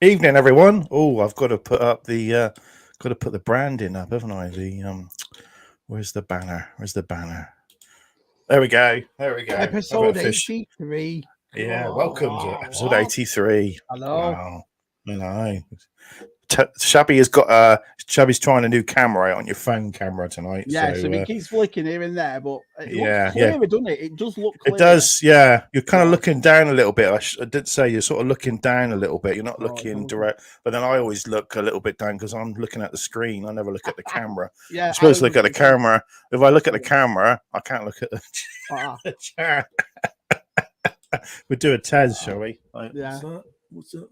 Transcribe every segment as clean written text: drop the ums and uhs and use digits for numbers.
Evening, everyone. Oh, I've got to put up the branding up, haven't I? Where's the banner? Where's the banner? There we go. There we go. Episode 83. Yeah, welcome to episode 83. Hello. Wow. I know. Shabby has got Shabby's trying a new camera on your phone camera tonight. Yeah, so it keeps flicking here and there, but it looks clearer, doesn't it? It does look clearer. It does, yeah. You're kind of looking down a little bit. I did say you're sort of looking down a little bit. You're not looking direct, but then I always look a little bit down because I'm looking at the screen. I never look at the camera. Yeah, I'm supposed to look at the camera. If I look at the camera, I can't look at the chair. We'll do a Tez, shall we? Yeah. What's up?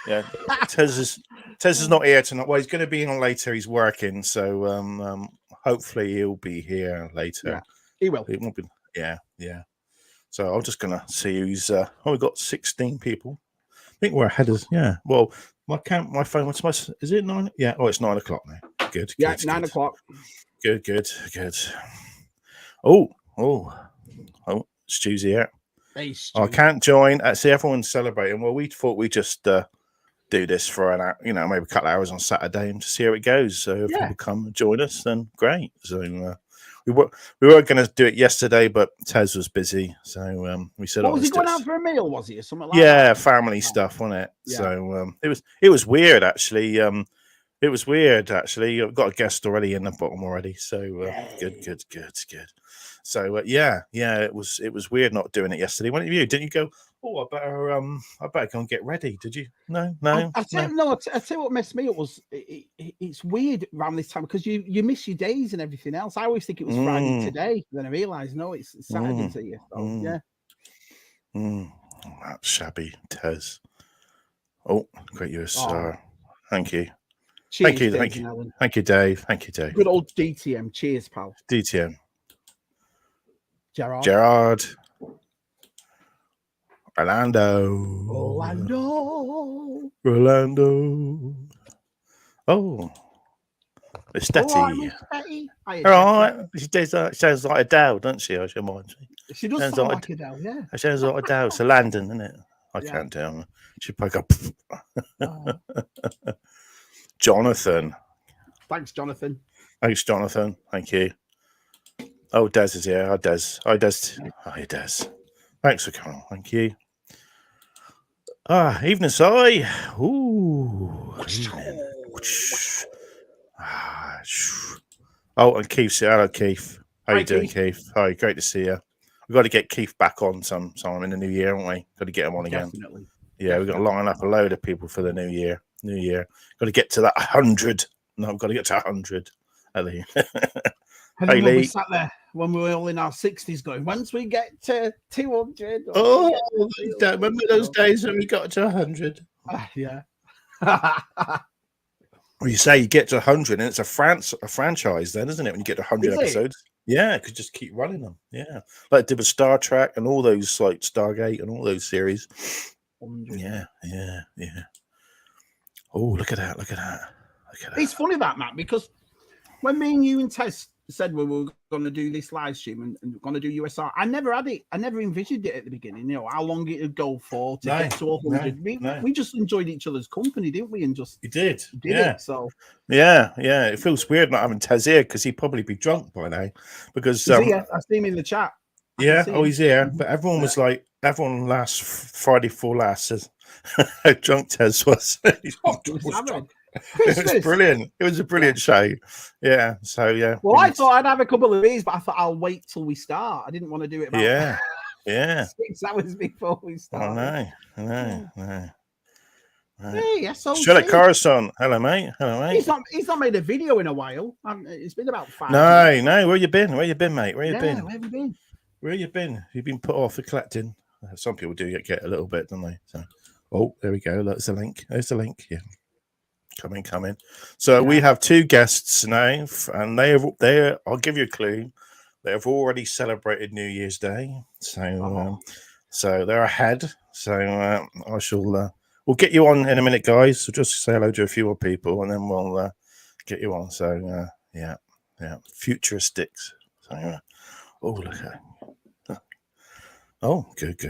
Yeah, Tez is not here tonight. Well, he's going to be on later. He's working, so hopefully he'll be here later. Yeah, he will. It won't be. Yeah. So I'm just gonna see who's. We've got 16 people. I think we're ahead of. Yeah. Well, my phone. Is it 9? Yeah. Oh, it's 9 o'clock now. Good. Yeah, good, 9 o'clock. Good. Oh, Stu's here. Hey, Stu. I can't join. See, everyone's celebrating. Well, we thought we'd just do this for an hour, maybe a couple of hours on Saturday and to see how it goes. So if people come and join us, then great. So we were going to do it yesterday, but Tez was busy, so we said, was he going out for a meal? Was he or something like that? Yeah, family stuff, wasn't it? Yeah. So it was weird actually. It was weird actually. I've got a guest already in the bottom already. So good. So it was weird not doing it yesterday. One of you didn't you go? Oh, I better go and get ready. Did you? No. I tell you what messed me up was it's weird around this time because you miss your days and everything else. I always think it was Friday today, then I realised no, it's Saturday to you. So, yeah. That's shabby, Tez. Oh, great USR. Thank you. Cheers, thank you, Dave. Thank you, Dave. Good old DTM. Cheers, pal. DTM. Gerard. Orlando. Oh, it's Stetty. All right. She sounds like Adele, doesn't she? She reminds me. She does sound like Adele, yeah. It sounds like Adele. It's a Landon, isn't it? I can't tell. She pick up. Jonathan. Thanks, Jonathan. Thank you. Oh, Des is here. Hi, Des. Hi, Des. Thanks for coming. Thank you. Evening, Si. Ooh. Oh, and Keith's here. Hello, Keith. How you doing, Keith? Hi, great to see you. We've got to get Keith back on sometime in the new year, haven't we? Got to get him on again. Definitely. Yeah, we've got to line up a load of people for the new year. Got to get to that 100. No, we've got to get to 100. Hey, Lee. We sat there when we were all in our 60s going, once we get to 200. Remember those days when we got to 100? Yeah. Well, you say you get to 100 and it's a franchise then, isn't it? When you get to 100 episodes. Yeah, could just keep running them. Yeah. Like it did with Star Trek and all those, like Stargate and all those series. 100. Yeah. Oh, look at that. It's funny that, Matt, because when me and you and Tess said we were going to do this live stream and going to do USR, I never had it. I never envisioned it at the beginning, how long it would go for to get to 100. We just enjoyed each other's company, didn't we? And just you did it. So yeah. It feels weird not having Tez here because he'd probably be drunk by now. Because I see him in the chat. He's here. But everyone was like, everyone last Friday before last says how drunk Tez was. It was brilliant. It was a brilliant show. Yeah. So yeah. Well, I thought I'd have a couple of these, but I thought I'll wait till we start. I didn't want to do it. Yeah. 6 hours before we start. I know. Hey, Shelley Carson. Hello, mate. He's not made a video in a while. It's been about 5 years. No. Where you been, mate? Where you been? You've been put off for collecting. Some people do get a little bit, don't they? So, there we go. There's the link. Yeah. Coming. So we have 2 guests now, and they I'll give you a clue. They have already celebrated New Year's Day, so they're ahead. So I shall. We'll get you on in a minute, guys. So just say hello to a few more people, and then we'll get you on. So yeah, futuristics. So look at. Oh, good.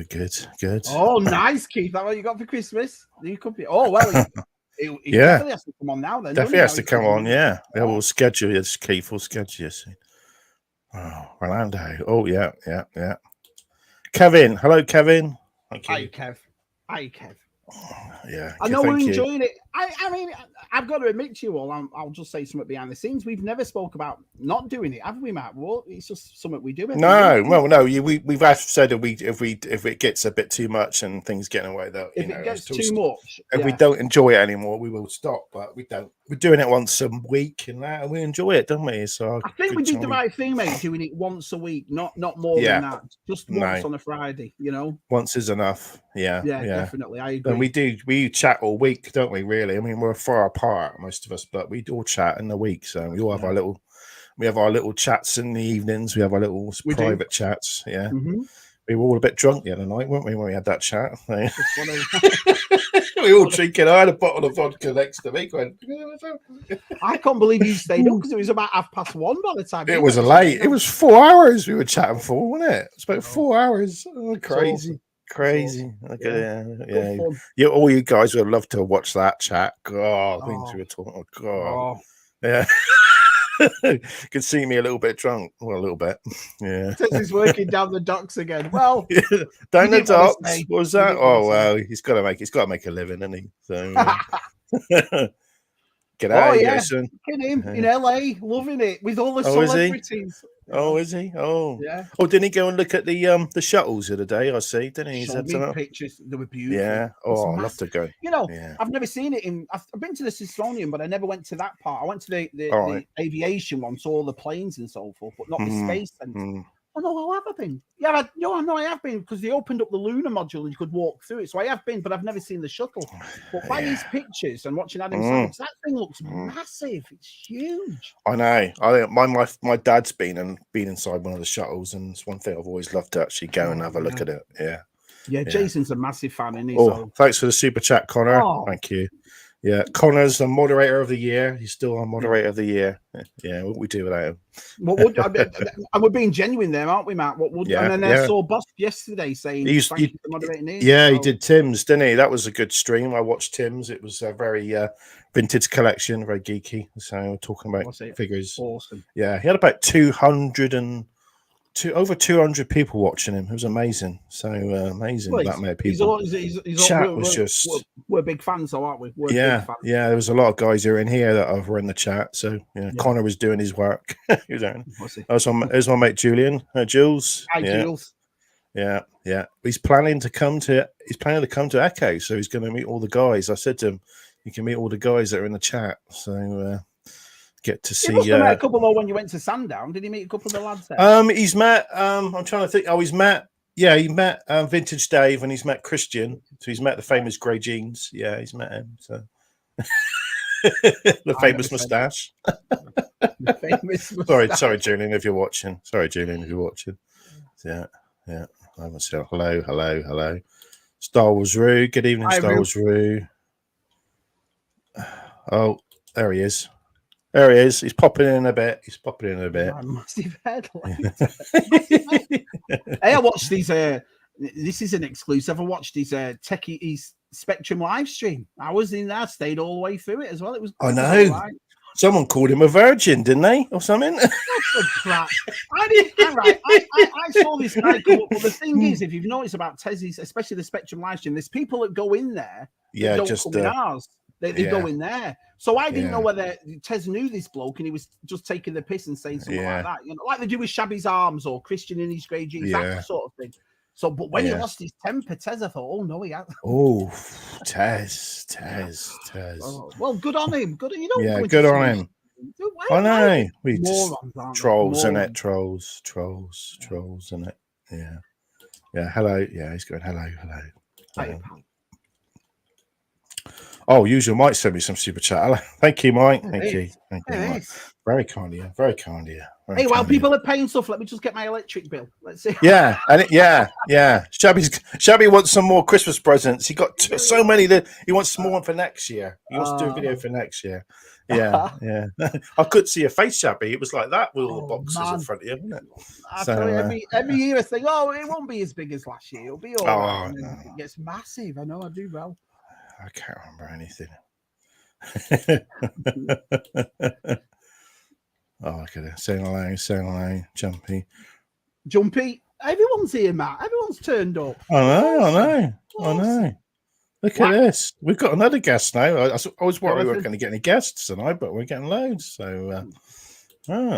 Oh, nice, Keith. That's what you got for Christmas? You could be. Oh well, he Yeah. definitely has to come on now. Then Definitely has to come on. Yeah. We'll schedule you, Keith. We'll schedule you. Oh, Orlando. Oh, yeah. Kevin. Hello, Kevin. Thank you. Hi, Kev. Yeah. I know we're enjoying it. I mean, I've got to admit to you all, I'll just say something behind the scenes. We've never spoke about not doing it, have we, Matt? Well, it's just something we do. No. We've said if it gets a bit too much and things get in the way, that if it gets too much, if we don't enjoy it anymore, we will stop. But we don't. We're doing it once a week, and we enjoy it, don't we? So I think we did the right thing, mate. Doing it once a week, not more than that. Just once on a Friday, Once is enough. Yeah, definitely. I agree. And we chat all week, don't we? Really? I mean, we're far apart, most of us, but we all chat in the week. So we all have our little chats in the evenings. We have our little private chats. Yeah. Mm-hmm. We were all a bit drunk the other night, weren't we, when we had that chat? We all drinking. I had a bottle of vodka next to me. I can't believe you stayed up because it was about 1:30 by the time. It was late. It was 4 hours we were chatting for, wasn't it? It's about 4 hours. Oh, crazy. Awesome. Okay, yeah. All you guys would love to watch that chat. God, things we were talking. Oh, God. Yeah. You can see me a little bit drunk. Well, a little bit. Yeah. He's working down the docks again. Well, down the docks. What was that? Oh well, he's got to make a living, isn't he? So g'day, Jason. Look at him in LA, loving it with all the celebrities. Oh, is he? Oh, yeah. Oh, didn't he go and look at the shuttles the other day? I see, didn't he? Showed me pictures. They were beautiful. Yeah. Oh, I'd love to go. I've never seen it I've been to the Smithsonian, but I never went to that part. I went to the aviation one, saw all the planes and so forth, but not the space center. Oh no, I have been. Yeah, I have been because they opened up the lunar module and you could walk through it. So I have been, but I've never seen the shuttle. But by these pictures and watching Adam Sandler, that thing looks massive. It's huge. I know. I think my dad's been inside one of the shuttles, and it's one thing I've always loved to actually go and have a look at it. Yeah. Yeah, Jason's a massive fan, isn't he? Oh, thanks for the super chat, Connor. Thank you. Yeah, Connor's the moderator of the year. He's still our moderator of the year. Yeah, what we do without him? And we're being genuine there, aren't we, Matt? And then I saw Boss yesterday saying thank you for moderating it. Yeah, he did Tim's, didn't he? That was a good stream. I watched Tim's. It was a very vintage collection, very geeky. So we're talking about figures. Awesome. Yeah, he had about over 200 people watching him. It was amazing. So amazing that many people. We're big fans, though, aren't we? Yeah. There was a lot of guys who are in here that were in the chat. So Connor was doing his work. There's my mate Julian, Jules. Hi, Jules. Yeah. He's planning to come to Echo, so he's going to meet all the guys. I said to him, you can meet all the guys that are in the chat. So. Get to see. He met a couple though when you went to Sandown. Did he meet a couple of the lads there? He's met. I'm trying to think. Oh, he's met. Yeah, he met Vintage Dave, and he's met Christian. So he's met the famous grey jeans. Yeah, he's met him. So the famous moustache. Sorry, Julian, if you're watching. Yeah. I haven't said hello. Star Wars Roo. Good evening, Star Wars Roo. Oh, there he is. There he is. He's popping in a bit. Massive headlight. Hey, I watched these. This is an exclusive. I watched his Techie Spectrum live stream. I was in there. Stayed all the way through it as well. It was. I know. Someone called him a virgin, didn't they, or something? Crap. I saw this guy come up. But the thing is, if you've noticed about Tez's, especially the Spectrum live stream, there's people that go in there. Yeah, don't come in ours. They go in there. So I didn't know whether Tez knew this bloke and he was just taking the piss and saying something like that. Like they do with Shabby's Arms or Christian in his grey jeans, that sort of thing. So, but when he lost his temper, Tez, I thought, oh no, he had. Oh, Tez. Oh, well, good on him. Good on him. I know. We just trolls in it. Trolls in it. Yeah. Hello. Yeah, he's going hello. Oh, usual Mike sent me some super chat. Thank you, Mike. Thank you, Mike. Very kind of you. Very kind of you. Hey, while people are paying stuff, let me just get my electric bill. Let's see. Yeah, and Shabby wants some more Christmas presents. He got so many that he wants some more for next year. He wants to do a video for next year. Yeah. I couldn't see your face, Shabby. It was like that with all the boxes in front of you, wasn't it? I tell you, every year I think, it won't be as big as last year. It'll be all right. And then it gets massive. I know I do well. I can't remember anything. Oh, look at it. Saying hello, Jumpy. Everyone's here, Matt. Everyone's turned up. I know. Look at this. We've got another guest now. I was worried we weren't going to get any guests tonight, but we're getting loads. So,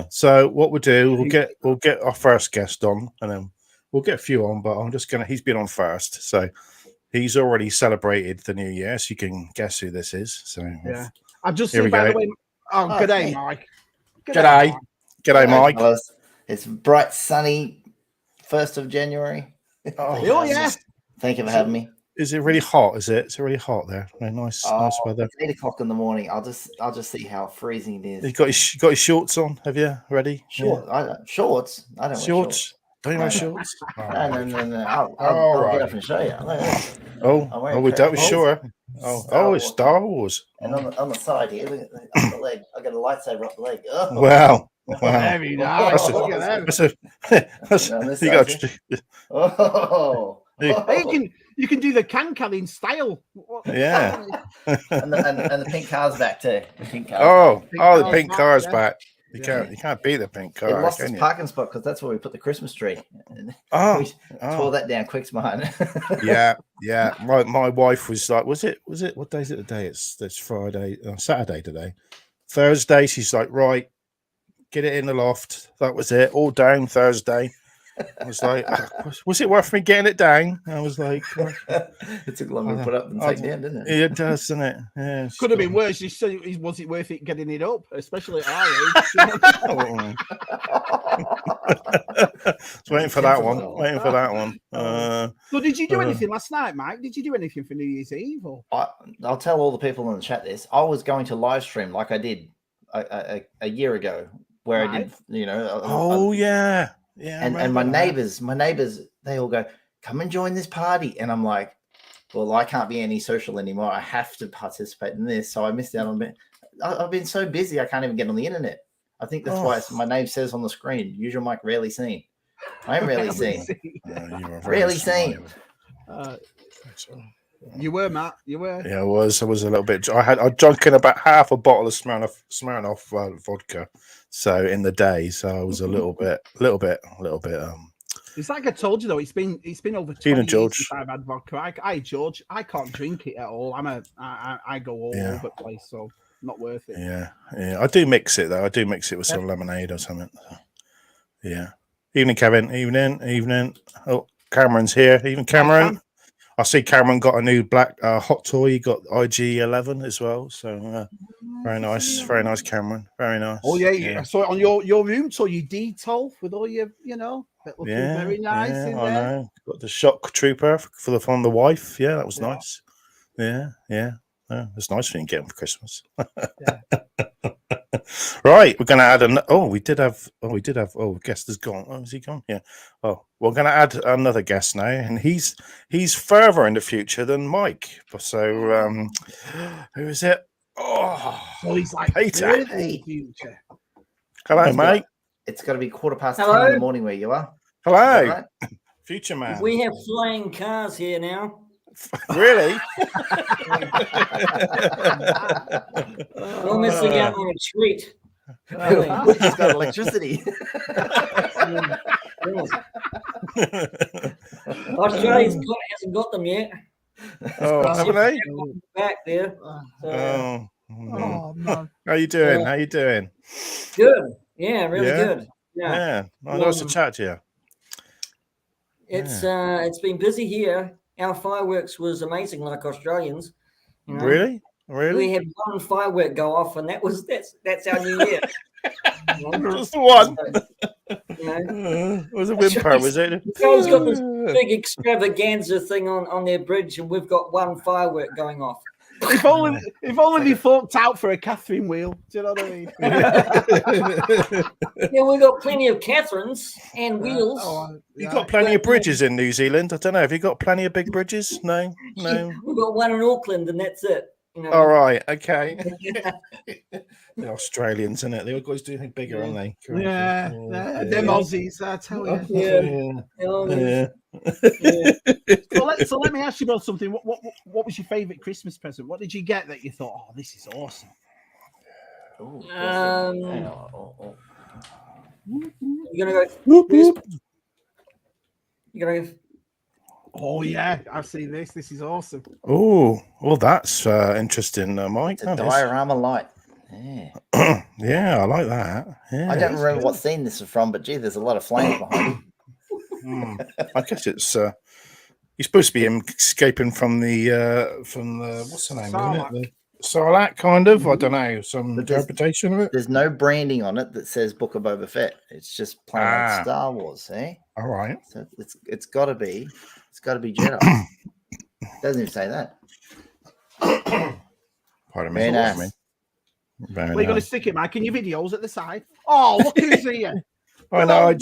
so what we'll do, we'll get our first guest on, and then we'll get a few on. But I'm just he's been on first, so he's already celebrated the new year. So you can guess who this is. So yeah, I've just seen by the way. Oh, good day, Mike. G'day, Mike. It's bright, sunny 1st of January. Oh yeah. Thank you for having me. Is it really hot? Is it? It's really hot there. Very nice weather. It's 8 o'clock in the morning. I'll just see how freezing it is. You got his shorts on? Have you ready? Shorts. I don't shorts. wear shorts. Don't you wear shorts? No. I'll get up and show you. We don't be sure. It's Star Wars. And on the side here, up the leg, I got a lightsaber up the leg. Oh. Wow. Very nice. Look at that. You can do the can in style. Yeah. and the pink car's back too. The pink car's back. You can't beat the pink car. It lost its parking spot because that's where we put the Christmas tree. We tore that down quick smart. Yeah. My wife was like, was it what day is it today? It's Friday, Saturday today. Thursday, she's like, right, get it in the loft. That was it. All down Thursday. I was like, was it worth me getting it down? I was like, it took longer to put up than take down, didn't it? It does, doesn't it? Yeah. Could have been worse. You said, was it worth it getting it up, especially at our age? Waiting for that one. So, did you do anything last night, Mike? Did you do anything for New Year's Eve? Or? I'll tell all the people in the chat this. I was going to live stream like I did a year ago, where I did, yeah. Yeah, and my neighbors, they all go, come and join this party. And I'm like, well, I can't be antisocial anymore. I have to participate in this. So I missed out on it. I've been so busy, I can't even get on the internet. I think that's why my name says on the screen, usual Mike, rarely seen. I'm rarely seen. Rarely seen. You were, Matt. You were. Yeah, I was a little bit. I drunk in about half a bottle of Smirnoff vodka. So in the day, so I was a little bit. It's like I told you though. It's been over 20 years since I've had vodka. George, I can't drink it at all. I go all over the place, so not worth it. Yeah. I do mix it though. I do mix it with some lemonade or something. Yeah. Evening, Kevin. Evening. Oh, Cameron's here. Even Cameron. I see Cameron got a new black hot toy. He got IG11 as well. So very nice, Cameron. Very nice. Oh yeah. I saw it on your room. So you detail with all your, looking very nice. Yeah, I know. Got the shock trooper from the wife. Yeah, that was nice. Yeah. It's nice when you get them for Christmas. Right, we're going to add we did have. Guest is gone. Oh, is he gone? Yeah. Oh, we're going to add another guest now, and he's further in the future than Mike. So, who is it? Oh, so he's like Peter. In the future. Hello, mate. It's got to be 10:15 in the morning where you are. Hello, right? Future man. We have flying cars here now. Really? We're missing out on a treat. He's got electricity. Australia hasn't got them yet. Oh, haven't they? Back there. No. No. How you doing? How you doing? Good. Yeah, really good. Yeah. Nice to chat to you. It's been busy here. Our fireworks was amazing, like Australians. Really? We had one firework go off, and that's our new year. Just one. It was a whimper, was it? Australia's got this big extravaganza thing on their bridge, and we've got one firework going off. If only they forked out for a Catherine wheel. Do you know what I mean? Yeah, we've got plenty of Catherines and wheels. You got plenty of bridges in New Zealand. I don't know. Have you got plenty of big bridges? No. We've got one in Auckland, and that's it. You know. All right. Okay. The Australians, isn't it? They always do anything bigger, aren't they? Yeah. Them Aussies, I tell you. Yeah. So let me ask you about something. What was your favourite Christmas present? What did you get that you thought, oh, this is awesome? You're gonna go first? You're gonna go. Oh yeah, I've seen this. This is awesome. Oh, well, that's interesting, Mike. It's a diorama light. Yeah. Yeah, I like that. Yeah, I don't remember what scene this is from, but gee, there's a lot of flames behind it. I guess it's you're supposed to be escaping from the what's the name? Sarlacc. Isn't it? The Sarlacc, kind of. I don't know. Some interpretation of it. There's no branding on it that says Book of Boba Fett. It's just plain old Star Wars, eh? All right. So it's got to be Jedi. Doesn't even say that. Pardon me. Very nice. Where are you going to stick it, Mike? In your videos at the side? Oh, look who's here. I know.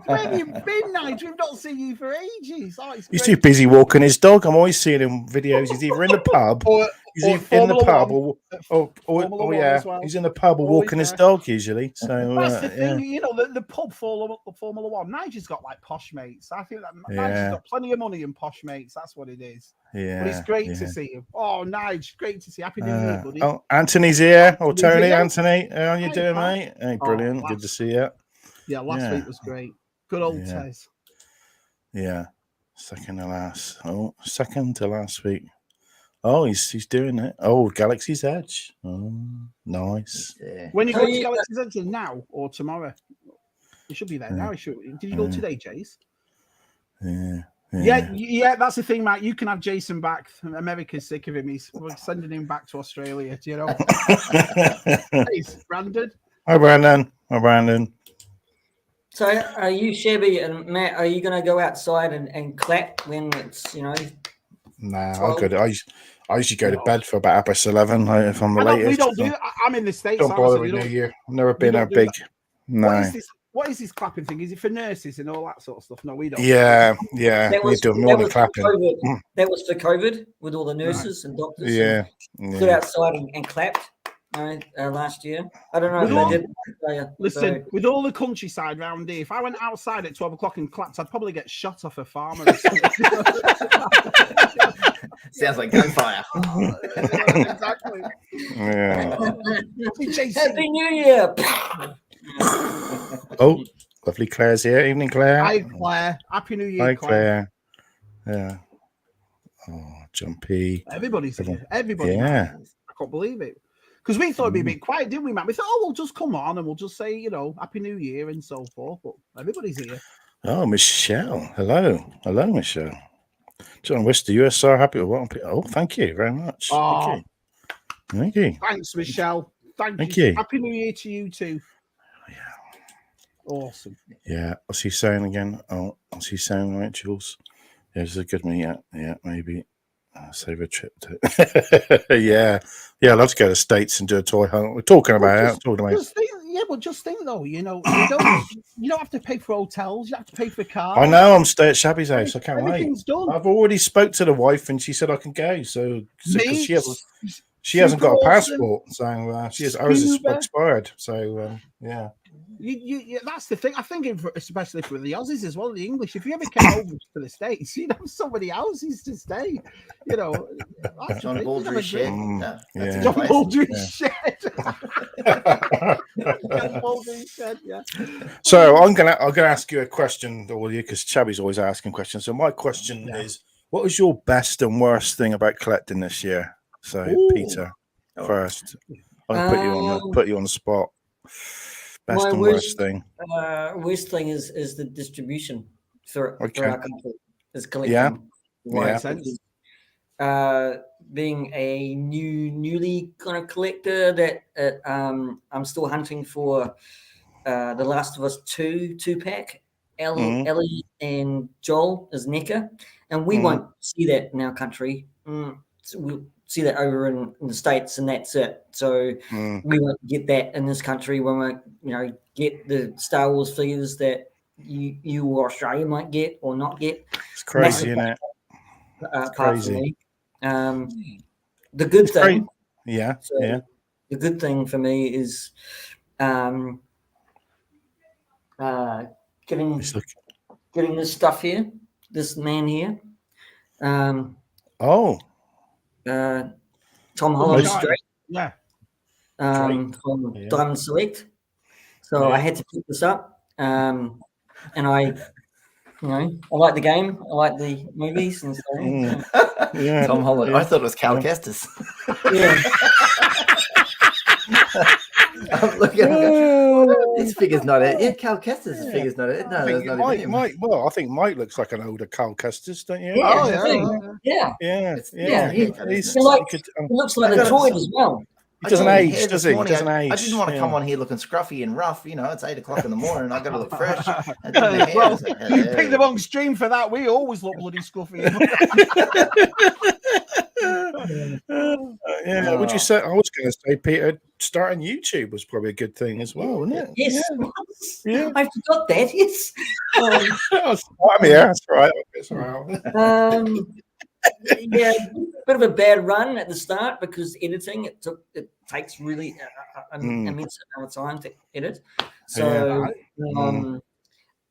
Where have you been, Nigel? We've not seen you for ages. Oh, he's too busy walking his dog. I'm always seeing him videos. He's either in the pub, he's in the pub, he's in the pub or walking his dog usually. So that's the thing, you know, the pub Formula One. Nigel's got like posh mates. I think that Nigel's got plenty of money and posh mates. That's what it is. Yeah, but it's great to see you. Oh, Nigel, great to see you. Happy New Year, buddy. Oh, Anthony's here. Oh, Tony, Anthony, how are you doing, mate? Hey, brilliant. Good to see you. Yeah, last week was great. Good old Tez. Yeah. Second to last week. Oh, he's doing it. Oh, Galaxy's Edge. Oh, nice. Yeah. When you go to Galaxy's Edge, now or tomorrow? You should be there now. Did you go today, Jace? Yeah, that's the thing, Mate. You can have Jason back. America's sick of him. We're sending him back to Australia. Do you know? Hey, Brandon. Hi, Brandon. So, are you, Shabby and Matt? Are you going to go outside and clap when it's Nah, I usually go to bed for about 11 if I'm the latest. We don't do it. I'm in the States. Don't bother with New Year. I've never been a big. No. What is this clapping thing? Is it for nurses and all that sort of stuff? No, we don't. Yeah. We do more than clapping. That was for COVID with all the nurses and doctors. Yeah. Stood outside and clapped. Last year, I don't know if they did. Listen, with all the countryside round here, if I went outside at 12 o'clock and clapped, I'd probably get shot off a farmer. Sounds like gunfire. Exactly. Yeah. Happy New Year. Oh, lovely Claire's here. Evening, Claire. Hi, Claire. Happy New Year, Hi, Claire. Yeah. Oh, Jumpy. Everybody's here. Everybody. Yeah. I can't believe it. Because we thought it'd be a bit quiet, didn't we, Matt? We thought, we'll just come on and we'll just say, Happy New Year and so forth. But everybody's here. Oh, Michelle. Hello, Michelle. John, wish the USR happy. Oh, thank you very much. Oh, thank you. Thanks, Michelle. Thank you. Happy New Year to you too. Yeah. Awesome. Yeah. What's he saying again? Oh, what's he saying, right, Jules? Yeah, it's a good one. Yeah, maybe. Save a trip to yeah, I'd love to go to the States and do a toy hunt. We're talking about it. Just think though, you don't have to pay for hotels, you have to pay for cars. I know, I'm staying at Shabby's house. I can't wait. Done. I've already spoke to the wife and she said I can go. So she hasn't got a passport, so ours is expired. So yeah. You that's the thing. I think, especially for the Aussies as well, the English. If you ever came over to the States, you'd have somebody else's to stay. John Baldry's shed. John Baldry's shed. John Baldry's shed. Yeah. So I'm gonna ask you a question, all you, because Shabby's always asking questions. So my question is, what was your best and worst thing about collecting this year? So Peter, first, I put you on the spot. Best and worst thing. Worst thing is the distribution for our country. Is collecting. Being a newly kind of collector, that I'm still hunting for the Last of Us 2 pack. Ellie and Joel as NECA, and we won't see that in our country. see that over in the States, and that's it. So we won't get that in this country. We won't, get the Star Wars figures that you or Australia might get or not get. It's crazy, isn't it? It's crazy. The good thing, the good thing for me is getting this stuff here, this man here. Tom Holland's Drake. Yeah. From Diamond Select. So I had to pick this up. And I like the game. I like the movies and stuff. Tom Holland. I thought it was Cal Kestis. Yeah. I'm looking. This figure's not it. Yeah, Cal Kestis' figure's not it. No, that's not him. I think Mike looks like an older Carl Kestis, don't you? Yeah. He looks like a droid as well. He doesn't age, does he? He doesn't age. I didn't want to come on here looking scruffy and rough. It's 8 o'clock in the morning. I got to look fresh. You picked the wrong stream for that. We always look bloody scruffy. Would you say? I was going to say, Peter, starting YouTube was probably a good thing as well, wasn't it? Yes. Yeah. I forgot that. Yes. I'm here. That's right. That's right. Yeah, bit of a bad run at the start because editing it takes really an immense amount of time to edit. So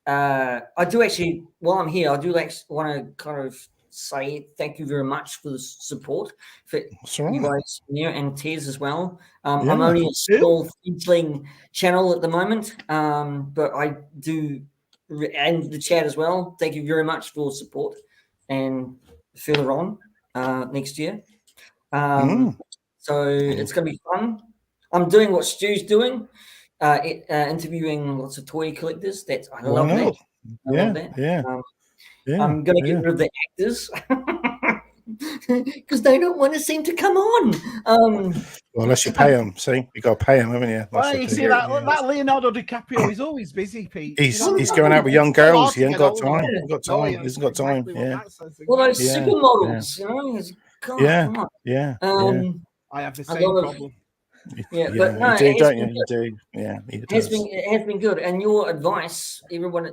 I do actually, while I'm here, I do want to kind of say thank you very much for the support for you guys here and Tez as well. I'm only a small fledgling channel at the moment, but I do, and the chat as well. Thank you very much for support and further on next year. So it's going to be fun. I'm doing what Stu's doing, interviewing lots of toy collectors. I love that. I love that. I'm going to get rid of the actors because they don't want to seem to come on. Well, unless you pay them. See, you got to pay them, haven't you? Well, you see that Leonardo DiCaprio is always busy, Pete. He's going out with young girls. He ain't got time. He hasn't got time. Well, those supermodels, I have the same problem. But no, you do. Yeah, it has been good. And your advice, everyone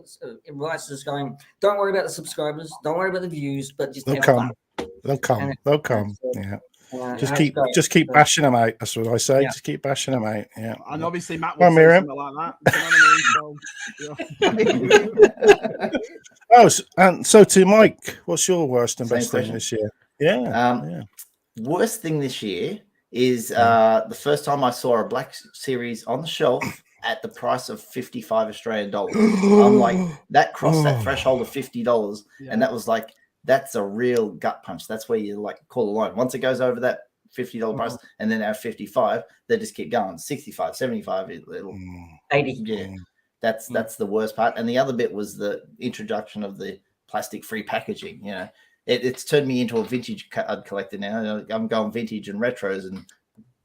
advice is going, don't worry about the subscribers, don't worry about the views, but just have fun. They'll come. Just keep bashing them out. That's what I say. Just keep bashing them out. Yeah. And obviously Matt will say something like that. And so to Mike, what's your worst and best thing this year? Worst thing this year is the first time I saw a Black Series on the shelf at the price of $55 Australian. I'm like, that crossed that threshold of $50, and that was like, that's a real gut punch. That's where you like call a line. Once it goes over that $50 price, and then at 55, they just keep going. 65, 75, it'll 80. Yeah, that's the worst part. And the other bit was the introduction of the plastic-free packaging. It's turned me into a vintage collector now. I'm going vintage and retros, and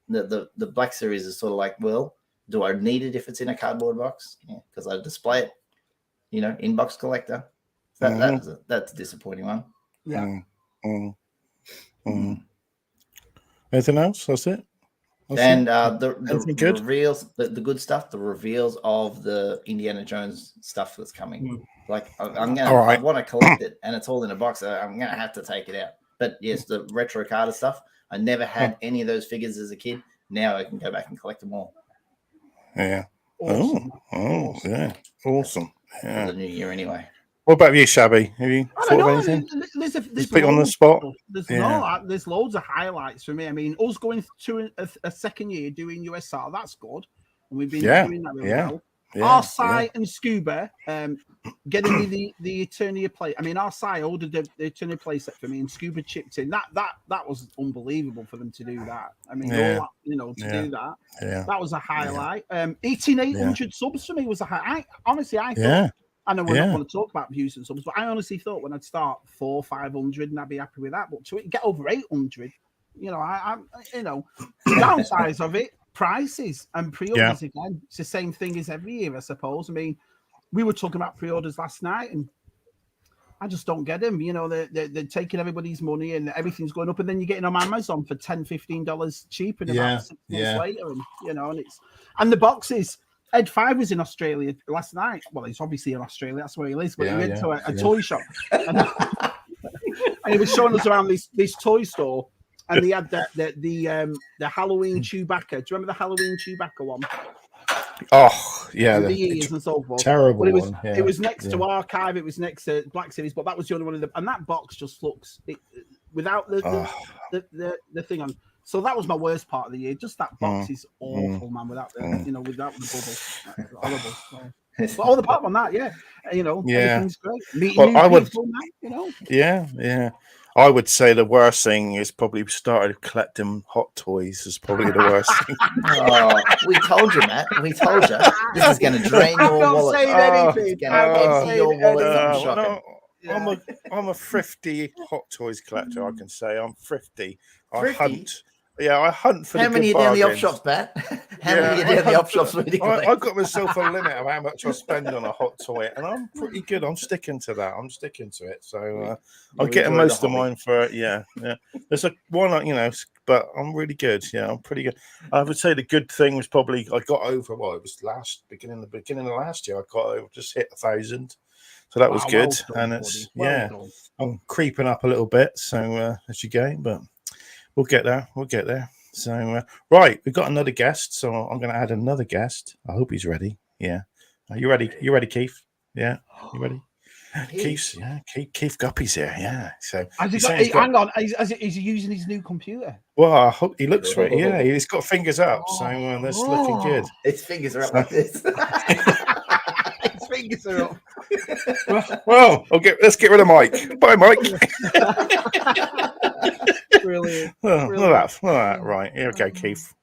the Black Series is sort of like, well, do I need it if it's in a cardboard box? Yeah, because I display it, inbox collector. That's a disappointing one. Yeah. Anything else? That's it. And the reveals, the good stuff, the reveals of the Indiana Jones stuff that's coming. Like I want to collect it, and it's all in a box. So I'm gonna have to take it out. But yes, the retro card stuff. I never had any of those figures as a kid. Now I can go back and collect them all. Yeah. Awesome. Yeah. Awesome. Yeah. For the new year, anyway. What about you, Shabby? Have you thought of anything? There's put on the spot. There's loads of highlights for me. I mean, us going to a second year doing USR, that's good. And we've been doing that really well. Arsai and Scuba getting me the Eternia play. I mean, Arsai ordered the Eternia play set for me, and Scuba chipped in. That was unbelievable for them to do that. I mean, to do that. Yeah. That was a highlight. 800 subs for me was a highlight. Honestly, I thought. I know we're not going to talk about views and subs, but I honestly thought when I'd start 400, 500, and I'd be happy with that. But to get over 800, the downside of it, prices and pre-orders again. It's the same thing as every year, I suppose. I mean, we were talking about pre-orders last night, and I just don't get them. You know, they're taking everybody's money and everything's going up, and then you're getting them on Amazon for $10-15 cheaper in about 6 months later, and you know, and the boxes. Ed 5 was in Australia last night. Well, he's obviously in Australia. That's where he lives. But he went to a toy shop, and he was showing us around this toy store, and they had the Halloween Chewbacca. Do you remember the Halloween Chewbacca one? Oh, yeah. The ears and so forth. Terrible but one. It was next to Archive. It was next to Black Series, but that was the only one. And that box just looks without the thing on. So that was my worst part of the year. Just that box is awful, man. Without the without the bubble, horrible. But all the part on that, everything's great. Meeting new people, man, you know. Yeah. I would say the worst thing is probably started collecting hot toys is probably the worst thing. Oh, we told you, Matt. We told you. This is going to drain your wallet. It's going to empty your wallet. I'm a thrifty hot toys collector. I can say I'm thrifty. I hunt. Yeah, I hunt for how many are down the op shops, Matt? How many are down the op shops? I've got myself a limit of how much I spend on a hot toy, and I'm pretty good. I'm sticking to that. I'm sticking to it. So I'm getting most of mine for There's a one, but I'm really good. Yeah, I'm pretty good. I would say the good thing was probably I got over. Well, it was beginning of last year. I got over, just hit 1,000. So that was good. Well done, and it's done. I'm creeping up a little bit. So as you go, but. We'll get there. So, right, we've got another guest. So I'm going to add another guest. I hope he's ready. Yeah. Are you ready? You ready, Keith? Yeah. You ready? Keith Guppy's here. Yeah. So hang on. Is he using his new computer? Well, I hope he looks ready. Yeah. He's got fingers up. So that's looking good. His fingers are up like this. His fingers are up. Well, let's get rid of Mike. Bye, Mike. Brilliant. Look at that. Right. Here we go, Keith.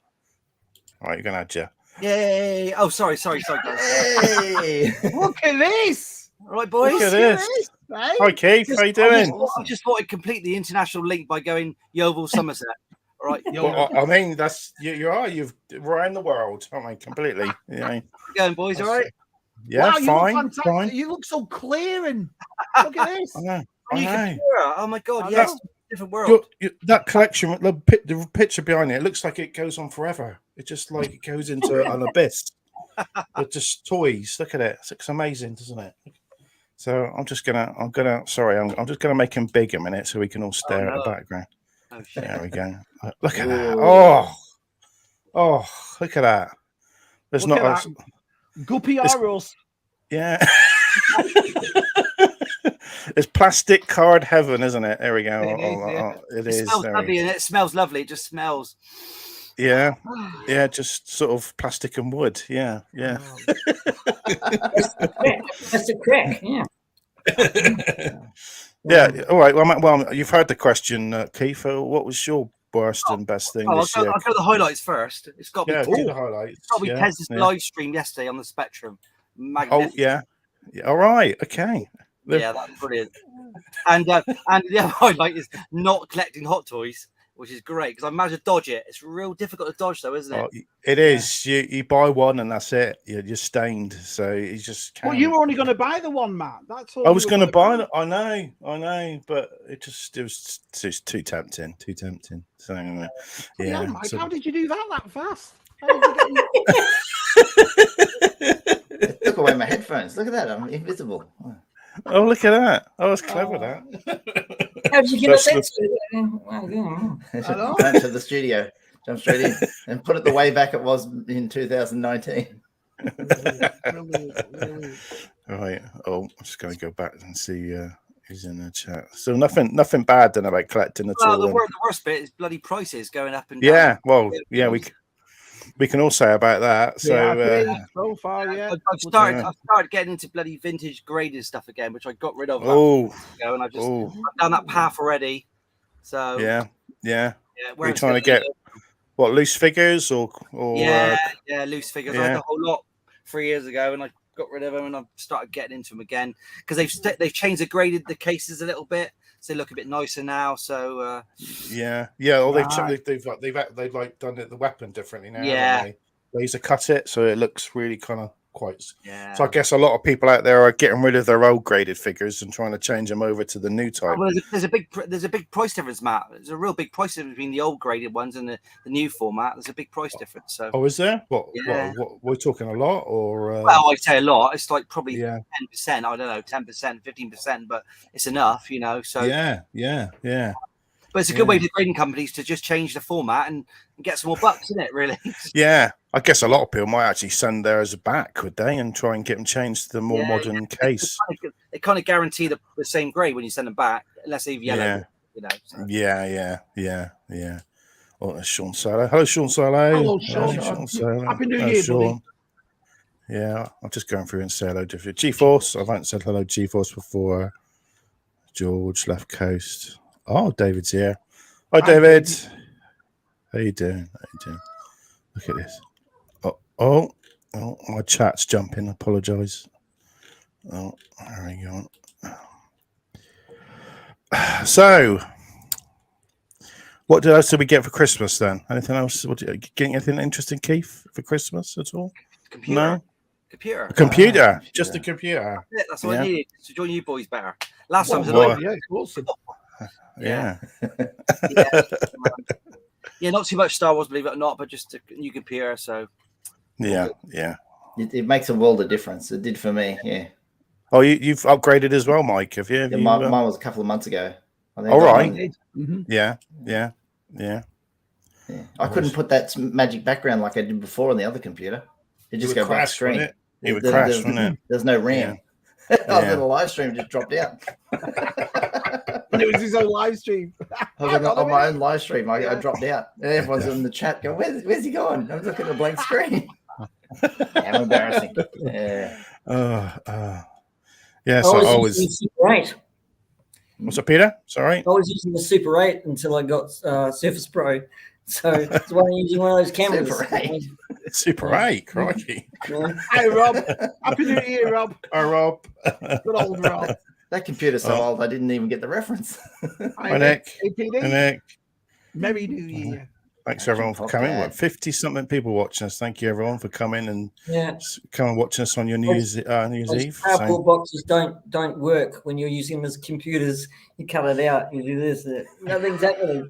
All right, you're going to add you. Yay. Oh, sorry, guys. Hey. Look at this. All right, boys. Look at this. Hey? Hi, Keith. How you doing? I just thought I'd complete the international link by going Yeovil, Somerset. All right. Well, I mean, that's you've around the world, aren't we? Completely. Yeah. Going, boys. All right. Yeah, wow, fine. Fine. You look so clear and look at this. I know. Oh my God! Yes. Different world. That collection, the picture behind it looks like it goes on forever. It just like it goes into an abyss. But just toys. Look at it. It looks amazing, doesn't it? So I'm just gonna make him big a minute so we can all stare at the background. Oh shit! There we go. Look at that. Oh, look at that. There's look not Guppy Aros. Yeah. It's plastic card heaven, isn't it? There we go. It is. It smells lovely, and it smells lovely. It just smells. Yeah. Just sort of plastic and wood. Yeah. That's a crack. Yeah. Yeah. All right. Well, you've heard the question, Keith. What was your worst and best thing this year? I'll go the highlights first. It's got to be do the highlights. It's got to be Tez's live stream yesterday on the Spectrum. Oh yeah. All right. Okay. Yeah, that's brilliant. And the other highlight is not collecting hot toys, which is great because I managed to dodge it. It's real difficult to dodge, though, isn't it? It is. You buy one and that's it. You're stained. So you just can't. Well, you were only going to buy the one, Matt. That's all. I was going to buy it. I know, but it was too tempting. So yeah. Mike, how did you do that fast? How did you get took away my headphones. Look at that. I'm invisible. Oh, look at that. Oh, that's clever, that. How did you get us Jump to the studio. Jump straight in and put it the way back it was in 2019. All right. Oh, I'm just going to go back and see who's in the chat. So nothing bad then about collecting at all. The worst bit is bloody prices going up and down. Yeah, well, yeah, we can all say about that. So so far, yeah. I've started getting into bloody vintage graded stuff again, which I got rid of. And I've done that path already. So yeah. We're trying to get what loose figures or loose figures. Yeah. I had a whole lot 3 years ago, and I got rid of them, and I've started getting into them again because they've changed the cases a little bit. So they look a bit nicer now. So Well, they've like done the weapon differently now. Yeah, they used to cut it, so it looks really kind of quite. Yeah. So I guess a lot of people out there are getting rid of their old graded figures and trying to change them over to the new type. Well, there's a big price difference, Matt. There's a real big price difference between the old graded ones and the new format. There's a big price difference. So. Oh, is there? What we're talking a lot, or? Well, I say a lot. It's like probably 10%. I don't know, 10%, 15%, but it's enough, So yeah. But it's a good way for the grading companies to just change the format and get some more bucks, isn't it? Really? Yeah, I guess a lot of people might actually send theirs back, could they, and try and get them changed to the more modern case. They kind of guarantee the same grade when you send them back, unless they've yellowed. So. Yeah. Oh, there's Sean Salo. Hello, Sean Salo. Hello, Sean. Happy New Year, Sean. Buddy. Yeah, I'm just going through and say hello to G-Force. I haven't said hello G-Force before. George, Left Coast. Oh, David's here. Hi, David. How you doing? Look at this. Oh, my chat's jumping. Apologise. Oh, there we go. So, what else did we get for Christmas then? Anything else? Getting anything interesting, Keith, for Christmas at all? Computer. No? Computer. A computer. Just a computer. Yeah, that's what I needed to join you boys better. Last time was it's awesome. Yeah. Yeah, not too much Star Wars, believe it or not, but just a new computer. So. Yeah. It makes a world of difference. It did for me. Yeah. Oh, you've upgraded as well, Mike, have you? Yeah, mine was a couple of months ago. All right. Yeah. I couldn't put that magic background like I did before on the other computer. It just go black screen. It would crash, wouldn't it? There's no RAM. I was in a live stream, just dropped out. And it was his own live stream. I was on my own live stream. I dropped out. And everyone's in the chat going, where's he going? I'm looking at a blank screen. How embarrassing. Yeah. Yeah, so I was Super 8. What's up, Peter? Sorry. I was using the Super 8 until I got Surface Pro. So that's why I'm using one of those cameras. Super 8, crikey. Yeah. Hey, Rob. Happy New Year, Rob. Hi, Rob. Good old Rob. That computer's so old, I didn't even get the reference. Hi, Nick. Hey, PD. Hi, Nick. Merry New Year. Thanks everyone for coming. What, 50-something people watching us. Thank you everyone for coming and come and watching us on your New Year's Eve. PowerPoint boxes don't work when you're using them as computers. You cut it out. You do this. Nothing's happening.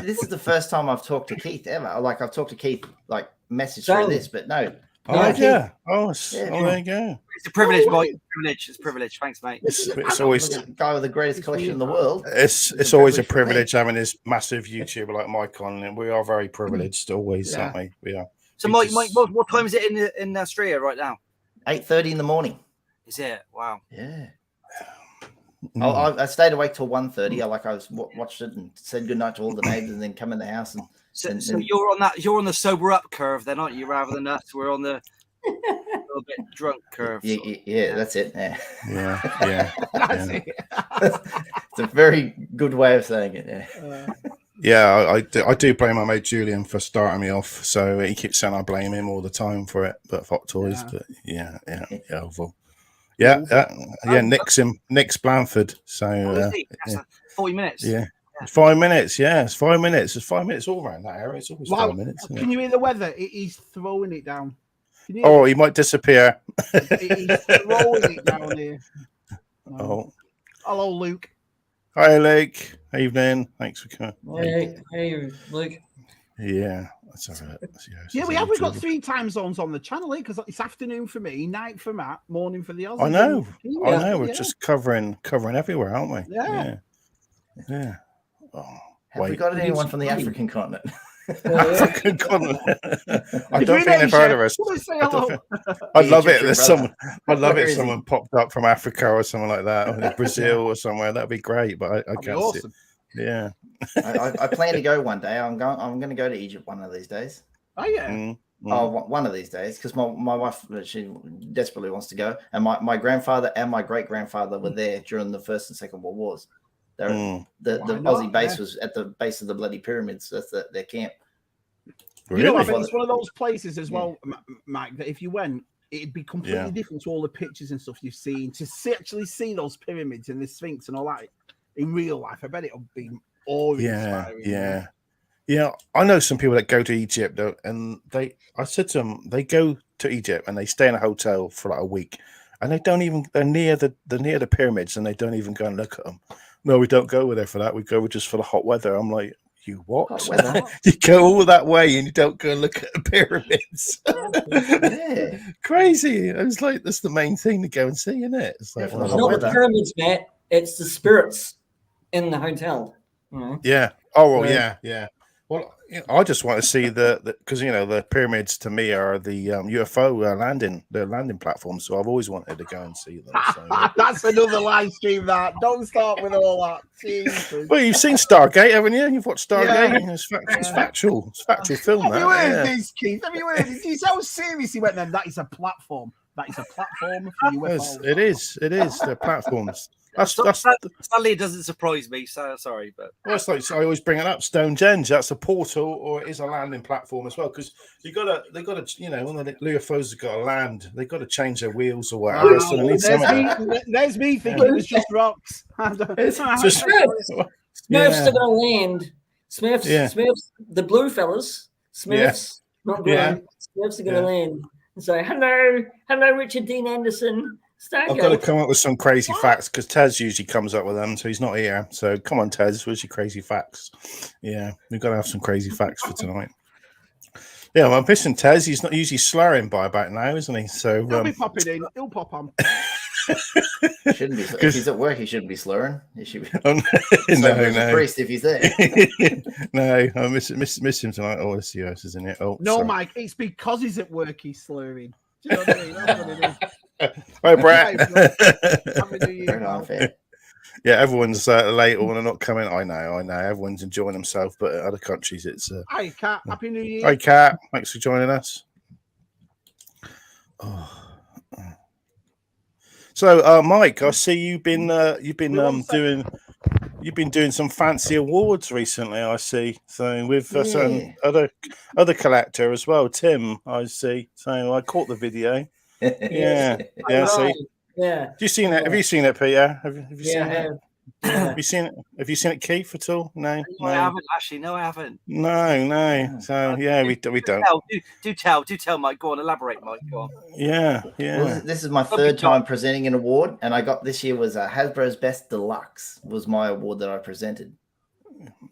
This is the first time I've talked to Keith ever. Like I've talked to Keith like message through this, but no. Oh yeah. Oh, there you go. It's a privilege, Mike. It's a privilege. Thanks, mate. It's always the guy with the greatest collection in the world. It's always a privilege having this massive YouTuber like Mike on, and we are very privileged always, aren't we? We are. So, Mike, what time is it in Australia right now? 8:30 in the morning. Is it? Wow. Yeah. I stayed awake till 1:30. I watched it and said goodnight to all the neighbors, and then come in the house and. So you're on the sober up curve then, aren't you? Rather than us, we're on the a little bit drunk curve. Yeah, that's it. Yeah. That's it. It's a very good way of saying it. Yeah. I do blame my mate Julian for starting me off. So he keeps saying I blame him all the time for it, but Hot Toys. But Nick's Blanford. So 40 minutes. Yeah. 5 minutes, it's 5 minutes. It's 5 minutes all around that area. It's always 5 minutes. Can you hear the weather? He's throwing it down. He might disappear. He's throwing it down here. Oh. Hello, Luke. Hi, Luke. Evening. Thanks for coming. Hey, Luke. Yeah. Let's have a look. We've got 3 time zones on the channel because it's afternoon for me, night for Matt, morning for the Aussies. I know. We're just covering everywhere, aren't we? Yeah. Oh, Have we got anyone from the African continent? African continent. I don't think they've heard of us. I'd love it if someone popped up from Africa or something like that, or Brazil or somewhere. That'd be great, but I can't see it. Yeah. I plan to go one day. I'm going to go to Egypt one of these days. Oh yeah. Oh, one of these days, because my wife, she desperately wants to go, and my grandfather and my great grandfather were there during the First and Second World Wars. The Aussie base was at the base of the bloody pyramids. That's their camp. Really? I think it's one of those places as well, Mike, that if you went, it'd be completely different to all the pictures and stuff you've seen. To actually see those pyramids and the Sphinx and all that in real life, I bet it'll be awe-inspiring. Yeah, I know some people that go to Egypt, and I said to them, they go to Egypt and they stay in a hotel for like a week, and they're near the pyramids, and they don't even go and look at them. No, we don't go there for that. We go just for the hot weather. I'm like, you what? Hot weather? You go all that way and you don't go and look at the pyramids? Yeah. Crazy. I was like, that's the main thing to go and see, isn't it? It's like, Yeah, It's not the pyramids, Matt. It's the spirits in the hotel. Yeah. Oh, well, yeah. Well, I just want to see because the pyramids to me are the UFO landing platforms. So I've always wanted to go and see them. So. That's another live stream. That don't start with all that. Jesus. Well, you've seen Stargate, haven't you? You've watched Stargate. Yeah. It's factual. It's factual film. Have you heard this, Keith? Have you heard this? He's so serious. He went, then that is a platform. That is a platform for UFOs. It is. They're platforms. Sadly, it doesn't surprise me. So sorry, but it's like I always bring it up. Stonehenge, that's a portal, or it is a landing platform as well. Because they got to, when the UFOs have got to land, they got to change their wheels or whatever. So they need there's me thinking it was just rocks. Smurfs are going to land. Smurfs, the blue fellas. Smurfs, not green. Smurfs are going to land. And so, hello, Richard Dean Anderson. I've got to come up with some crazy facts because Tez usually comes up with them, so he's not here. So come on, Tez, where's your crazy facts? Yeah, we've got to have some crazy facts for tonight. Yeah, well, I'm missing Tez. He's not usually slurring by about now, isn't he? So he'll be popping in. He'll pop on. Shouldn't be. If he's at work, he shouldn't be slurring. He should be. No. Priest, if he's there. No, I miss him tonight. Oh, the COS is in it. Oh, no, sorry. Mike. It's because he's at work. He's slurring. Do you know what I mean? That's what it is. Hi, Brett. Happy Yeah, everyone's late or they're not coming. I know. Everyone's enjoying themselves, but in other countries, it's. Hi, Kat. Happy New Year. Hi, Kat. Thanks for joining us. So, Mike, I see you've been doing some fancy awards recently. I see. So with some other collector as well, Tim. I see. So I caught the video. Yeah. See. Yeah. Have you seen it? Have you seen it, Peter? Have you seen it? Have you seen it? Have you seen it, Keith, at all? No, I haven't actually. No, I haven't. No. So we don't. Do tell, Mike. Go on, elaborate, Mike. Go on. Yeah. Well, this is my third time presenting an award, and I got this year was Hasbro's Best Deluxe was my award that I presented,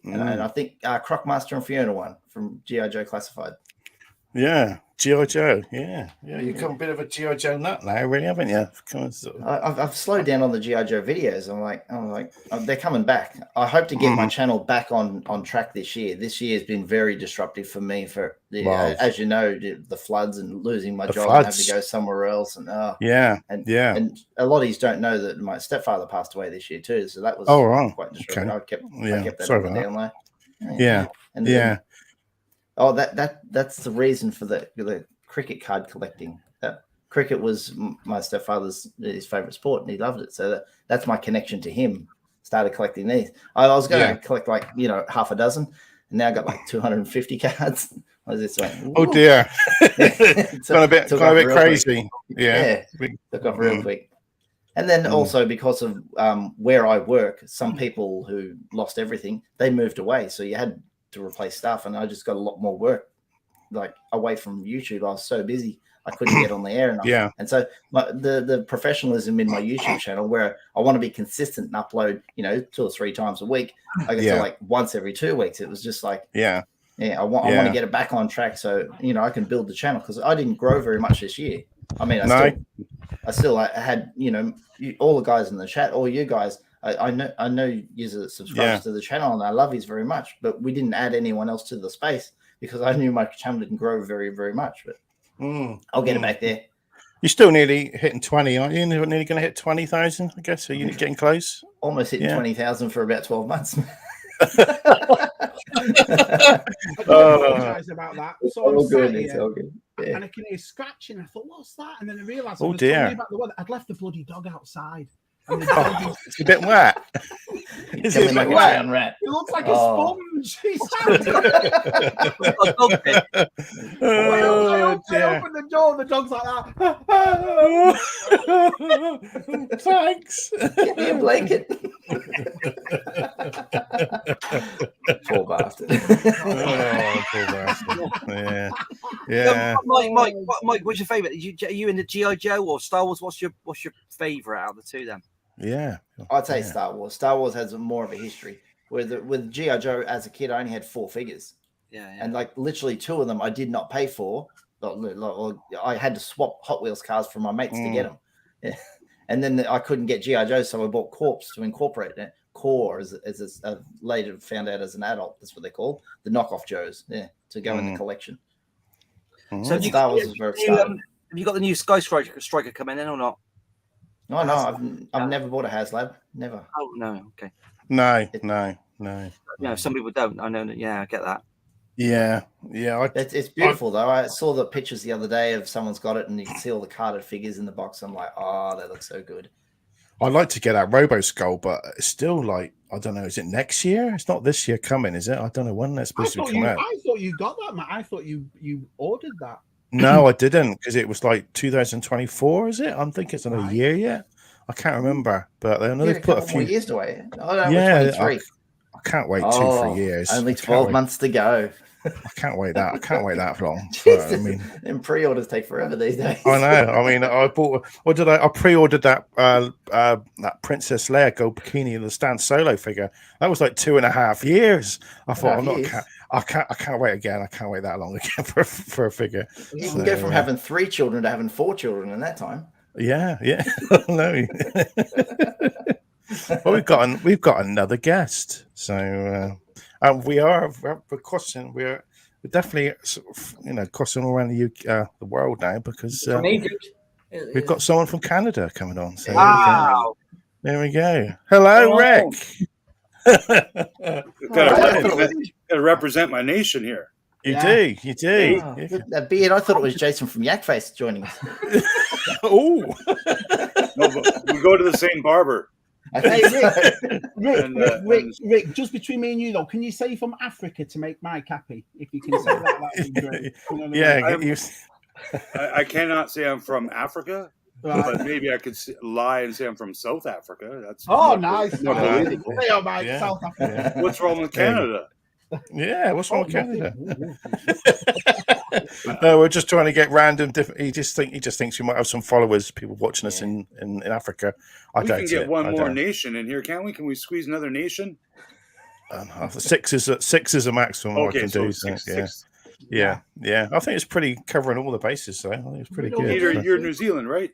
and I think Crockmaster and Fiona won from G.I.joe Classified. Yeah, G.I.joe. Yeah. You've become a bit of a G.I.joe nut now, really, haven't you? I've slowed down on the G.I.joe videos. I'm like, they're coming back. I hope to get my channel back on track this year. This year has been very disruptive for me. As you know, the floods and losing my job and having to go somewhere else. And and a lot of you don't know that my stepfather passed away this year too. So that was quite disruptive. Okay. I kept that on down low. Yeah. Oh, that's the reason for the cricket card collecting. Cricket was my stepfather's his favorite sport, and he loved it. So that's my connection to him. Started collecting these. I was going to collect half a dozen, and now I got like 250 cards. I was just like, oh dear, it's gone a bit crazy. Yeah, took off real quick. And then also because of where I work, some people who lost everything, they moved away. So you had to replace stuff, and I just got a lot more work like away from YouTube. I was so busy I couldn't get on the air enough. And so the professionalism in my YouTube channel, where I want to be consistent and upload 2 or 3 times a week, I get to like once every 2 weeks. It was just like I want to get it back on track so I can build the channel, because I didn't grow very much this year. I mean, I still had all the guys in the chat, all you guys. I know you subscribe to the channel, and I love you very much, but we didn't add anyone else to the space because I knew my channel didn't grow very, very much. But I'll get it back there. You're still nearly hitting 20, aren't you? Nearly going to hit 20,000, I guess. Are you getting close? Almost hitting 20,000 for about 12 months. I apologize about that. So all good. It's all good. Yeah. And I can hear scratching. I thought, what's that? And then I realised about the weather. I'd left the bloody dog outside. It's a bit wet. Is it a bit wet? Rat. It looks like a sponge. I opened the door, the dog's like that. Thanks. Give me a blanket. Poor bastard. Poor bastard. Yeah. Mike, what's your favourite? Are you into G.I.joe or Star Wars? What's your favourite out of the two then? Yeah. I'd say Star Wars. Star Wars has more of a history. With G.I.joe as a kid, I only had 4 figures. Yeah. And like literally 2 of them I did not pay for. I had to swap Hot Wheels cars for my mates to get them. Yeah. And then I couldn't get G.I.joe, so I bought Corps to incorporate it. Core, as later found out as an adult, that's what they call the knockoff Joes. Yeah, to go in the collection. So Star Wars is where it started. Have you got the new Sky Striker coming in or not? No, I've never bought a HasLab. Never. Oh no, okay. No. Yeah, some people don't. I know that. Yeah, I get that. Yeah. It's beautiful though. I saw the pictures the other day of someone's got it, and you can see all the carded figures in the box. I'm like, oh, they look so good. I'd like to get that Robo Skull, but it's still like, I don't know. Is it next year? It's not this year coming, is it? I don't know when that's supposed to come out. I thought you got that, Matt. I thought you ordered that. No, I didn't, because it was like 2024. Is it? I'm thinking it's not a year yet. I can't remember, but I know they've put a few years away. Oh, no, yeah, 23. I can't wait 2-3 years. Only 12 months to go. I can't wait that. I can't wait that long. But, I mean, and pre-orders take forever these days. I know. I mean, I bought. What did I pre-ordered that that Princess Leia gold bikini in the Stan Solo figure. That was like 2.5 years. I thought I can't wait again. I can't wait that long again for a figure. You can go from having 3 children to having 4 children in that time. Yeah. No. Well, we've got another guest. So we're definitely crossing all around the world now, because we've got someone from Canada coming on. So there we go. Hello, Rick. Gotta represent my nation here. You do. Oh, that beard, I thought it was Jason from Yakface joining us. Oh, no, but we go to the same barber. Hey, Rick, just between me and you though, can you say from Africa to make Mike happy? If you can say that would be great. I cannot say I'm from Africa, but maybe I could lie and say I'm from South Africa. That's nice. Yeah. South Africa. Yeah. What's wrong with Canada? Yeah, what's wrong with Canada? No, we're just trying to get random. He just thinks we might have some followers, people watching us in Africa. We can get one more nation in here, can't we? Can we squeeze another nation? 6 is a maximum. Okay, I can do. Six. Yeah. I think it's pretty covering all the bases. So I think it's pretty good. Peter, you're New Zealand, right?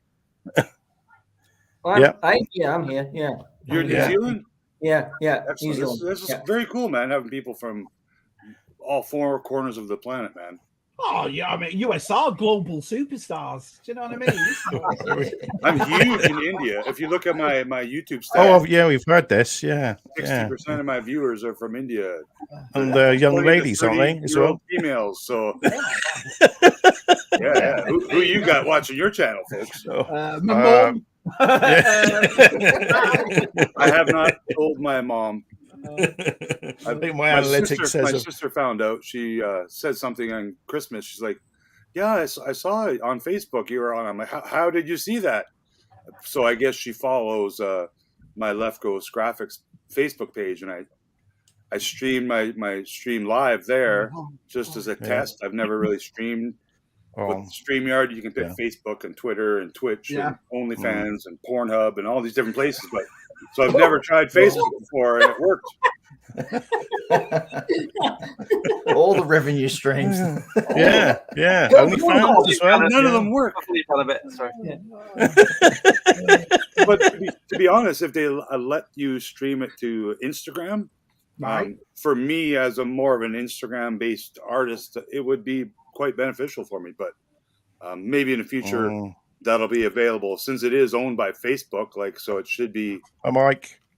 I'm here. Yeah. You're New Zealand? Yeah. Excellent. This is very cool, man. Having people from all 4 corners of the planet, man. Oh yeah, I mean USR global superstars. Do you know what I mean? I'm huge in India. If you look at my YouTube stats, oh yeah, we've heard this. Yeah, 60% of my viewers are from India, and young ladies, aren't they? As well, females. So yeah. Who you got watching your channel, folks? My mom. I have not told my mom. I think my analytics says my sister found out. She said something on Christmas. She's like, "Yeah, I saw it on Facebook. You were on." I'm like, "How did you see that?" So I guess she follows my Left Ghost Graphics Facebook page, and I streamed my stream live there just as a test. I've never really streamed. With StreamYard, you can pick Facebook and Twitter and Twitch and OnlyFans and Pornhub and all these different places. But so I've never tried Facebook before, and it worked. All the revenue streams. Yeah. OnlyFans as well. None of them work. But to be honest, if they let you stream it to Instagram, for me as a more of an Instagram-based artist, it would be quite beneficial for me. But maybe in the future that'll be available, since it is owned by Facebook. Like, so it should be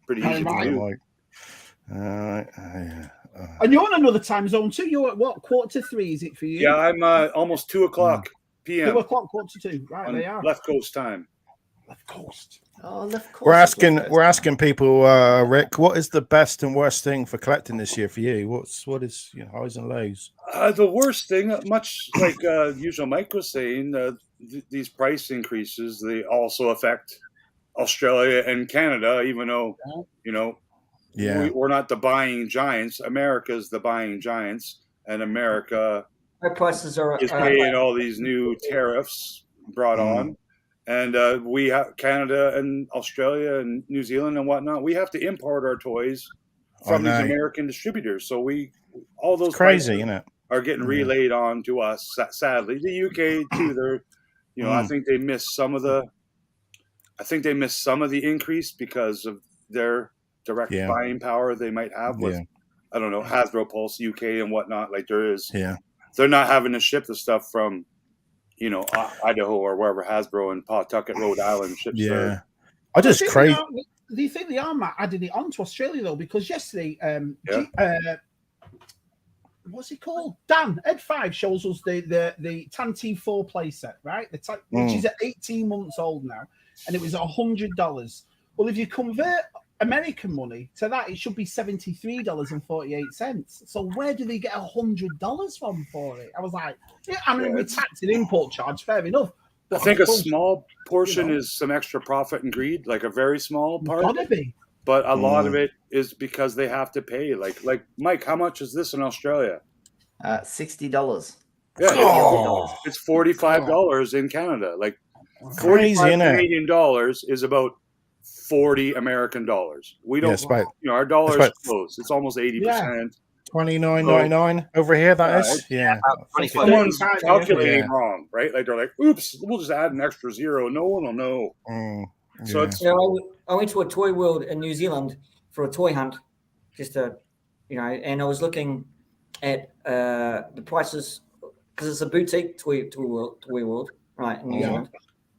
pretty easy to do. And you're on another time zone too. You're at what, 2:45 is it for you? Yeah, I'm almost 2:00 p.m. 2:00, 2:45. Right, on they are Left Coast time. Left Coast. Oh, Left Coast. We're asking people, Rick, what is the best and worst thing for collecting this year for you? What is highs and lows? The worst thing, much like usual Mike was saying, these price increases, they also affect Australia and Canada, even though we're not the buying giants. America's the buying giants, and America prices is paying all these new tariffs brought on. And we have Canada and Australia and New Zealand and whatnot. We have to import our toys from these American distributors. So all those crazy, are getting relayed on to us. Sadly, the UK too. They're, I think they missed some of the. I think they missed some of the increase because of their direct buying power they might have with, I don't know, Hasbro Pulse UK and whatnot. Like there is. Yeah. They're not having to ship the stuff from, Idaho or wherever Hasbro and Pawtucket, Rhode Island ships. Yeah. I just crazy. Do you think they are, Matt, adding it on to Australia though? Because yesterday, what's it called? Dan Ed 5 shows us the Tanty 4 playset, right? Which is at 18 months old now, and it was $100. Well, if you convert American money to that, it should be $73.48. So where do they get $100 from for it? I was like, we tax an import charge, fair enough. I think a small portion is some extra profit and greed, like a very small part. Gotta be. But a lot of it is because they have to pay. Like Mike, how much is this in Australia? $60. Yeah, it's $45 in Canada. Like $45 Canadian dollars is about 40 American dollars. We don't, our dollar is close. It's almost 80%. $29.99 over here. That is, Someone's calculating wrong, right? Like they're like, "Oops, we'll just add an extra zero. No one will know." So it's. I went to a toy world in New Zealand for a toy hunt, just and I was looking at the prices because it's a boutique toy world, right, in New Zealand,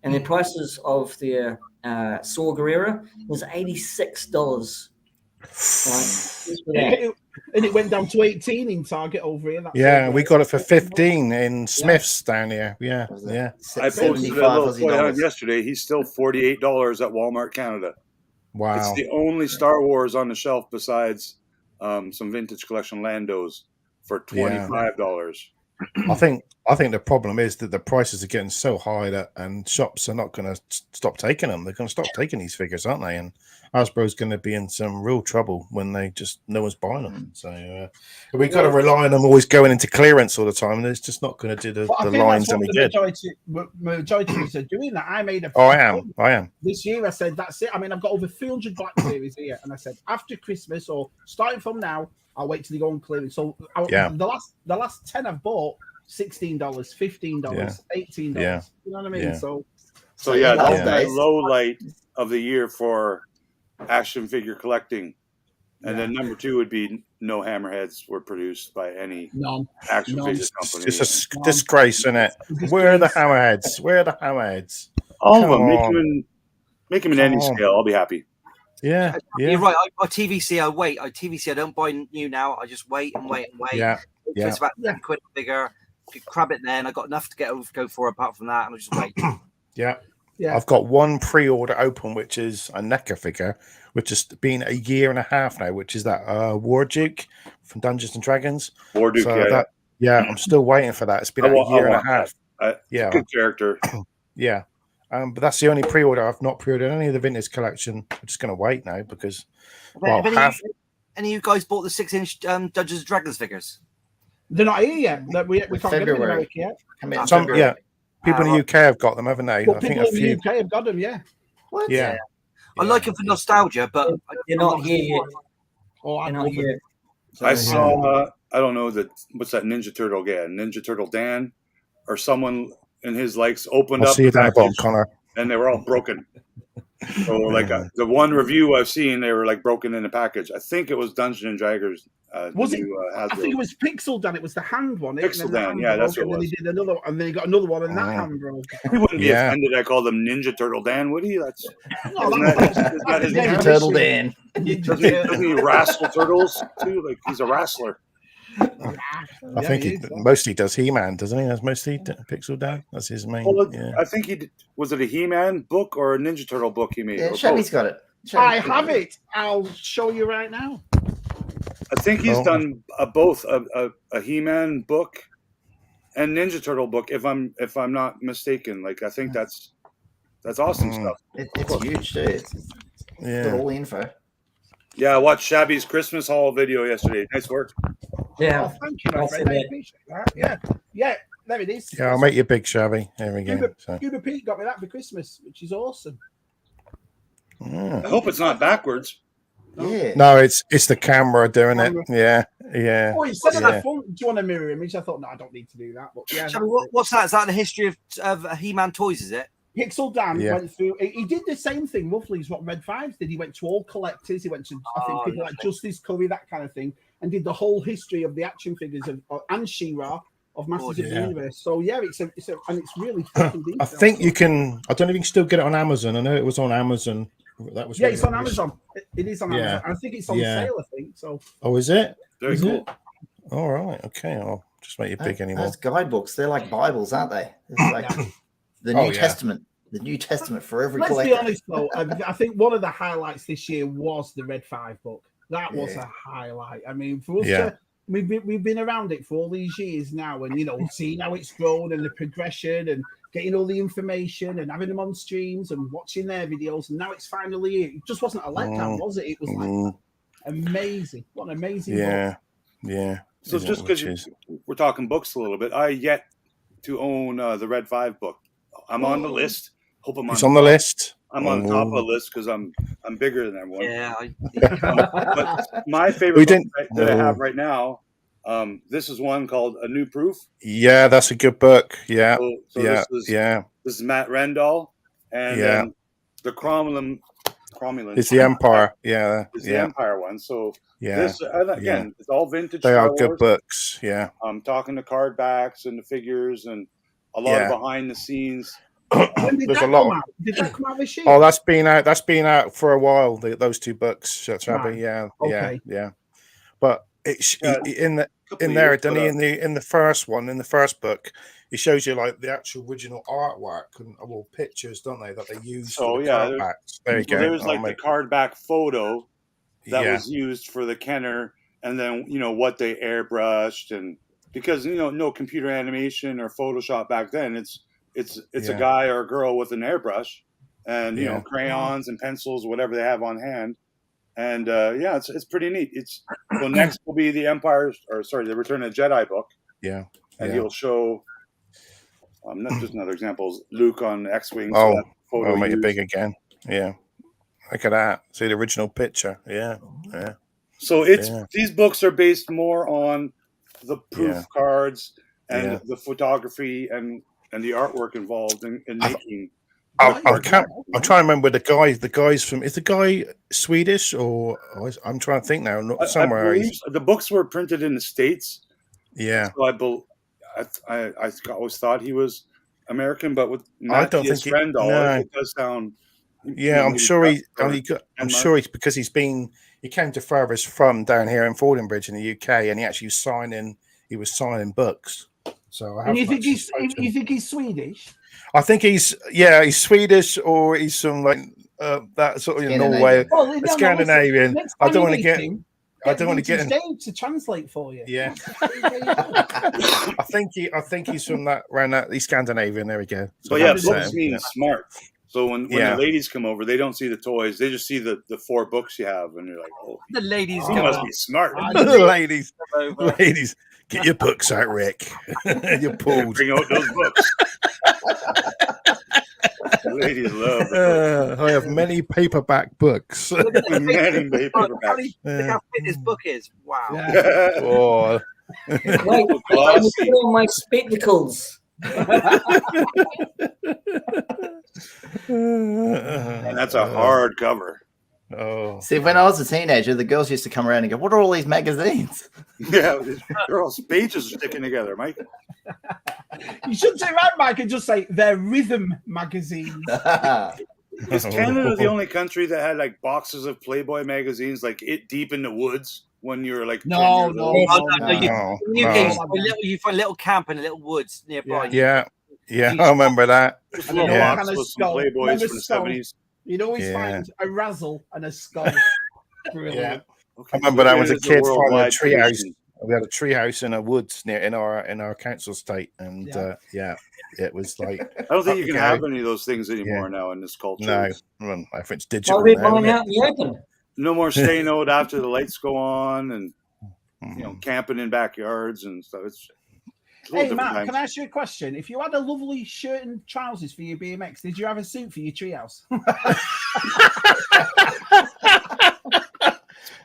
and the prices of their Saw Gerrera was $86. Right? And it went down to 18 in Target over here. We got it for 15 in Smith's down here. Yeah. I posted a little toy hunt yesterday. He's still $48 at Walmart Canada. Wow. It's the only Star Wars on the shelf besides some vintage collection Landos for $25. I think the problem is that the prices are getting so high that and shops are not going to stop taking them. They're going to stop taking these figures, aren't they? And Hasbro's going to be in some real trouble when no one's buying them. So we've got to rely on them always going into clearance all the time, and it's just not going to do the lines any good. Majority are doing that. I made a. I am. This year, I said that's it. I mean, I've got over 300 Black Series here, and I said after Christmas or starting from now, I'll wait till they go on clearance. So the last 10 I've bought $16, $15, $18. You know what I mean? Yeah. So that's the low light of the year for action figure collecting. And then number 2 would be no hammerheads were produced by any action figure company. It's a disgrace, isn't it? Where are the hammerheads? All of them. Make them in any scale. I'll be happy. Yeah. You're right. I TVC. I wait. I TVC. I don't buy new now. I just wait and wait and wait. Yeah. It's about £10 bigger. You crab it then. I got enough to go for apart from that, and I just wait. Yeah. I've got one pre-order open, which is a NECA figure, which has been a year and a half now, which is that War Duke from Dungeons and Dragons. War Duke, I'm still waiting for that. It's been a year and a half. Good character. Yeah. But that's the only pre-order. I've not pre-ordered any of the vintage collection. I'm just going to wait now because any of you guys bought the 6-inch Dungeons and Dragons figures? They're not here yet. We can't get them in America yet. People in the UK have got them, haven't they? Well, I think a few in the UK have got them. Yeah. What? Yeah. I like them for nostalgia, but they're not here yet. They're not here. I saw. I don't know what's that Ninja Turtle guy? Ninja Turtle Dan, or someone in his likes opened up the package, Connor. And they were all broken. So the one review I've seen, they were like broken in the package. I think it was Dungeons and Dragons. Was it? I think it was Pixel Dan. It was the hand one. Pixel Dan, that's what it was. And then he did another one, and then he got another one, and that hand broke. He wouldn't be offended. I called him Ninja Turtle Dan, would he? That's not his Ninja Turtle Dan. Doesn't he wrestle turtles too? Like he's a wrestler. I think he mostly does He-Man, doesn't he? That's mostly Pixel Dad. That's his main. Well, yeah. I think he did, was it a He-Man book or a Ninja Turtle book he made? Yeah, Shabby's got it. I have it. I'll show you right now. I think he's done both a He-Man book and Ninja Turtle book, if I'm not mistaken. Like, I think that's awesome stuff. It's huge too. It's got all the info. Yeah, I watched Shabby's Christmas haul video yesterday. Nice work. Yeah. Oh, thank you, my friend. I appreciate that. Yeah. There it is. Yeah, I'll make you big, Shabby. There we go. Cuba Pete got me that for Christmas, which is awesome. Yeah. I hope it's not backwards. Yeah. No, it's the camera doing it. Yeah. Oh, instead of that phone, do you want a mirror image? I thought, no, I don't need to do that. But yeah. Shabby, what's that? Is that the history of He-Man toys? Is it? Pixel Dan went through. He did the same thing roughly as what Red Fives did. He went to all collectors. He went to I think people like Justice Curry, that kind of thing, and did the whole history of the action figures and She-Ra of Masters of the Universe. So yeah, it's really fucking deep. I think you can. I don't know if you can still get it on Amazon. I know it was on Amazon. That was it's on Amazon. It is on Amazon. I think it's on sale. I think so. Oh, is it? Very cool. All right. Okay. I'll just make it big anymore. Those guidebooks, they're like Bibles, aren't they? It's like the New Testament. The New Testament for every collector. Let's be honest, though. I think one of the highlights this year was the Red 5 book. That was a highlight. I mean, for us we've been around it for all these years now, and seeing how it's grown and the progression and getting all the information and having them on streams and watching their videos, and now it's finally here. It just wasn't a letdown, was it? It was like amazing. What an amazing book. Yeah. So just because we're talking books a little bit, I yet to own the Red 5 book. I'm on the list. Hope I'm on the list. I'm on top of the list because I'm bigger than everyone. Yeah. But my favorite book that I have right now, this is one called A New Proof. Yeah, that's a good book. Yeah. This is Matt Rendall, and the Cromulum. It's the Empire. Yeah. It's the Empire one. So this again, it's all vintage. They are good books. Yeah. I'm talking the card backs and the figures and a lot of behind the scenes. There's a lot. Did that come out this year? Oh, that's been out for a while. Those two books, Shabby. Yeah. But it's in the first one, in the first book, it shows you like the actual original artwork and pictures, don't they? That they use. For the card backs. There you go. There's the card back photo that was used for the Kenner, and then what they airbrushed, and because no computer animation or Photoshop back then, it's a guy or a girl with an airbrush and crayons and pencils, whatever they have on hand, and it's pretty neat. So next will be the the Return of the Jedi book. Yeah, and he'll show not just another example, Luke on X-wing. I'll make it big again. Yeah, look at that. See the original picture. Yeah. So these books are based more on the proof cards and the photography and the artwork involved in making. I'm trying to remember the guys from. Is the guy Swedish or I'm trying to think now. Somewhere the books were printed in the States. Yeah, so I always thought he was American, but with I don't think it does sound. Yeah, I'm sure he's because he came to furthest from down here in Fordingbridge in the UK, and he actually was signing books. So you think he's Swedish? I think he's Swedish, or he's from that sort of Norway, Scandinavian. I don't want to get him to translate for you. Yeah, I think he's from around that. He's Scandinavian. There we go. So books mean smart. So when the ladies come over, they don't see the toys; they just see the 4 books you have, and you're like, "Oh, the ladies must be smart." ladies, get your books out, Rick. You're pulled. Bring out those books. The ladies love. I have many paperback books. Many paperbacks. Look how fit this book is! Wow. Oh. Wait, on my spectacles. And that's a hard cover. Oh, see, when I was a teenager, the girls used to come around and go, "What are all these magazines?" Yeah, they're all pages sticking together, Mike. You shouldn't say that, Mike, and just say they're rhythm magazines. Is Canada the only country that had boxes of Playboy magazines, It Deep in the Woods? when you were like 10 No, years no, old? You find little camp and little woods nearby. Yeah, I remember that. And you know Yeah. what kind of Some skull? Playboys from the skull. 70s. You'd always find a razzle and a skull. Yeah. Okay, I remember that as a it is kid finding a worldwide treehouse. tradition. We had a treehouse in a woods near in our council estate, and it was like. I don't think you can have any of those things anymore now in this culture. No, well, I think it's digital. Well, we're going out in the open. No more staying out after the lights go on, and camping in backyards and stuff. It's hey Matt, can I ask you a question? If you had a lovely shirt and trousers for your BMX, did you have a suit for your treehouse?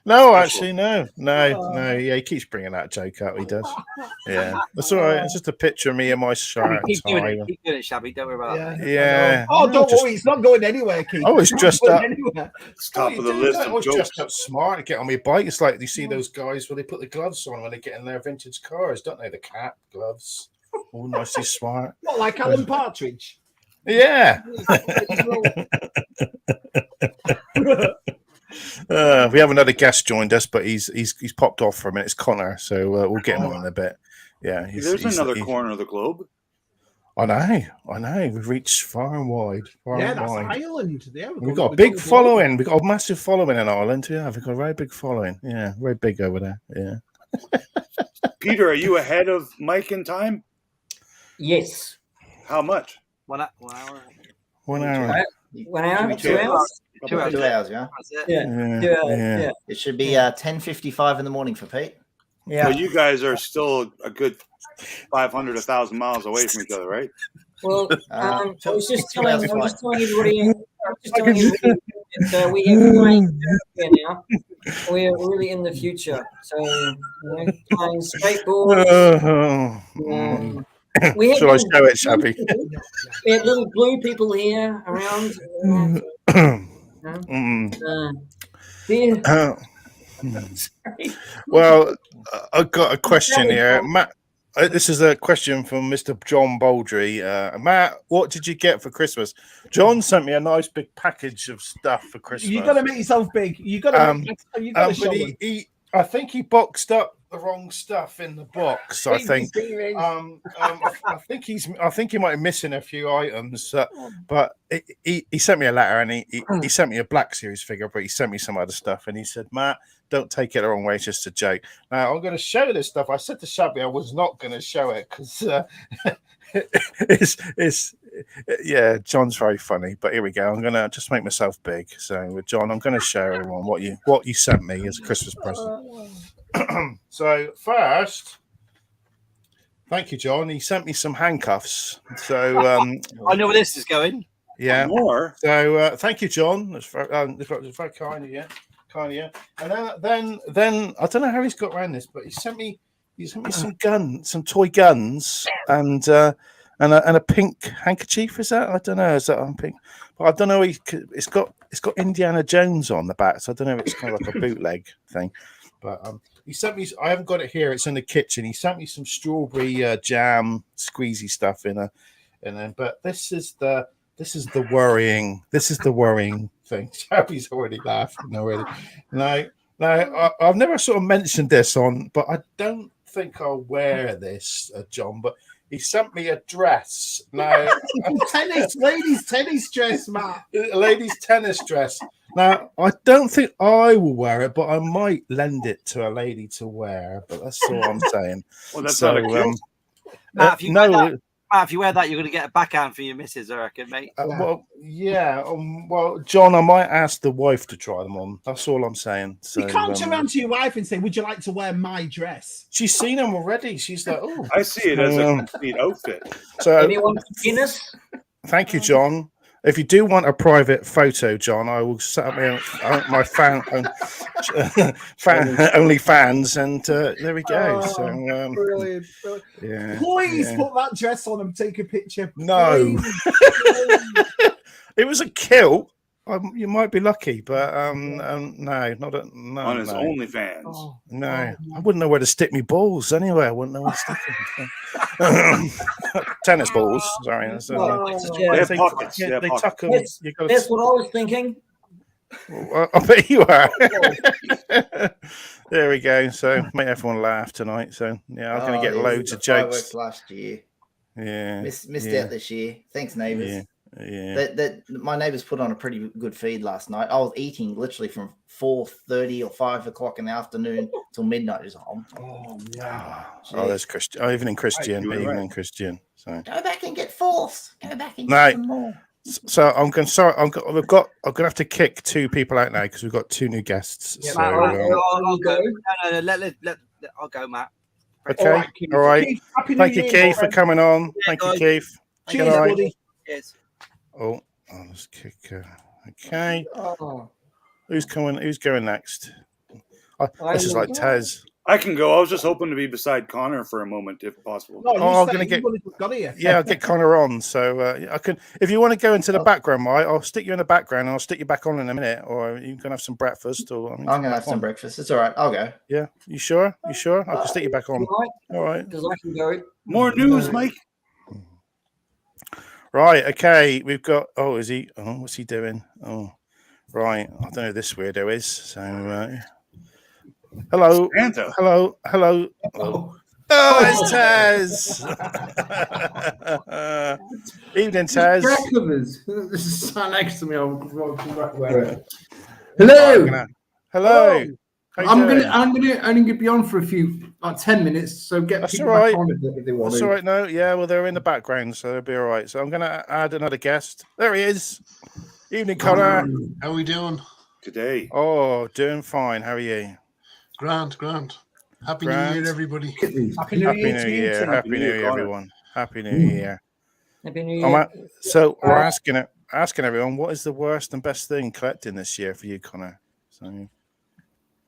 No, actually, no. Yeah, he keeps bringing that joke up. He does. Yeah, that's all right. It's just a picture of me in my shirt. Keep doing it, Shabby. Don't worry about that. Yeah. Oh, don't worry. It's not going anywhere, Keith. I was dressed up. It's top of the list. I was dressed up smart to get on my bike. It's like you see those guys where they put the gloves on when they get in their vintage cars, don't they? The cap, gloves, all nicely smart. What, like Alan Partridge? Yeah. We have another guest joined us, but he's popped off for a minute. It's Connor, so we'll get him on in a bit. Yeah, there's another corner of the globe. I know. We've reached far and wide. That's Ireland. Yeah, we've got a big following. We've got a massive following in Ireland. Yeah, we've got a very big following. Yeah, very big over there. Yeah. Peter, are you ahead of Mike in time? Yes. How much? 1 hour. 1 hour. 1 hour? 2 hours? 2 hours. 2 hours, Yeah. It should be 10:55 in the morning for Pete. Yeah. Well, you guys are still a good 500, 1,000 miles away from each other, right? Well, I was just telling everybody that we have playing here now. We're really in the future. So, playing skateboard. Shall I show it, Shabby? We have little blue people here around. Well, I've got a question here, Matt. This is a question from Mr. John Baldry. Matt, what did you get for Christmas? John sent me a nice big package of stuff for Christmas. You got to make yourself big. You got to show them. I think he boxed up the wrong stuff in the box. I think. I think he might be missing a few items. But he sent me a letter, and he sent me a Black Series figure, but he sent me some other stuff, and he said, "Matt, don't take it the wrong way. It's just a joke." Now I'm going to show this stuff. I said to Shabby I was not going to show it because yeah, John's very funny. But here we go. I'm going to just make myself big. So with John, I'm going to show everyone what you sent me as a Christmas present. So first, thank you, John. He sent me some handcuffs. So I know where this is going. Yeah. More. So thank you, John. That's very kind of you. And then I don't know how he's got around this, but he sent me some toy guns, and a pink handkerchief. Is that? I don't know. Is that on pink? But I don't know. It's got Indiana Jones on the back, so I don't know if it's kind of like a bootleg thing. But he sent me. I haven't got it here. It's in the kitchen. He sent me some strawberry jam squeezy stuff but this is the worrying thing. Shabby's already laughing already. Now, I've never sort of mentioned this but I don't think I'll wear this, John. But he sent me a dress. Now, ladies' tennis dress, Matt. Ladies' tennis dress. Now, I don't think I will wear it, but I might lend it to a lady to wear. But that's all I'm saying. Well, that's not a kilt. Matt, if you wear that, you're going to get a backhand for your missus, I reckon, mate. Well, yeah. Well, John, I might ask the wife to try them on. That's all I'm saying. So, you can't turn around to your wife and say, "Would you like to wear my dress?" She's seen them already. She's like, "Oh, I see it as a complete outfit." So, anyone for Guinness? Thank you, John. If you do want a private photo, John, I will set up my only fans, and there we go. Brilliant. Yeah, please put that dress on and take a picture. No, it was a kilt. You might be lucky, but no, not on his OnlyFans. No, I wouldn't know where to stick my balls anyway. I wouldn't know where to stick them. Tennis balls. Sorry, they have pockets. They tuck them. That's what I was thinking. Well, I bet you are. There we go. So make everyone laugh tonight. So yeah, I'm going to get loads of jokes. Last year. Yeah. Missed out this year. Thanks, neighbours. Yeah. My neighbours put on a pretty good feed last night. I was eating literally from 4:30 or 5 o'clock in the afternoon till midnight. Just there's Christian. Oh, evening Christian. So go back and get force. Go back and get some more. So I'm going. Sorry, I'm going to have to kick 2 people out now because we've got 2 new guests. Yeah, so I'll go. No, I'll go, Matt. Okay. All right. Thank you, Keith, for coming on. Thank you, Keith. Cheers, buddy. Cheers. Oh, let's kick. Okay. Who's coming? Who's going next? This is like Tez. I can go. I was just hoping to be beside Connor for a moment, if possible. No, I'm going to get. I'll get Connor on. So I can. If you want to go into the background, Mike, I'll stick you in the background and I'll stick you back on in a minute, or you can have some breakfast. Or I'm going to have some breakfast. It's all right. I'll go. Yeah. You sure? I can stick you back on. All right. Because I can go. More news, Mike. Right. Okay. We've got. Oh, is he? Oh, what's he doing? Oh, right. I don't know who this weirdo is. So. Hello. Santa. Hello. Oh, it's Taz. Evening, Taz. This is sat next to me. Hello. Hello. I'm gonna be on for a few, like 10 minutes. So get people back on if they want. That's all right. No, yeah. Well, they're in the background, so they'll be all right. So I'm gonna add another guest. There he is. Evening, Connor. How are we doing today? Oh, doing fine. How are you? Grand. Happy New Year, everybody. Happy New Year, Happy New Year, everyone. Happy New Year. Happy New Year. So we're asking everyone, what is the worst and best thing collecting this year for you, Connor? So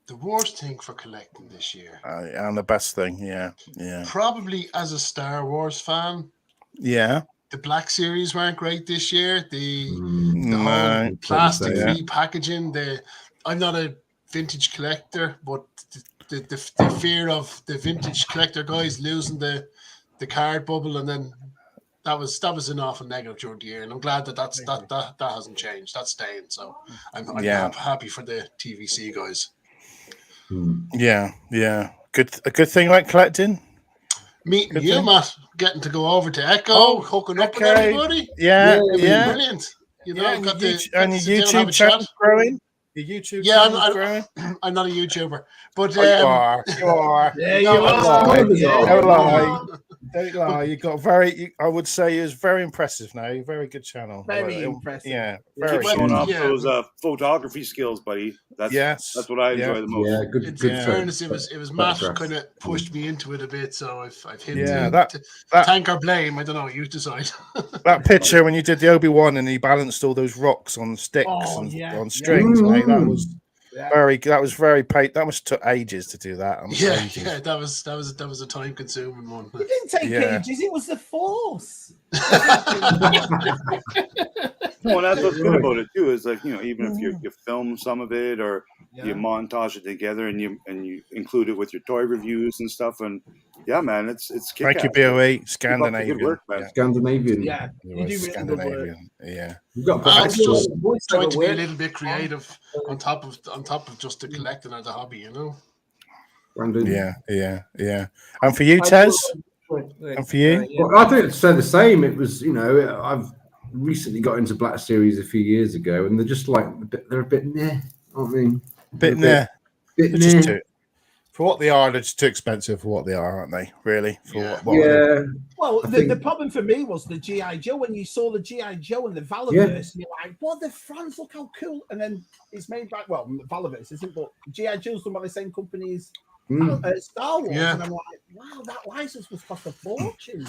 the worst thing for collecting this year, and the best thing, yeah. Probably as a Star Wars fan. Yeah. The Black Series weren't great this year. The whole plastic-free packaging. I'm not a vintage collector, but the fear of the vintage collector guys losing the card bubble, and then that was an awful negative during the year. And I'm glad that hasn't changed. That's staying. So I'm happy for the TVC guys. Yeah. A good thing like collecting. Meeting you, Matt, getting to go over to Echo, hooking up with everybody. Yeah. Brilliant. Got your YouTube channel growing. Your YouTube channel growing. I'm not a YouTuber, but you are. Yeah, you are. Don't lie. You got I would say it was very impressive. Now, very good channel. Very impressive. Yeah, very. Showing off those photography skills, buddy. That's what I enjoy the most. Yeah, good. In fairness, it was Matt who kind of pushed me into it a bit, so I've hit to thank or blame. I don't know. You decide. That picture when you did the Obi-Wan and he balanced all those rocks on sticks on strings, mate, that was. That was very that must took ages to do that. That was a time consuming one. It didn't take ages, it was the Force. Well, that's what's good about it too, is like, even if you film some of it or you montage it together and you include it with your toy reviews and stuff, and man, it's thank you, BOE. Scandinavian. Good work, man. Scandinavian. Yeah, you do Scandinavian. Yeah. I'm just trying to be a little bit creative on top of just the collecting or the hobby, Brandon. Yeah. And for you, Tez? And for you? Well, I think it's the same. It was, I've recently got into Black Series a few years ago, and they're just like they're a bit meh. I mean, bit meh. For what they are, they're just too expensive for what they are, aren't they? Really? Well, the problem for me was the G.I.joe. When you saw the G.I.joe and the Valaverse, and you're like, "What the France? Look how cool!" And then it's made by Valaverse isn't, but G.I.joe's done by the same company as Star Wars, and I'm like, "Wow, that license was cost a fortune,"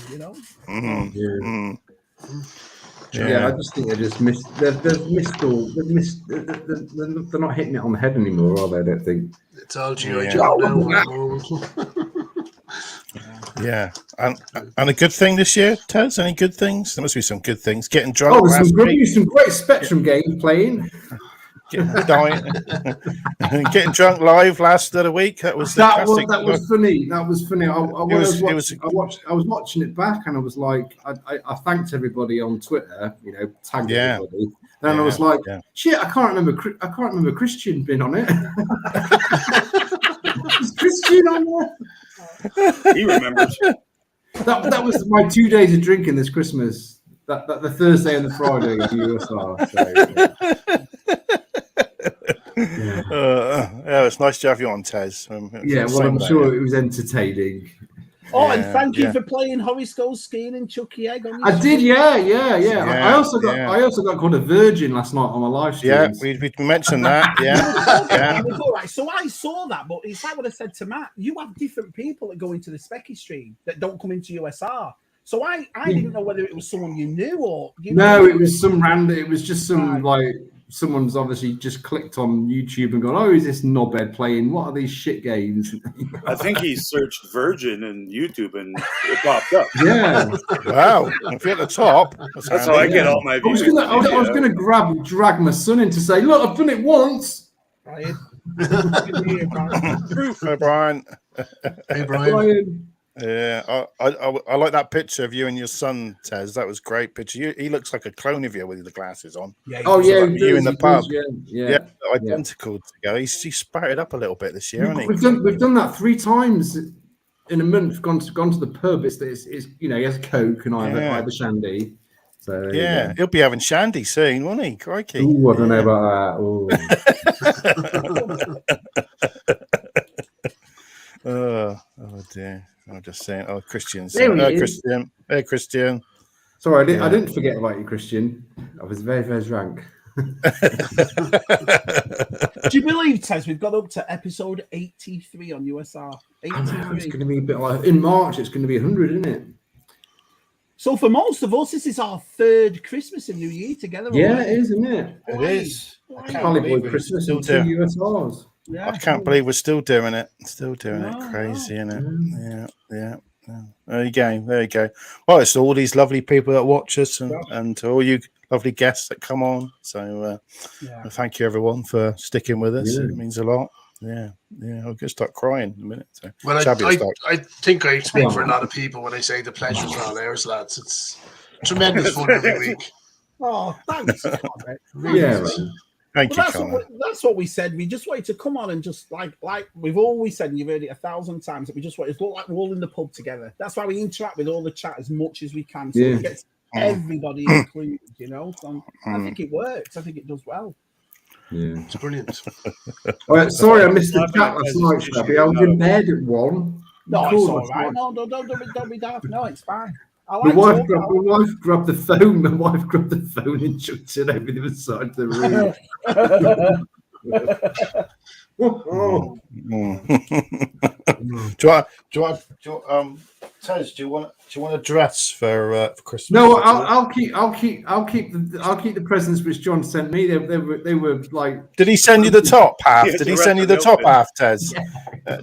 I just think they just missed. They've missed all. They're not hitting it on the head anymore, are they? I don't think. It's all G.i.joe now. Yeah, and a good thing this year, Tez? Any good things? There must be some good things. Getting drunk. Oh, there's some great Spectrum games playing. Getting drunk live last of the week. That was funny. That was funny. I was watching it back, and I was like, I thanked everybody on Twitter, tagged everybody, Then I was like, shit, I can't remember Christian being on it. Is Christian on there? He remembers. That was my 2 days of drinking this Christmas. That the Thursday and the Friday of USR. Yeah, it's nice to have you on, Tez. I'm sure it was entertaining. Oh, and thank you for playing Horoscope skiing and Chucky Egg on your I did, yeah. I also got called a virgin last night on my live stream. Yeah, we mentioned that. Yeah. All right, so I saw that, but it's like what I said to Matt. You have different people that go into the Specky stream that don't come into USR. So I didn't know whether it was someone you knew or it was some random. It was just some someone's obviously just clicked on YouTube and gone, oh, is this knobhead playing? What are these shit games? I think he searched Virgin in YouTube and it popped up. Yeah. Wow. If you're at the top. That's how I get all my views. I was going to drag my son in to say, look, I've done it once. Hey, Brian. Hey, Brian. Yeah, I like that picture of you and your son, Tez. That was a great picture. He looks like a clone of you with the glasses on. Yeah. You in the pub. Yeah, identical together. He's sprouted up a little bit this year, hasn't he? We've done that 3 times in a month. Gone to the pub. It's he has Coke and I have the shandy. So he'll be having shandy soon, won't he? Crikey! Ooh, I don't know about that. Oh dear. I'm just saying. Oh, Christian. Christian. Hey, Christian. Sorry, I didn't forget about you, Christian. I was very, very drunk. Do you believe, Tez, we've got up to episode 83 on USR? 83. It's going to be a bit like in March. It's going to be 100, isn't it? So for most of us, this is our 3rd Christmas and New Year together. Yeah, it is, isn't it? It is. I can't believe Christmas and 2 USRs. Yeah, I can't believe we're still doing it. Crazy, isn't it? Yeah. There you go. Well, it's all these lovely people that watch us and to all you lovely guests that come on. So thank you, everyone, for sticking with us. It means a lot. Yeah. I'm going to start crying in a minute. So. Well, I think I speak for a lot of people when I say the pleasure's all ours, lads. It's tremendous fun every week. Oh, thanks. Thank you, Connor. That's what we said. We just wanted to come on and just like we've always said, and you've heard it 1,000 times, that we just want it to look like we're all in the pub together. That's why we interact with all the chat as much as we can, so it gets everybody included. So I think it works. I think it does well. Yeah, it's brilliant. Sorry, I missed the chat last night, Shabby. I was in bed at 1. No, it's all right. No, don't be daft. No, it's fine. My wife grabbed the phone. My wife grabbed the phone and chucked it over the other side of the room. Tez, do you want a dress for Christmas? No, I'll keep the presents which John sent me. They were like. Did he send you the top half? Did he send you the top half, Tez?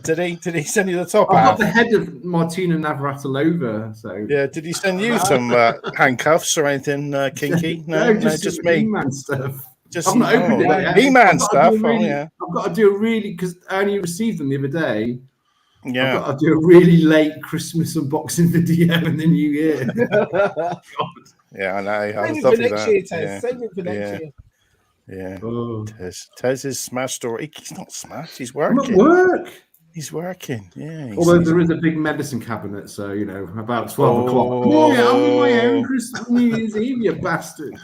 Did he send you the top half? I got the head of Martina Navratilova. So yeah, did he send you some handcuffs or anything kinky? No, just me. Man stuff. I'm not opened it yet. He-Man stuff. I've got to do a really because I only received them the other day. Yeah, I've got to do a really late Christmas unboxing video in the new year. Yeah, I know. Save it for next year, Tez. Save it for next year. Yeah. Oh. Tez is smashed, or he's not smashed. He's working. I'm at work. He's working. Yeah. Although there is a big medicine cabinet, so about 12 o'clock. Oh, yeah, I'm on my own Christmas New Year's Eve, you bastards.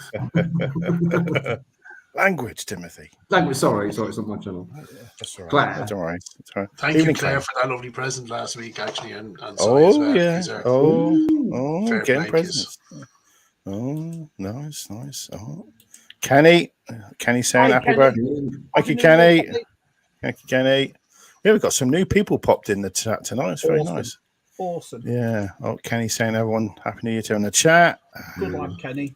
Language, Timothy. Language. Sorry, it's not my channel. That's all right. Claire. That's all right. Thank you, Claire, for that lovely present last week, actually. And yeah. Fair getting presents. Oh, nice. Oh, Kenny saying happy birthday. Thank you, Kenny. Thank you, Kenny. Yeah, we've got some new people popped in the chat tonight. It's very nice. Awesome. Yeah. Oh, Kenny saying everyone happy New Year to in the chat. Good lad, Kenny.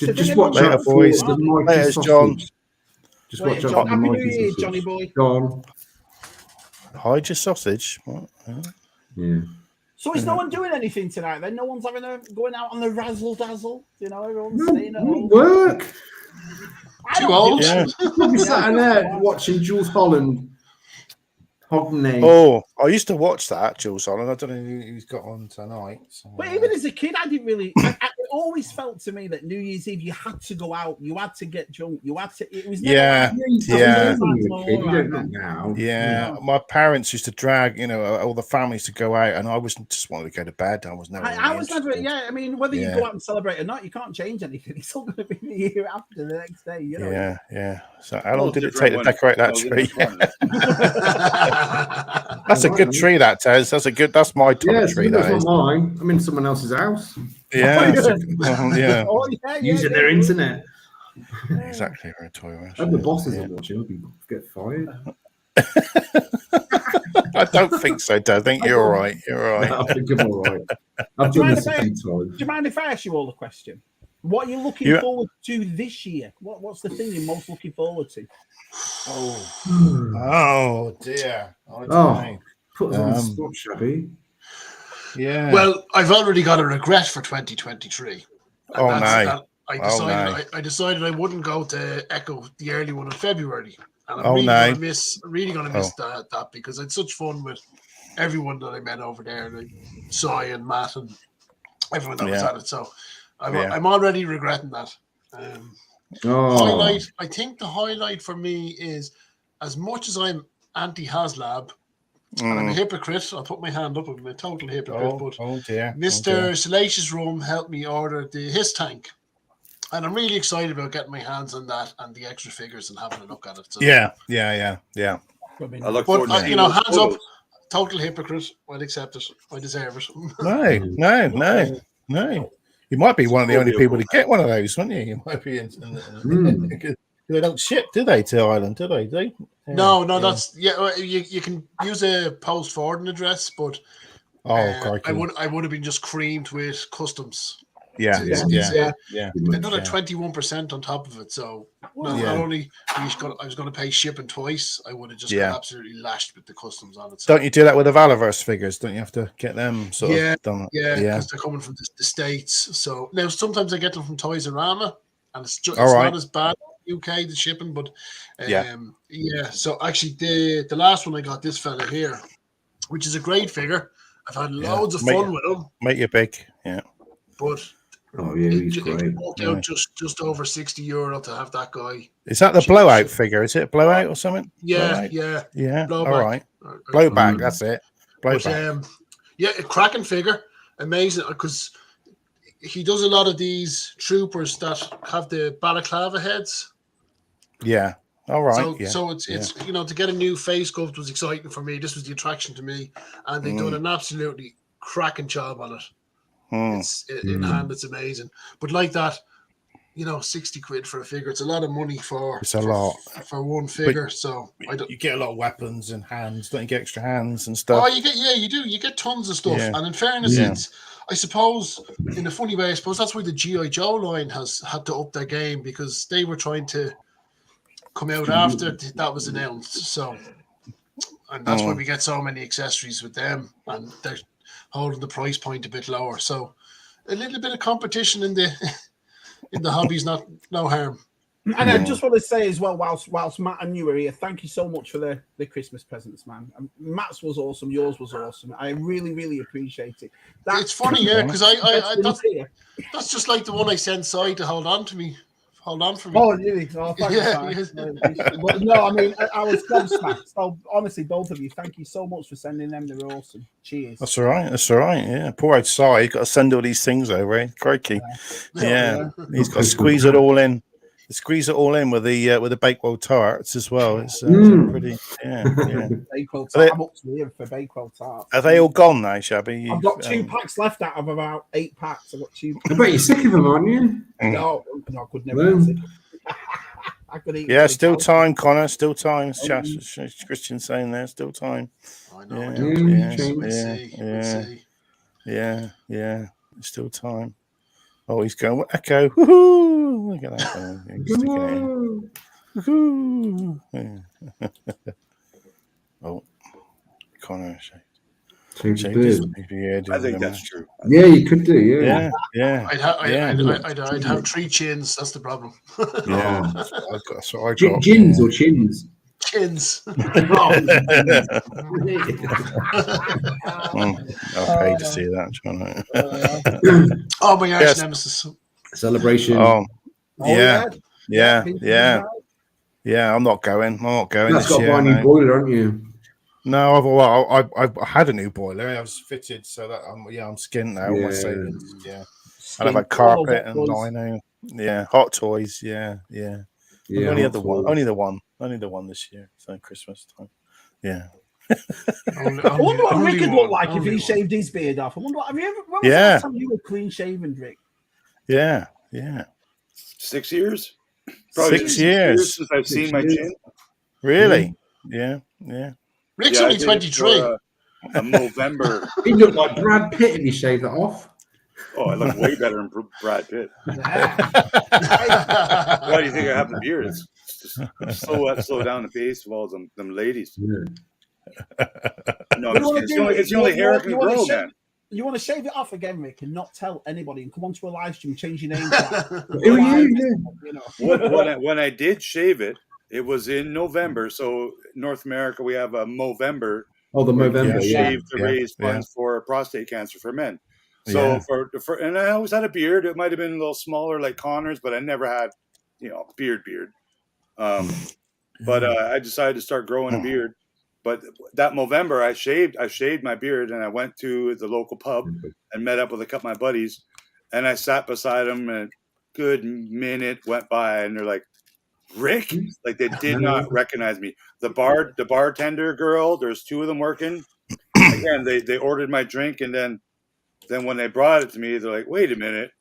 Just watch out for boys. the Later, John. Just watch out for the Happy New Year, Johnny boy. John. Hide your sausage. What? Yeah. So is no one doing anything tonight then? No one's going out on the razzle dazzle? Everyone's staying at home. Work. Too old. Yeah. I'll be sat in there watching Jules Holland. Hogney. Oh, I used to watch that, Jules Holland. I don't know who he's got on tonight. So, But even as a kid, I didn't really. always felt to me that New Year's Eve you had to go out, you had to get drunk, you had to. It was Yeah. Yeah. My parents used to drag, all the families to go out, and I just wanted to go to bed. I was never. I was never. Yeah, I mean, whether you go out and celebrate or not, you can't change anything. It's all going to be the year after the next day. Yeah. So how long did it take to decorate that tree? That's a good tree, that Tez. That's my type of tree. That's not mine. I'm in someone else's house. Yeah. Using their internet. Exactly. I hope the bosses are watching. I'll get fired. I don't think so, Dad. I think you're all right. You're all right. I think I'm all right. I've done this a few times. Do you mind if I ask you all a question? What are you looking forward to this year? What's the thing you're most looking forward to? Oh dear. Put us on the spot, Shabby. Yeah. Well, I've already got a regret for 2023. I decided I wouldn't go to Echo, the early one in February. And I'm really gonna miss that because I had such fun with everyone that I met over there, like Cy and Matt and everyone that was at it. So I'm already regretting that. Highlight. I think the highlight for me is, as much as I'm anti-HasLab, and I'm a hypocrite. I'll put my hand up. I'm a total hypocrite. But Mr. Salacious Room helped me order the his tank, and I'm really excited about getting my hands on that and the extra figures and having a look at it. So, yeah. I look forward to hands up. Total hypocrite. I'd accept it. I deserve it. No. You might be one of the only people to get one of those, wouldn't you? You might be. They don't ship, do they, to Ireland? Do they? No. That's you can use a post forwarding address, but I would have been just creamed with customs. Another 21% on top of it. So not only I was going to pay shipping twice, I would have just got absolutely lashed with the customs on it. So. Don't you do that with the Valaverse figures? Don't you have to get them sort of done? Yeah, because they're coming from the States. So now sometimes I get them from Toys R Us, and it's not as bad in the UK, the shipping, but So actually the last one I got, this fella here, which is a great figure. I've had loads of fun with him. Make you big, but he's great. It worked out just over €60 to have that guy. Is that the blowout figure? Is it a blowout or something? Yeah. Blowback. All right. Blowback, that's it. Blowback. A cracking figure. Amazing, because he does a lot of these troopers that have the balaclava heads. Yeah. All right. So it's to get a new face sculpt was exciting for me. This was the attraction to me, and they've done an absolutely cracking job on it. It's in hand, it's amazing. But like that, 60 quid for a figure, it's a lot of money for one figure. But so you get a lot of weapons and hands, don't you get extra hands and stuff? Oh, you do. You get tons of stuff. And in fairness, it's, I suppose, in a funny way, that's why the G.I.joe line has had to up their game, because they were trying to come out after that was announced. So, and that's why we get so many accessories with them, and they're holding the price point a bit lower. So a little bit of competition in the hobby's no harm. And I just want to say as well, whilst Matt and you were here, thank you so much for the Christmas presents, man. Matt's was awesome, yours was awesome. I really, really appreciate it. It's funny, because that's just like the one I sent Cy to hold on for me. Oh, really? Oh, thanks, But no, I mean, I was gobsmacked. So honestly, both of you, thank you so much for sending them. They were awesome. Cheers. That's all right. Yeah, poor old Cy, he's got to send all these things over. Eh? Crikey. Yeah. He's got to squeeze it all in. Squeeze it all in with the Bakewell tarts as well. It's pretty, Bakewell tart. I'm up to here for Bakewell tarts. Are they all gone now, Shabby? I've got 2 packs left out of about 8 packs. I've got 2. I bet you're sick of them, aren't you? No, I could never. I could eat. Yeah, still time, Connor. Still time. Christian saying there, still time. I know. Yeah. Still time. Oh, he's going Echo. Woohoo! Look at that. Woohoo! Oh, Connor. I think that's true. Yeah, you could do. Yeah. I'd have 3 chins. That's the problem. Yeah. That's what I got. Gins or chins? chins. I'll pay to see that, oh, my arch nemesis. Celebration. Yeah. I'm not going. That's got to buy a new boiler, aren't you? No, I've had a new boiler. I was fitted, so that I'm skint now. All my savings, and I've had carpet and lino. Hot toys, only the one this year. So Christmas time, I wonder what Rick would look like if he shaved his beard off. I wonder when was the last time you were clean shaven, Rick? Yeah. 6 years. Probably 6 years since I've seen my chin. Really? Yeah. Rick's only 23. A November. He looked like Brad Pitt if he shaved that off. Oh, I look way better than Brad Pitt. Why do you think I have the beard? It's just slow down the pace of all them ladies. Yeah. No, it's the only hair I can grow, man. You want to shave it off again, Rick, and not tell anybody, and come onto a live stream, change your name. Who are you? When I did shave it, it was in November. So North America, we have a Movember. Oh, the Movember, shave to raise funds for prostate cancer for men. So and I always had a beard. It might have been a little smaller, like Connor's, but I never had, beard. But I decided to start growing a beard. But that Movember, I shaved my beard, and I went to the local pub and met up with a couple of my buddies, and I sat beside them, and a good minute went by, and they're like, "Rick," like they did not recognize me. The bartender girl, there's two of them working. Again, they ordered my drink, and then when they brought it to me, they're like, "Wait a minute."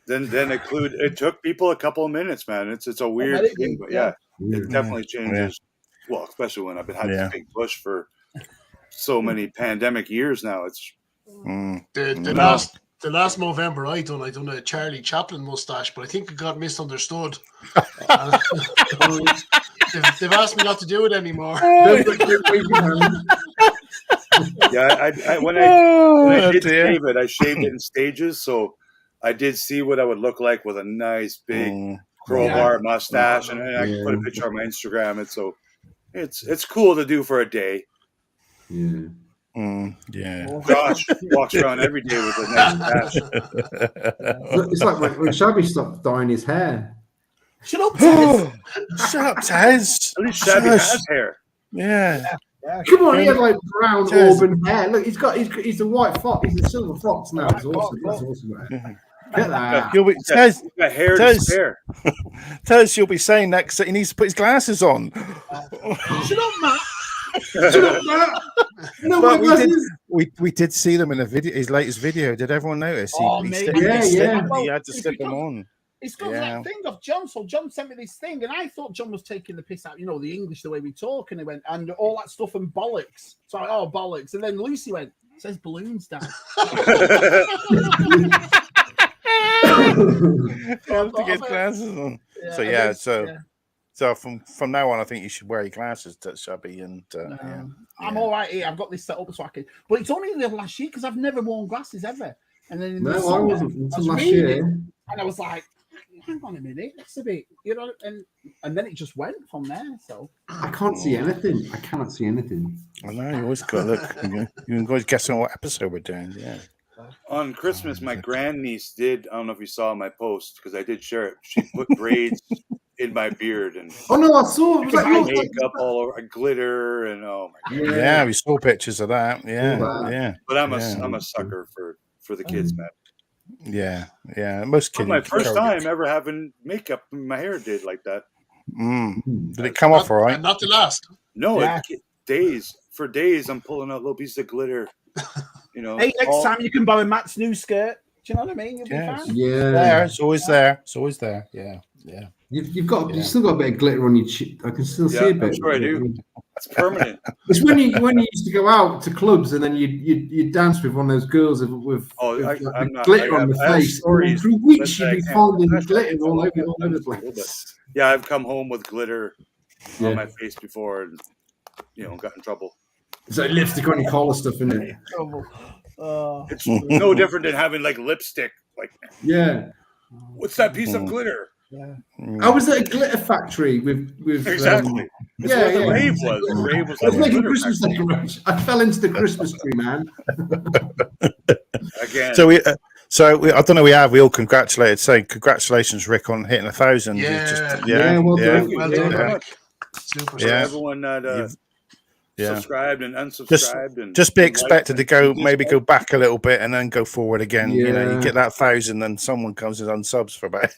Then it took people a couple of minutes, man. It's a weird thing, but it definitely changes. Well, especially when I've been having this big push for so many pandemic years now. It's the last November I done a Charlie Chaplin mustache, but I think it got misunderstood. They've asked me not to do it anymore. When I did shave it, I shaved it in stages, so I did see what I would look like with a nice big crowbar mustache, and I can put a picture on my Instagram. And so it's cool to do for a day. Josh walks around every day with a nice mustache. It's like when Shabby stopped dyeing his hair. Shut up, Tez. Shut up, Tez. At least Shabby has hair. Yeah. Come on, he had like brown auburn hair. Look, he's a white fox. He's a silver fox now. It's awesome. That's awesome. Get that. You'll be Tez. Tez, you'll be saying next that he needs to put his glasses on. Shut up, Matt. No, but we did see them in a video. His latest video. Did everyone notice? He had to slip them on. It's got that thing of John. So John sent me this thing, and I thought John was taking the piss out. The English, the way we talk, and he went and all that stuff and bollocks. So bollocks. And then Lucy went, it says balloons down. To get glasses on. So from now on, I think you should wear your glasses, Shabby. And I'm all right here. I've got this set up so I can. But it's only the last year because I've never worn glasses ever. And then in the summer, I wasn't until last year. And I was like, hang on a minute, that's a bit, and then it just went from there. So I can't see anything. I cannot see anything. I know, you always got to look. You can always guess on what episode we're doing. Yeah. On Christmas, my grandniece did. I don't know if you saw my post because I did share it. She put braids in my beard and I saw it. Was makeup all over, glitter, and oh my god. Yeah, we saw pictures of that. Yeah. But I'm a sucker for the kids, man. Yeah. Most kids. My first time ever having makeup in my hair did like that. Did it come off all right? Not the last. No, for days I'm pulling out little pieces of glitter. Hey, next time you can borrow Matt's new skirt. Do you know what I mean? You'll be fine. Yeah, it's always there. It's always there. Yeah. You've still got a bit of glitter on your cheek. I can still see a bit. I'm sure I do. It's permanent. It's when you used to go out to clubs and then you dance with one of those girls with glitter on the face. Through weeks you'd be finding glitter all over the place. Yeah, I've come home with glitter on my face before and got in trouble. It's like lipstick on your collar stuff, isn't it? It's no different than having like lipstick. Like, what's that piece of glitter? I was at a glitter factory with exactly. It's what the rave was. The rave was I was like making Christmas decorations. I fell into the Christmas tree, man. Again. So I don't know. We all congratulated. Say congratulations, Rick, on hitting 1,000. Yeah. Well done. Well done. Super. So everyone that subscribed and unsubscribed, just be expected to go back a little bit and then go forward again. Yeah. You know, you get that 1,000, then someone comes and unsubs for about.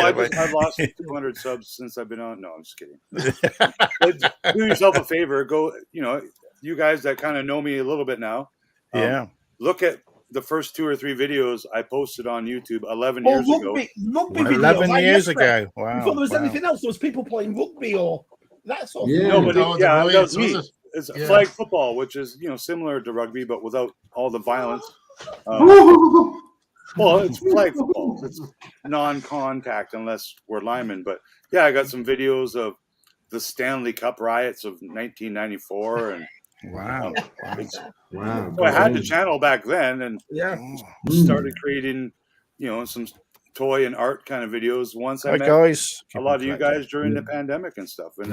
I've lost 200 subs since I've been on. No, I'm just kidding. But do yourself a favor. Go. You know, you guys that kind of know me a little bit now. Look at the first 2 or 3 videos I posted on YouTube 11 years ago. Rugby 11 years ago. Wow. Before there was anything else, there was people playing rugby or that sort of thing. No, but that was me. It's flag football, which is similar to rugby, but without all the violence. Well, it's flag football. It's non-contact unless we're linemen. But yeah, I got some videos of the Stanley Cup riots of 1994, and wow. So I had the channel back then, and started creating, some toy and art kind of videos. Once I met a lot of you guys during the pandemic and stuff, and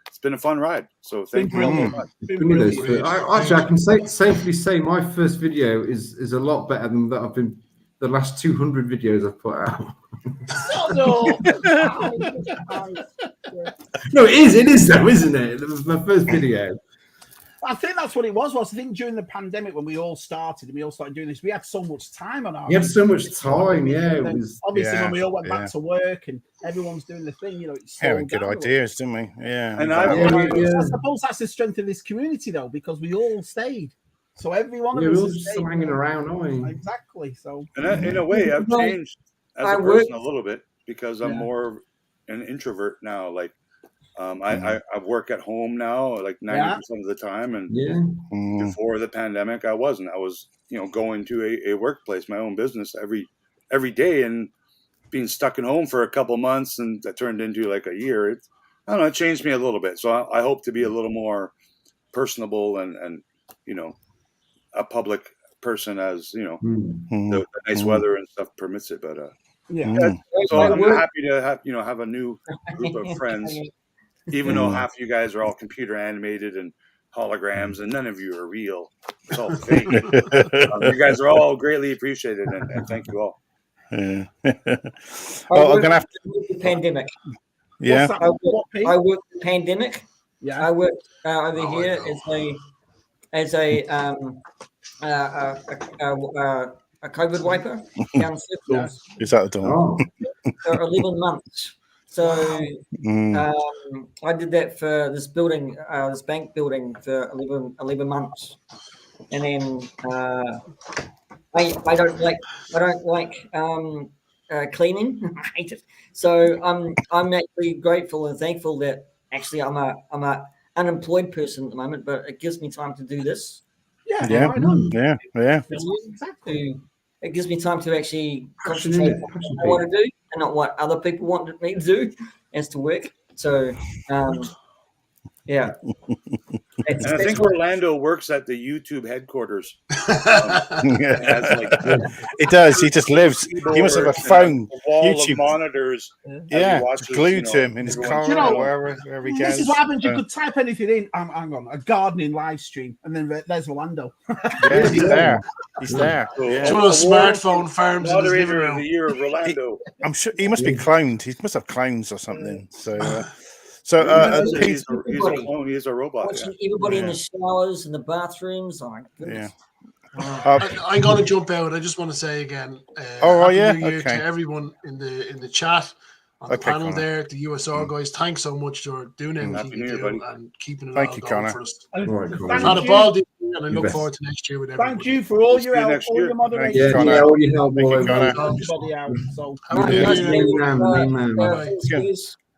it's been a fun ride. So thank you all very much. Actually, I can safely say my first video is a lot better than that. I've been the last 200 videos I've put out. No, it is though, isn't it? It was my first video. I think that's what it was. I think during the pandemic when we all started doing this, we had so much time on our hands. You had so much time, yeah. It was obviously when we all went back to work and everyone's doing the thing, it's good ideas, didn't we? Yeah. And I suppose that's the strength of this community though, because we all stayed. So every one of us we're all just hanging around, aren't we? Exactly. So and in a way I've changed as a person a little bit because I'm more an introvert now. Like I work at home now, like 90% of the time, and before the pandemic, I wasn't. I was, going to a workplace, my own business every day, and being stuck at home for a couple months, and that turned into like a year. It changed me a little bit. So I hope to be a little more personable and a public person as the nice weather and stuff permits it. But so I'm happy to have a new group of friends. Even though half of you guys are all computer animated and holograms, and none of you are real, it's all fake. You guys are all greatly appreciated, and thank you all. I'm gonna have to the pandemic. Yeah, I work the pandemic. Yeah, I work over here as a COVID wiper. Is that the door? For 11 months. So I did that for this building, this bank building for 11 months, and then I don't like cleaning. I hate it. So I'm actually grateful and thankful that actually I'm a unemployed person at the moment, but it gives me time to do this. Yeah. Exactly. It gives me time to actually concentrate on what I want to do and not what other people want me to do as to work. So, yeah. And I think Orlando works at the YouTube headquarters. He does. He just lives. He must have a phone. YouTube of monitors. Yeah, glued to him in his car or wherever he goes. This is what happens. You could type anything in. Hang on, a gardening live stream, and then there's Orlando. Yeah, he's there. He's there. It's one of those smartphone farms in his living room. The year of Orlando. I'm sure he must be cloned. He must have clones or something. He's a clone. He's a robot. Watching everybody in the showers and the bathrooms. Oh my goodness. I'm going to jump out. I just want to say again, Happy New Year to everyone in the chat, on the panel there, the USR guys. Thanks so much for doing everything you do and keeping it all going for us. I've had a ball this year, and I look forward to next year with everybody. Thank you for all your help, all your moderation. Yeah, all your help, everybody out. So,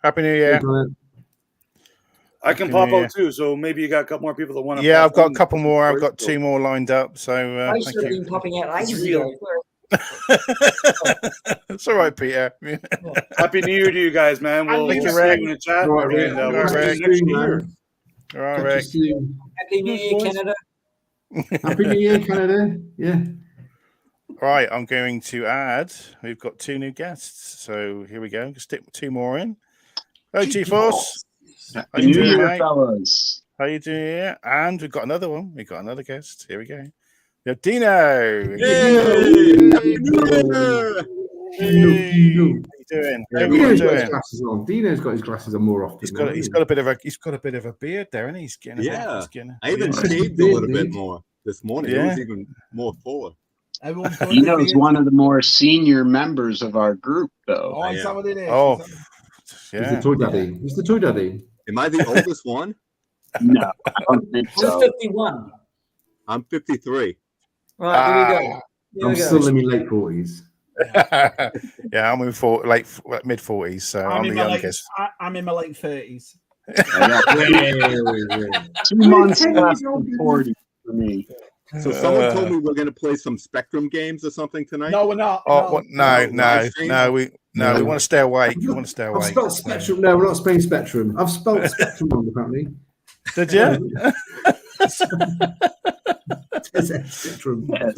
Happy New Year. I can pop out too, so maybe you got a couple more people that want to. Yeah, I've got a couple more. I've got 2 more lined up. So I should have been popping out ages ago. It's all right, Peter. Happy New Year to you guys, man. We'll see you in the chat. We'll see you next year. All right, Rick. Happy New Year, Canada. Happy New Year, Canada. Yeah. All right, I'm going to add. We've got 2 new guests, so here we go. Stick 2 more in. Oh, G-Force. Happy New Year, fellas. How you doing? And we've got another one. We've got another guest. Here we go. We have Dino. Dino. How you doing? Dino's got his glasses on. Dino's got his glasses on more often. He's got a bit of a beard there, and he's getting I even shaved a little bit more this morning. It was even more fuller. Dino's one of the more senior members of our group, though. Oh, is that what it is? Oh, yeah. He's the toy daddy. He's the toy daddy. Am I the oldest one? No, I don't think so. I'm 51. I'm 53. Right, here we go. I'm still in my late 40s. Yeah, I'm in mid 40s, so I'm the youngest. I'm in my late 30s. 2 months left for 40 for me. So someone told me we're going to play some Spectrum games or something tonight. No, we're not. Oh, no. We want to stay awake. We want to stay awake. I've spelled Spectrum. No, we're not spelling Spectrum. I've spelled Spectrum wrong, apparently. Did you? Spectrum.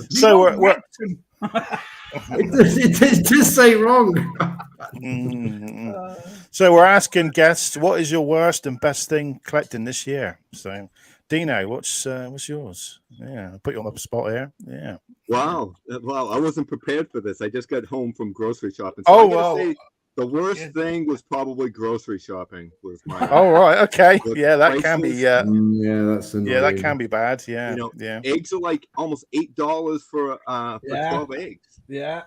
So it does say wrong. So we're asking guests, what is your worst and best thing collecting this year? So, Dino, what's yours? Yeah, I'll put you on the spot here. Yeah. Wow. Well, I wasn't prepared for this. I just got home from grocery shopping. So say the worst thing was probably grocery shopping. Was my. Oh right, okay. Yeah, that can be. Yeah, that's annoying. Yeah, that can be bad. Yeah, eggs are like almost $8 for 12 eggs. Yeah.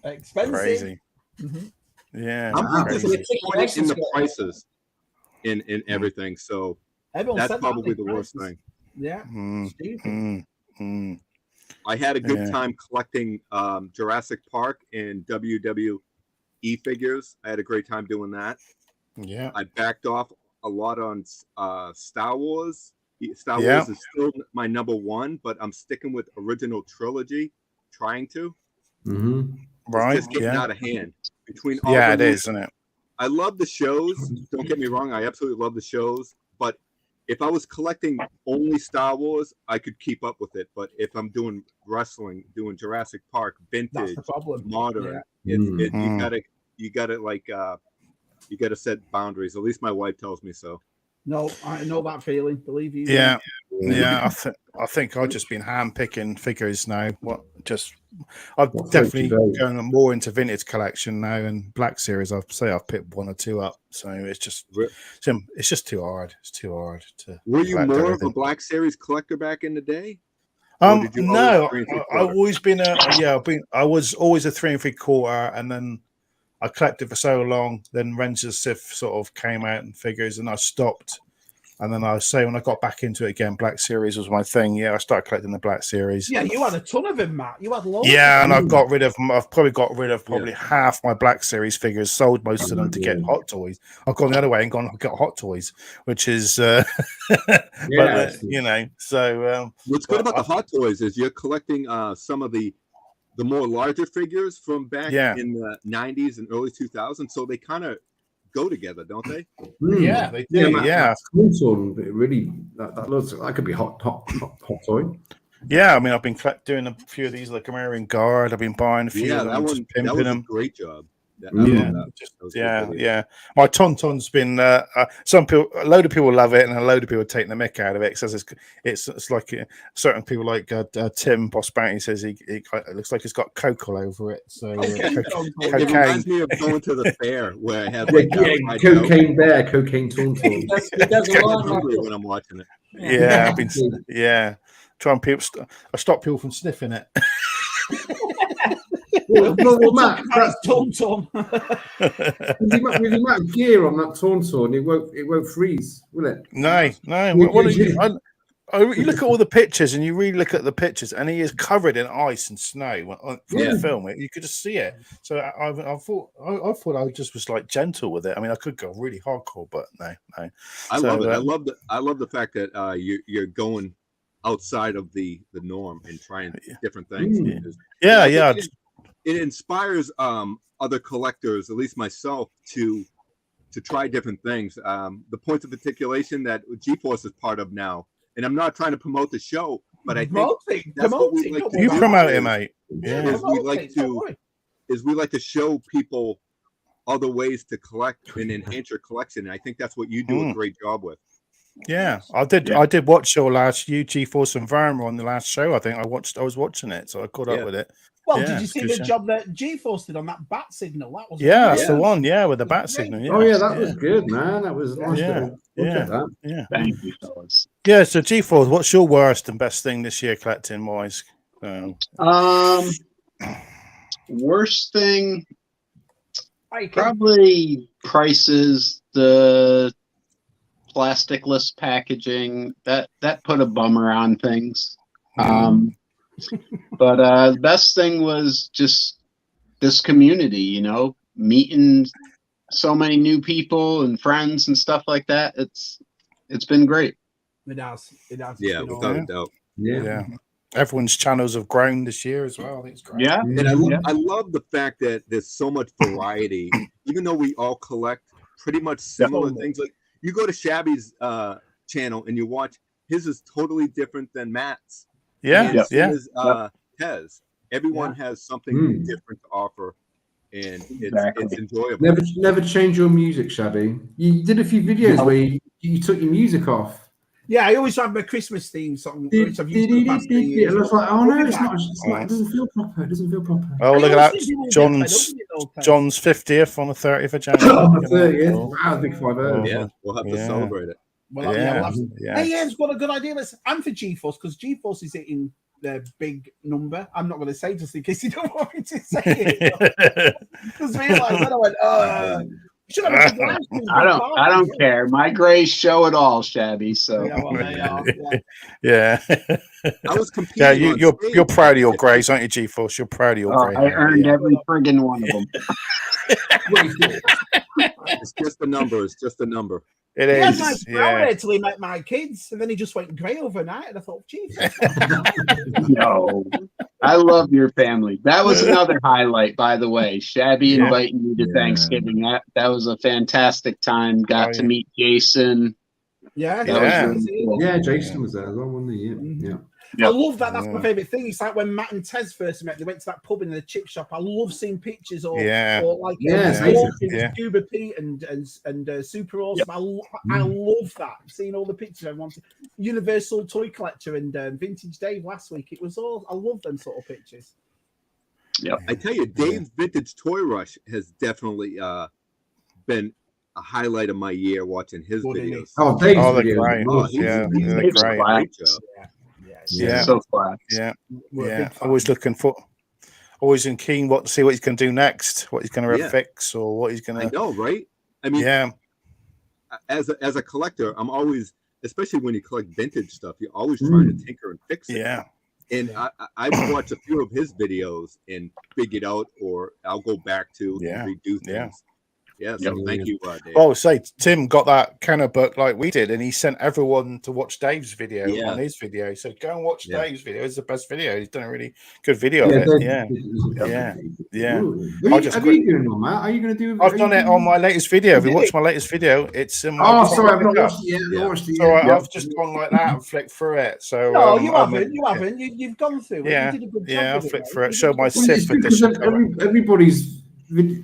Expensive. Crazy. Mm-hmm. Yeah, I'm disappointed in the prices in everything. So that's probably the worst thing. Yeah. I had a good time collecting Jurassic Park and WWE figures. I had a great time doing that. Yeah. I backed off a lot on Star Wars. Star Wars is still my number one, but I'm sticking with original trilogy, trying to. Mm-hmm. Right. It's just getting out of hand. Between all it is, isn't it? I love the shows. Don't get me wrong. I absolutely love the shows. But if I was collecting only Star Wars, I could keep up with it. But if I'm doing wrestling, doing Jurassic Park, vintage, modern, you gotta set boundaries. At least my wife tells me so. No, I know that feeling. Believe you. Yeah. I think I've just been hand picking figures now. I've definitely going more into vintage collection now, and Black Series. I've picked one or two up, so it's just too hard. It's too hard to. Were you more of a Black Series collector back in the day? No, I've always been I was always a 3 3/4, and then I collected for so long. Then Rangers of Sith sort of came out and figures, and I stopped. And then when I got back into it again, Black Series was my thing. Yeah, I started collecting the Black Series. Yeah, you had a ton of them, Matt. You had loads. Yeah, and I've probably got rid of half my Black Series figures. Sold most of them to get Hot Toys. I've gone the other way and got Hot Toys, which is, So what's good about the Hot Toys is you're collecting some of the more larger figures from back in the 90s and early 2000s. So they kind of go together, don't they? Yeah, they do. Yeah, really, that looks that could be hot toy. Yeah, I mean, I've been doing a few of these, like American Guard. I've been buying a few of them, just pimping them. Great job. Yeah. My Tauntaun's been a load of people love it, and a load of people take the mick out of it. Says it's like certain people like Tim Boss Bounty says it looks like it's got coke all over it. So cocaine. It reminds me of going to the fair where I had cocaine bear, cocaine Tauntaun. It does a lot when I'm watching it. Yeah, I've been trying I stop people from sniffing it. Well, Matt, that's Tauntaun. With the amount of gear on that Tauntaun, it won't freeze, will it? No. What are you look at all the pictures, and you really look at the pictures, and he is covered in ice and snow from the film. You could just see it. So I thought I just was like gentle with it. I mean, I could go really hardcore, but no. I love it. I love the fact that you're going outside of the norm and trying different things. Yeah. It inspires other collectors, at least myself, to try different things. The points of articulation that G-Force is part of now, and I'm not trying to promote the show, but I think that's what we like to do. You promote it, mate. We like to show people other ways to collect and enhance your collection. And I think that's what you do a great job with. Yeah, I did watch your last G-Force Environment on the last show. I think I was watching it, so I caught up with it. Well, did you see the job that G-Force did on that bat signal? That was that's the one. Yeah, with the bat signal. Yeah. Oh yeah, that was good, man. That was nice. Yeah. Thank you, fellas. Yeah. So G-Force, what's your worst and best thing this year, collecting wise? Worst thing, probably prices. The plasticless packaging that put a bummer on things. But the best thing was just this community, you know, meeting so many new people and friends and stuff like that. It's been great. It has. Yeah, without a doubt. Yeah. Everyone's channels have grown this year as well. I think it's great. Yeah. And I love the fact that there's so much variety, even though we all collect pretty much similar things. Like you go to Shabby's channel and you watch, his is totally different than Matt's. Yeah. Is Tez. Everyone has something different to offer, and it's enjoyable. Never change your music, Shabby. You did a few videos where you took your music off. Yeah, I always have my Christmas theme song. And I was like, oh no, it's not. It doesn't feel proper. It doesn't feel proper. Oh, look at that. John's 50th on the 30th of January. Wow, big 5-0. Yeah, we'll have to celebrate it. Well, Hey, Ed's got a good idea. I'm for G-Force because G-Force is hitting the big number. I'm not going to say just in case you don't want me to say it. Just realised I went, I don't care. My grays show it all, Shabby. So yeah. I was competing. Yeah, you're proud of your grays, aren't you, G-Force? You're proud of your grays. I earned every friggin' one of them. It's just a number. It's just a number. It is. He had nice brown hair till he met my kids, and then he just went grey overnight. And I thought, geez. No, I love your family. That was another highlight, by the way. Shabby inviting me to Thanksgiving. That was a fantastic time. Got to meet Jason. Yeah, Jason was there as well, wasn't he? Yeah. I love that. That's my favorite thing. It's like when Matt and Tez first met. They went to that pub in the chip shop. I love seeing pictures or like Scuba Pete and Super Awesome. I love that. Seeing all the pictures. Everyone's Universal Toy Collector and Vintage Dave last week. It was all. I love them sort of pictures. Yeah, I tell you, Dave's Vintage Toy Rush has definitely been a highlight of my year watching his videos. Oh, Dave's videos. He's great. Yeah, so flat. Yeah. Always looking for, always in keen to see what he's going to do next, what he's going to fix, or what he's going to. I know, right? I mean, as a collector, I'm always, especially when you collect vintage stuff, you're always trying to tinker and fix it. Yeah. And I've watched a few of his videos and figured out, or I'll go back to and redo things. Yeah, so thank you, Dave. Oh, say Tim got that kind of book like we did, and he sent everyone to watch Dave's video on his video. He said, "Go and watch Dave's video. It's the best video. He's done a really good video of it." Yeah. What are you doing on that? Are you going to do? I've done it on my latest video. If you watch my latest video, it's in my. Oh, sorry, I've not watched it yet. I've just gone like that and flicked through it. So no, you haven't. You haven't. You've gone through it. Yeah, you did a good job I flicked through it. Showed my SIF edition.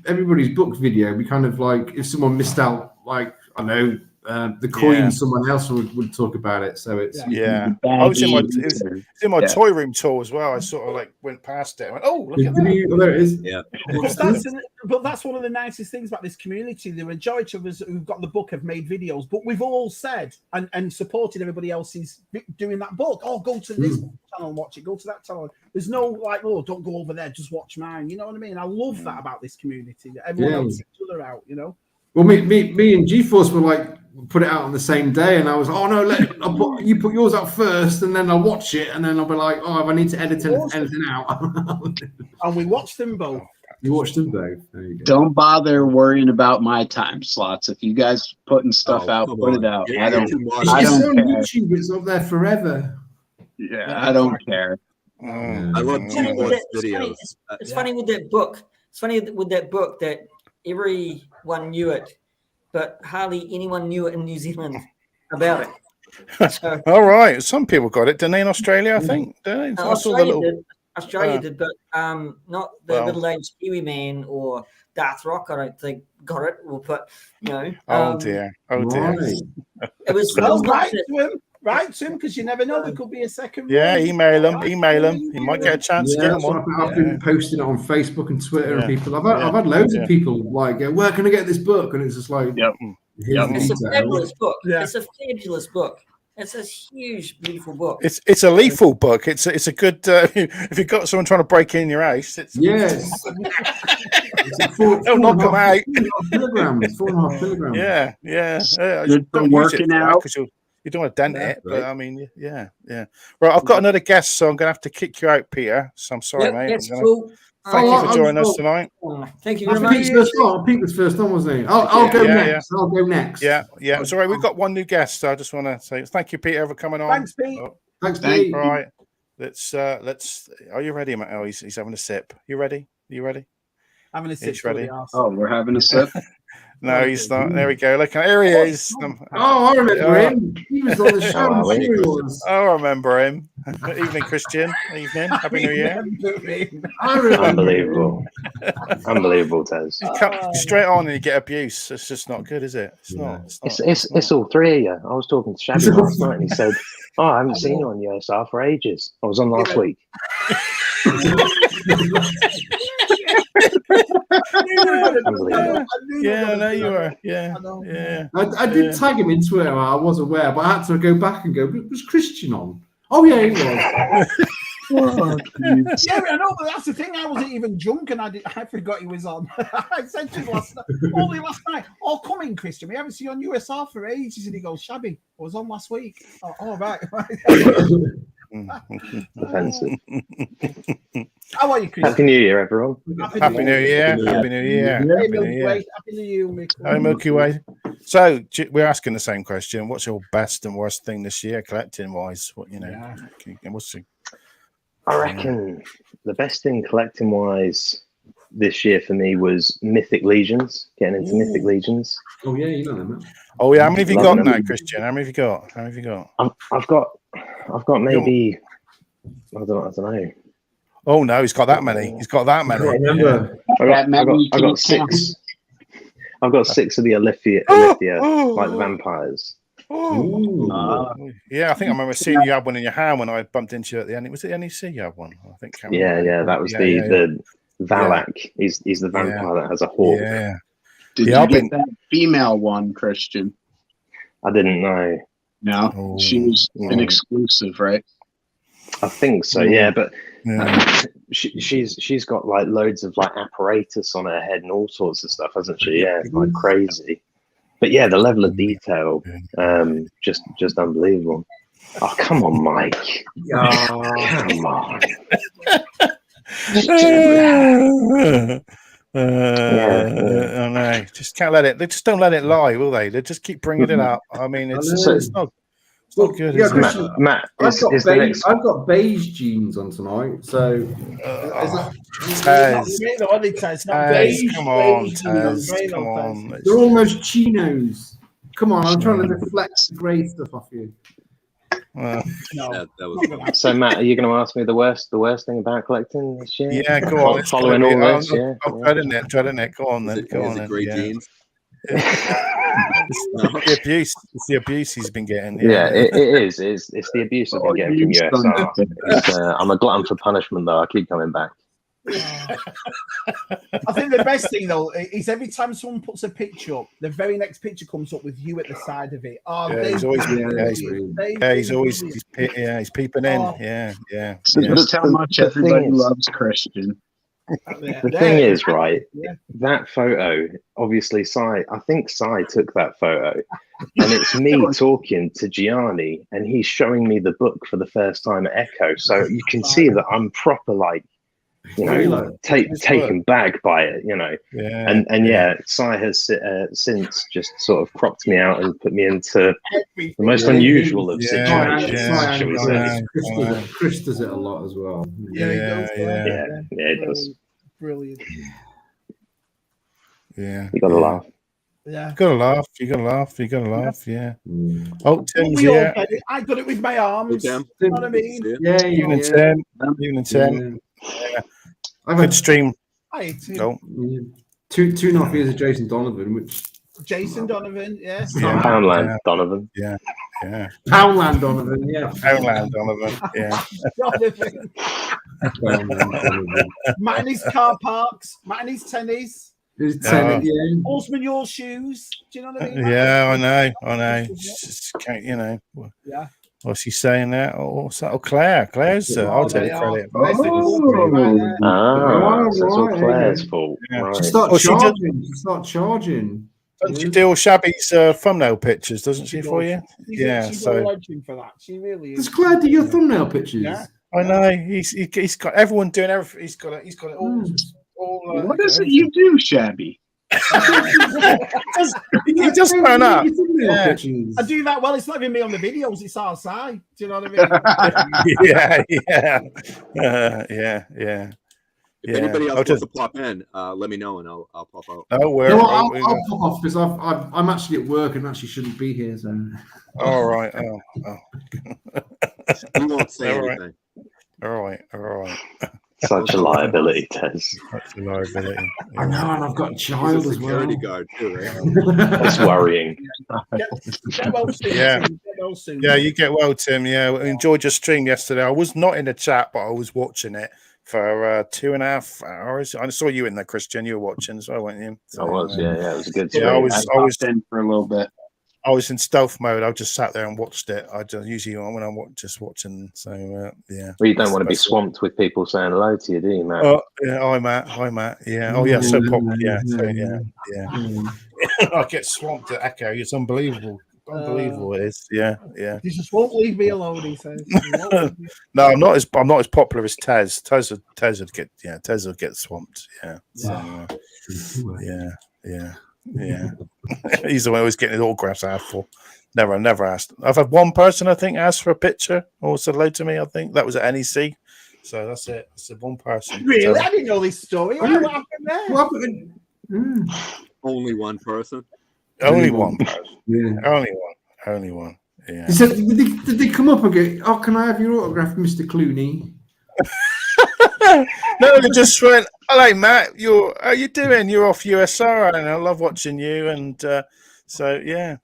Everybody's book video, we kind of like, if someone missed out, like, I know the coin, someone else would talk about it. So it's I was in my toy room tour as well. I sort of like went past it and went, oh, look at that. There it is. Yeah. But that's one of the nicest things about this community. The majority of us who've got the book have made videos, but we've all said and supported everybody else who's doing that book. Oh, go to this channel and watch it. Go to that channel. There's no like, oh, don't go over there. Just watch mine. You know what I mean? I love that about this community. That everyone helps each other out. You know. Well, me and G-Force were like, put it out on the same day, and I was, oh no, you put yours out first, and then I'll watch it, and then I'll be like, oh, if I need to edit anything out. And we watched them both. You watched them both. There you go. Don't bother worrying about my time slots. If you guys putting stuff out, put it out. I don't care. YouTube, it's up there forever. Yeah, I don't care. I love G-Force videos. It's funny with that book. It's funny with that book that everyone knew it, but hardly anyone knew it in New Zealand about it. So, all right, some people got it, didn't they, in Australia? I think. Australia did, but not the middle-aged Kiwi man or Darth Rock, I don't think got it. We'll put, Oh dear. It was well, right to him, because you never know, there could be a second. Yeah, email him. He might get a chance to get him on. I've been posting it on Facebook and Twitter, and people. I've had loads of people like, "Where can I get this book?" And it's just like, It's a fabulous book. It's a fabulous book. It's a huge, beautiful book. It's a lethal book. It's a good if you've got someone trying to break in your house. It's they'll knock them out. 4.5 kilograms. Yeah. Good for working out. You don't want to dent it, but I mean, yeah. Right, I've got another guest, so I'm going to have to kick you out, Peter. So I'm sorry, mate. That's cool. Thank you for joining us tonight. Thank you very much. Pete was first on, wasn't he? I'll go next. I'll go next. Yeah. It's all right. We've got one new guest, so I just want to say thank you, Peter, for coming on. Thanks, Pete. Thanks, Pete. All right. Let's. Are you ready, mate? Oh, he's having a sip. You ready? Having a sip. He's ready. Oh, we're having a sip. No, he's not. There we go. Look, here he is. I remember him. He was on the show. I remember him. Evening, Christian. Evening. Happy New Year. Unbelievable. Unbelievable, Tez. You come straight on and you get abuse. It's just not good, is it? It's not. It's all three of you. I was talking to Shabby last night, and he said, "Oh, I haven't seen you on USR for ages. I was on last week." Yeah, I know you were. Yeah. I did tag him in Twitter. I was aware, but I had to go back and go. Was Christian on? Oh yeah, he was. Yeah, I know, but that's the thing. I wasn't even drunk, and I forgot he was on. I said to him only last night. Oh, come in, Christian. We haven't seen you on USR for ages, and he goes, "Shabby, I was on last week." Oh, right. Offensive. How are you, Christian? Happy New Year, everyone. Happy New Year. Happy New Year. Happy New Year. Hi, Milky Way. So we're asking the same question. What's your best and worst thing this year, collecting wise? What's the... I reckon the best thing collecting wise this year for me was Mythic Legions. Getting into Mythic Legions. Oh yeah, you know them. Oh yeah, how many have you got now, Christian? How many have you got? I've got maybe I don't know. Oh no, he's got that many. I got 6. I've got 6 of the Alithia, like the vampires. Yeah, I think I remember seeing you have one in your hand when I bumped into you at the end. Was it NEC you had one? I think. Yeah, that was the Valak. He's the vampire that has a hawk. Yeah. Did you get that female one, Christian? I didn't know. No, she was an exclusive, right? I think so. Yeah, but she's got like loads of like apparatus on her head and all sorts of stuff, hasn't she? Yeah, it's like crazy. But yeah, the level of detail, just unbelievable. Oh, come on, Mike. Come on. I know. Just can't let it. They just don't let it lie, will they? They just keep bringing it up. I mean, it's not good. Yeah, Matt, I've got beige jeans on tonight, so come on, Taz. Come on. They're almost chinos. Come on, I'm trying to deflect the grey stuff off you. So Matt, are you going to ask me the worst thing about collecting this year? Yeah, go on. Following all this, I'm dreading it. Go on then. Go on. Grey jeans. It's the abuse he's been getting. Yeah, it is. It's the abuse I've been getting from USR. I'm a glutton for punishment, though. I keep coming back. I think the best thing though is every time someone puts a picture up, the very next picture comes up with you at the side of it. He's peeping in. Yeah. So that's how much everybody loves Christian. The thing is, right, that photo, obviously I think Sai took that photo, and it's me talking to Gianni, and he's showing me the book for the first time at Echo, so you can see that I'm proper, like, taken back by it, and Sai has since just sort of cropped me out and put me into the most unusual of situations, shall we say. Chris does it a lot as well. Yeah, it does. Brilliant. Yeah, you gotta laugh. Yeah, you gotta laugh. Yeah. Oh, Tim's here. I got it with my arms. You know what I mean? Yeah. Evening, Tim. Yeah. Good stream. Hi, Tim. Oh. 2.5 years of Jason Donovan, which Jason Donovan, yeah. Poundland Donovan. Yeah. Poundland Donovan, yeah. Poundland Donovan, yeah. Matt and his car parks, Matt and his tennies. Horseman your shoes. Do you know what I mean? Yeah, I know. Just, you know. Yeah. What's he saying there? Oh, Claire. Claire's. I'll take the credit. So it's all Claire's fault. Yeah. Right. Start charging. Doesn't she do all Shabby's thumbnail pictures? Doesn't she for you? She's a legend for that. She really is. Does Claire do your thumbnail pictures? Yeah. I know. He's got everyone doing everything. He's got it all. What is it you do, Shabby? He just turn up. Yeah. I do that. Well, it's not even me on the videos. It's our side. Do you know what I mean? Yeah. If anybody else wants to pop in, let me know and I'll pop out. Oh, I'll pop off because I'm actually at work and actually shouldn't be here. So. All right. We won't say anything. All right. Such a liability, Tez. Such a liability. I know, and I've got a child as well. Security guard too, right? That's worrying. Get well soon. Yeah. Get well soon. Yeah, you get well, Tim. Yeah, I enjoyed your stream yesterday. I was not in the chat, but I was watching it for 2.5 hours. I saw you in there, Christian. You were watching as well, weren't you? So, I was, yeah. It was a good stream. Yeah, I was in for a little bit. I was in stealth mode. I just sat there and watched it. I just usually when I'm just watching. So yeah. Well, you don't want to be swamped with people saying hello to you, do you, Matt? Oh yeah, hi Matt. Yeah. Oh yeah, so popular. Yeah. So yeah. I get swamped at Echo. It's unbelievable. Unbelievable it is. Yeah. You just won't leave me alone, he says. No, I'm not as popular as Tez. Tez would get swamped. Yeah. So, yeah. He's the one who's getting his autographs asked for. Never asked. I've had one person I think asked for a picture or said hello to me. I think that was at NEC. So that's it. It's one person. Really? So, I didn't know this story. What happened there? Only one person. Only one person. Yeah. Only one. Yeah. He said, did they come up and go, "Oh, can I have your autograph, Mr. Clooney?" No, they just went, "Hello, Matt. How you doing? You're off USR, and I love watching you." And so yeah.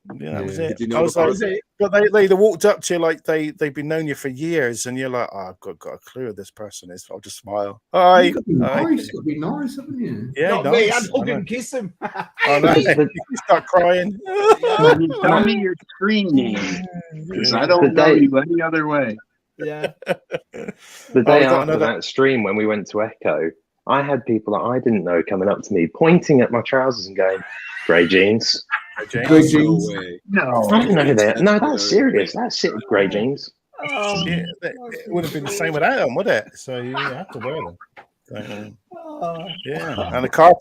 That was it. I was like, but they walked up to you like they've been known you for years, and you're like, "Oh, I've got a clue who this person is." I'll just smile. Hi. You've got to be nice, haven't you? Yeah, not nice. me. I'd hug and kiss him. I know. You start crying. Tell me your screen name, because I don't know you any other way. Yeah. The day after that stream when we went to Echo, I had people that I didn't know coming up to me, pointing at my trousers and going, "Grey jeans." Grey jeans. No. I didn't know that. No, that's serious. That's it. Grey jeans. Yeah, it would have been the same without them, would it? So you have to wear them. Yeah, and the car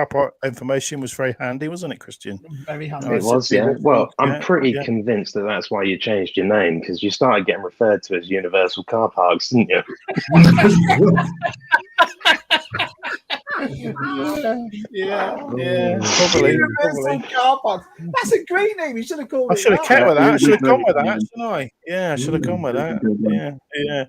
park information was very handy, wasn't it, Christian? Very handy. It was, yeah. Well, I'm pretty convinced that that's why you changed your name, because you started getting referred to as Universal Car Parks, didn't you? Yeah. Probably. Universal Car Park. That's a great name. You should have called it. I should have kept with that. I should have gone with that, shouldn't I? Yeah, I should have gone with that. Yeah.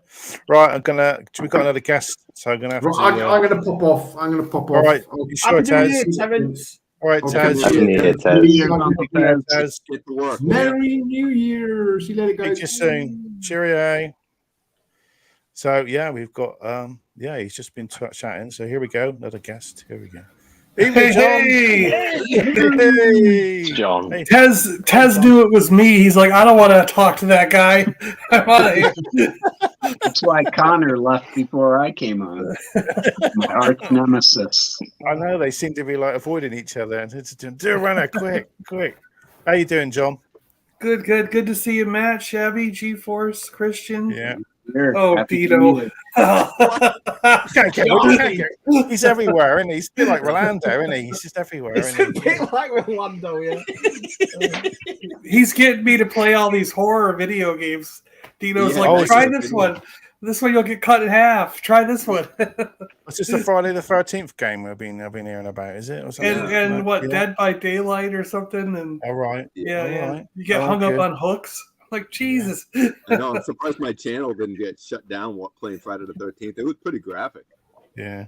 Right, we've got another guest, so I'm gonna have to. I'm gonna pop off. All right. You sure, Taz? All right, Taz. Happy New Year, Taz. Get to work. Merry New Year. See you later, guys. Speak to you soon. Cheerio. So yeah, we've got he's just been chatting. So here we go, another guest. Here we go. Hey, John. Hey. Tez knew it was me. He's like, I don't want to talk to that guy. That's why Connor left before I came on. My arch nemesis. I know they seem to be like avoiding each other. And do a runner, quick. How you doing, John? Good to see you, Matt, Shabby, G-Force, Christian. Yeah. Oh, Dino. He's everywhere, isn't he? He's a bit like Rolando, isn't he? He's just everywhere. He's a bit like Rolando, yeah. He's getting me to play all these horror video games. Dino's like, try this one. This one you'll get cut in half. Try this one. It's just a Friday the 13th game I've been hearing about, is it? Or and what, Dead by Daylight or something? And all right. Yeah. Right. You get hung up on hooks. Like, Jesus. I know, I'm surprised my channel didn't get shut down while playing Friday the 13th. It was pretty graphic. Yeah.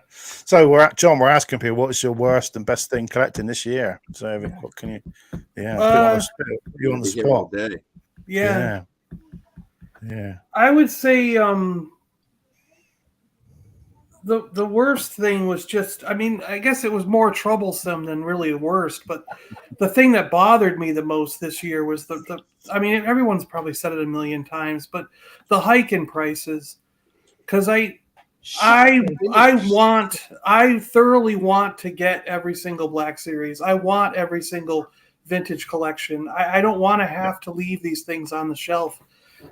So we're asking people what's your worst and best thing collecting this year. So what can you? Yeah, put you on the spot. Yeah. Yeah. I would say the worst thing was just, I mean, I guess it was more troublesome than really the worst, but the thing that bothered me the most this year was the I mean, everyone's probably said it a million times, but the hike in prices. Because I thoroughly want to get every single Black Series. I want every single vintage collection. I don't want to have to leave these things on the shelf,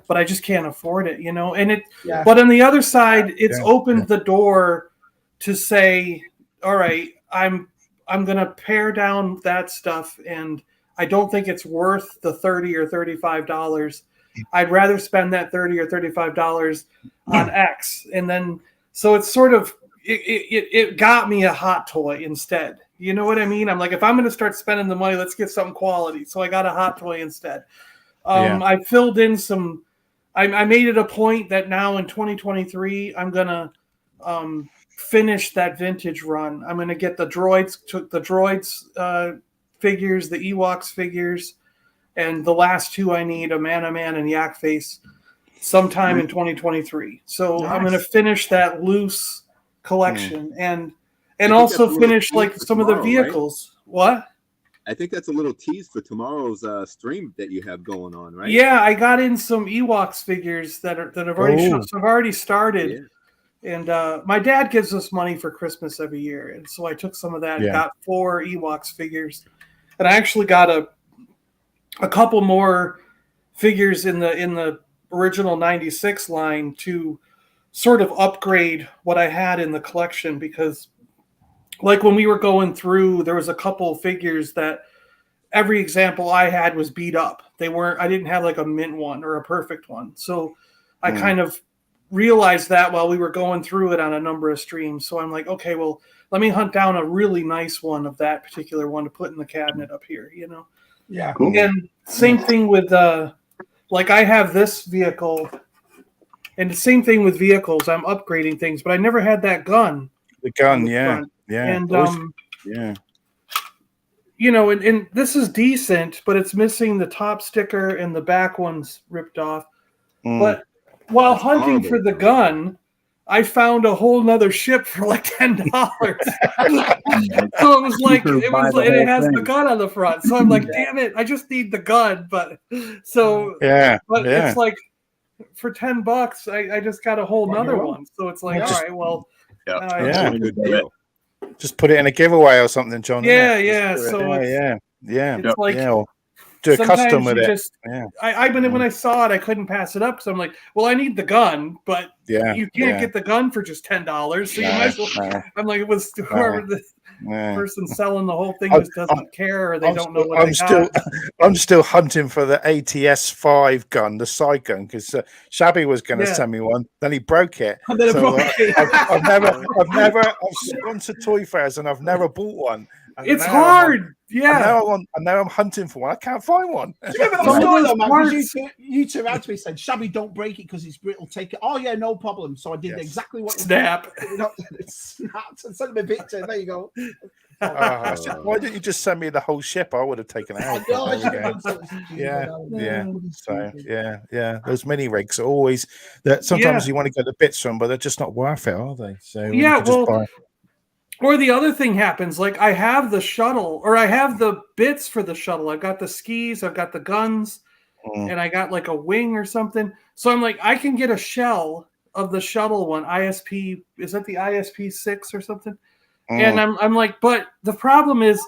but I just can't afford it, you know. And but on the other side, it's opened the door to say, all right, I'm gonna pare down that stuff, and I don't think it's worth the $30 or $35. I'd rather spend that $30 or $35 on X, and then so it's sort of it got me a hot toy instead. You know what I mean? I'm like, if I'm going to start spending the money, let's get something quality. So I got a hot toy instead. I filled in some. I made it a point that now in 2023, I'm going to finish that vintage run. I'm going to get the droids figures, the Ewoks figures. And the last two I need, a Man and Yak Face, sometime in 2023. So I'm going to finish that loose collection and also finish like some of the vehicles. Right? What? I think that's a little tease for tomorrow's stream that you have going on, right? Yeah, I got in some Ewoks figures that have already started. Yeah. And my dad gives us money for Christmas every year, and so I took some of that and got 4 Ewoks figures, and I actually got a couple more figures in the original 96 line to sort of upgrade what I had in the collection, because like when we were going through, there was a couple figures that every example I had was beat up. I didn't have like a mint one or a perfect one. So I kind of realized that while we were going through it on a number of streams. So I'm like, okay, well, let me hunt down a really nice one of that particular one to put in the cabinet up here, you know? Yeah. Cool. And same thing with like I have this vehicle, and the same thing with vehicles. I'm upgrading things, but I never had that gun. The gun, yeah. And you know, and this is decent, but it's missing the top sticker and the back one's ripped off. But while hunting for the gun, I found a whole nother ship for like $10. So it was like it has the gun on the front. So I'm like, damn it, I just need the gun. But it's like for $10, I just got a whole nother one. So it's like, all right, well, just put it in a giveaway or something, John. So it's like do a custom with it. When I saw it, I couldn't pass it up because I'm like, well, I need the gun, but you can't get the gun for just $10. So you might as well. I'm like, it was whoever the person selling the whole thing just doesn't care, or they don't know what I'm still hunting for the ATS-5 gun, the side gun, because Shabby was going to send me one, then he broke it. So I've gone to toy fairs and I've never bought one. It's hard. And now I'm hunting for one. I can't find one. Do you remember the story though, man? You two actually said, Shabby, don't break it because it's brittle. Take it. Oh yeah, no problem. So I did exactly what snap. It snapped and sent me a picture. There you go. Why didn't you just send me the whole ship? I would have taken it out. So those mini rigs are always that. Sometimes you want to get the bits from, but they're just not worth it, are they? So or the other thing happens, like I have the shuttle, or I have the bits for the shuttle. I've got the skis, I've got the guns, and I got like a wing or something. So I'm like, I can get a shell of the shuttle one. ISP, is that the ISP 6 or something? And I'm like, but the problem is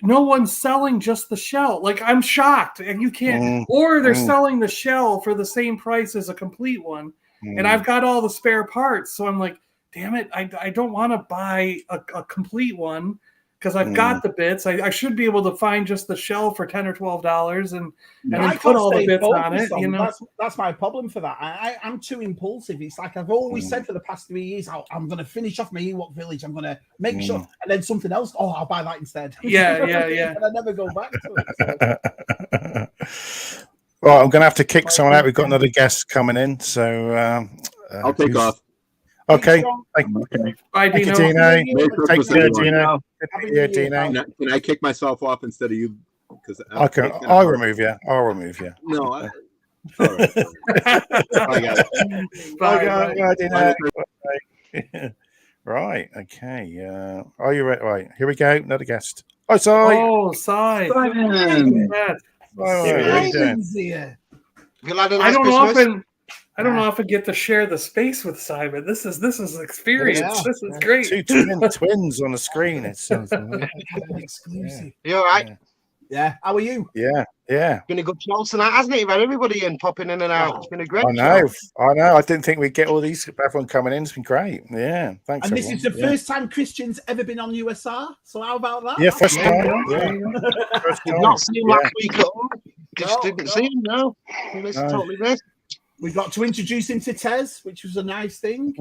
no one's selling just the shell. Like, I'm shocked, and you can't, or they're selling the shell for the same price as a complete one. And I've got all the spare parts. So I'm like, damn it, I don't want to buy a complete one because I've got the bits. I should be able to find just the shell for $10 or $12 and then put all the bits on it. You know, that's my problem for that. I'm too impulsive. It's like I've always said for the past 3 years, I'm going to finish off my Ewok village. I'm going to make sure, and then something else. Oh, I'll buy that instead. Yeah. And I never go back to it. So. Well, I'm going to have to kick someone out. We've got another guest coming in, so I'll take off. Okay. Thank you. Bye, Dino. Take care, Dino. Can I kick myself off instead of you? Because I'll remove you. I'll remove you. No. All right. I got it. Bye, Dino. Right. Okay. Are you ready? Right. Here we go. Another guest. Oh, sorry. Oh, Sai. I don't often get to share the space with Simon. This is experience. This is great. Two twins on the screen. It's exclusive. You all right? Yeah. How are you? Yeah. Been a good show tonight, hasn't it? You've had everybody in popping in and out. It's been a great show. I know. I didn't think we'd get all these. Everyone coming in. It's been great. Yeah. Thanks. And this is the first time Christian's ever been on USR. So how about that? Yeah, first time. Did not see him last week at all. Just didn't see him. No. He was totally missed. We got to introduce him to Tez, which was a nice thing.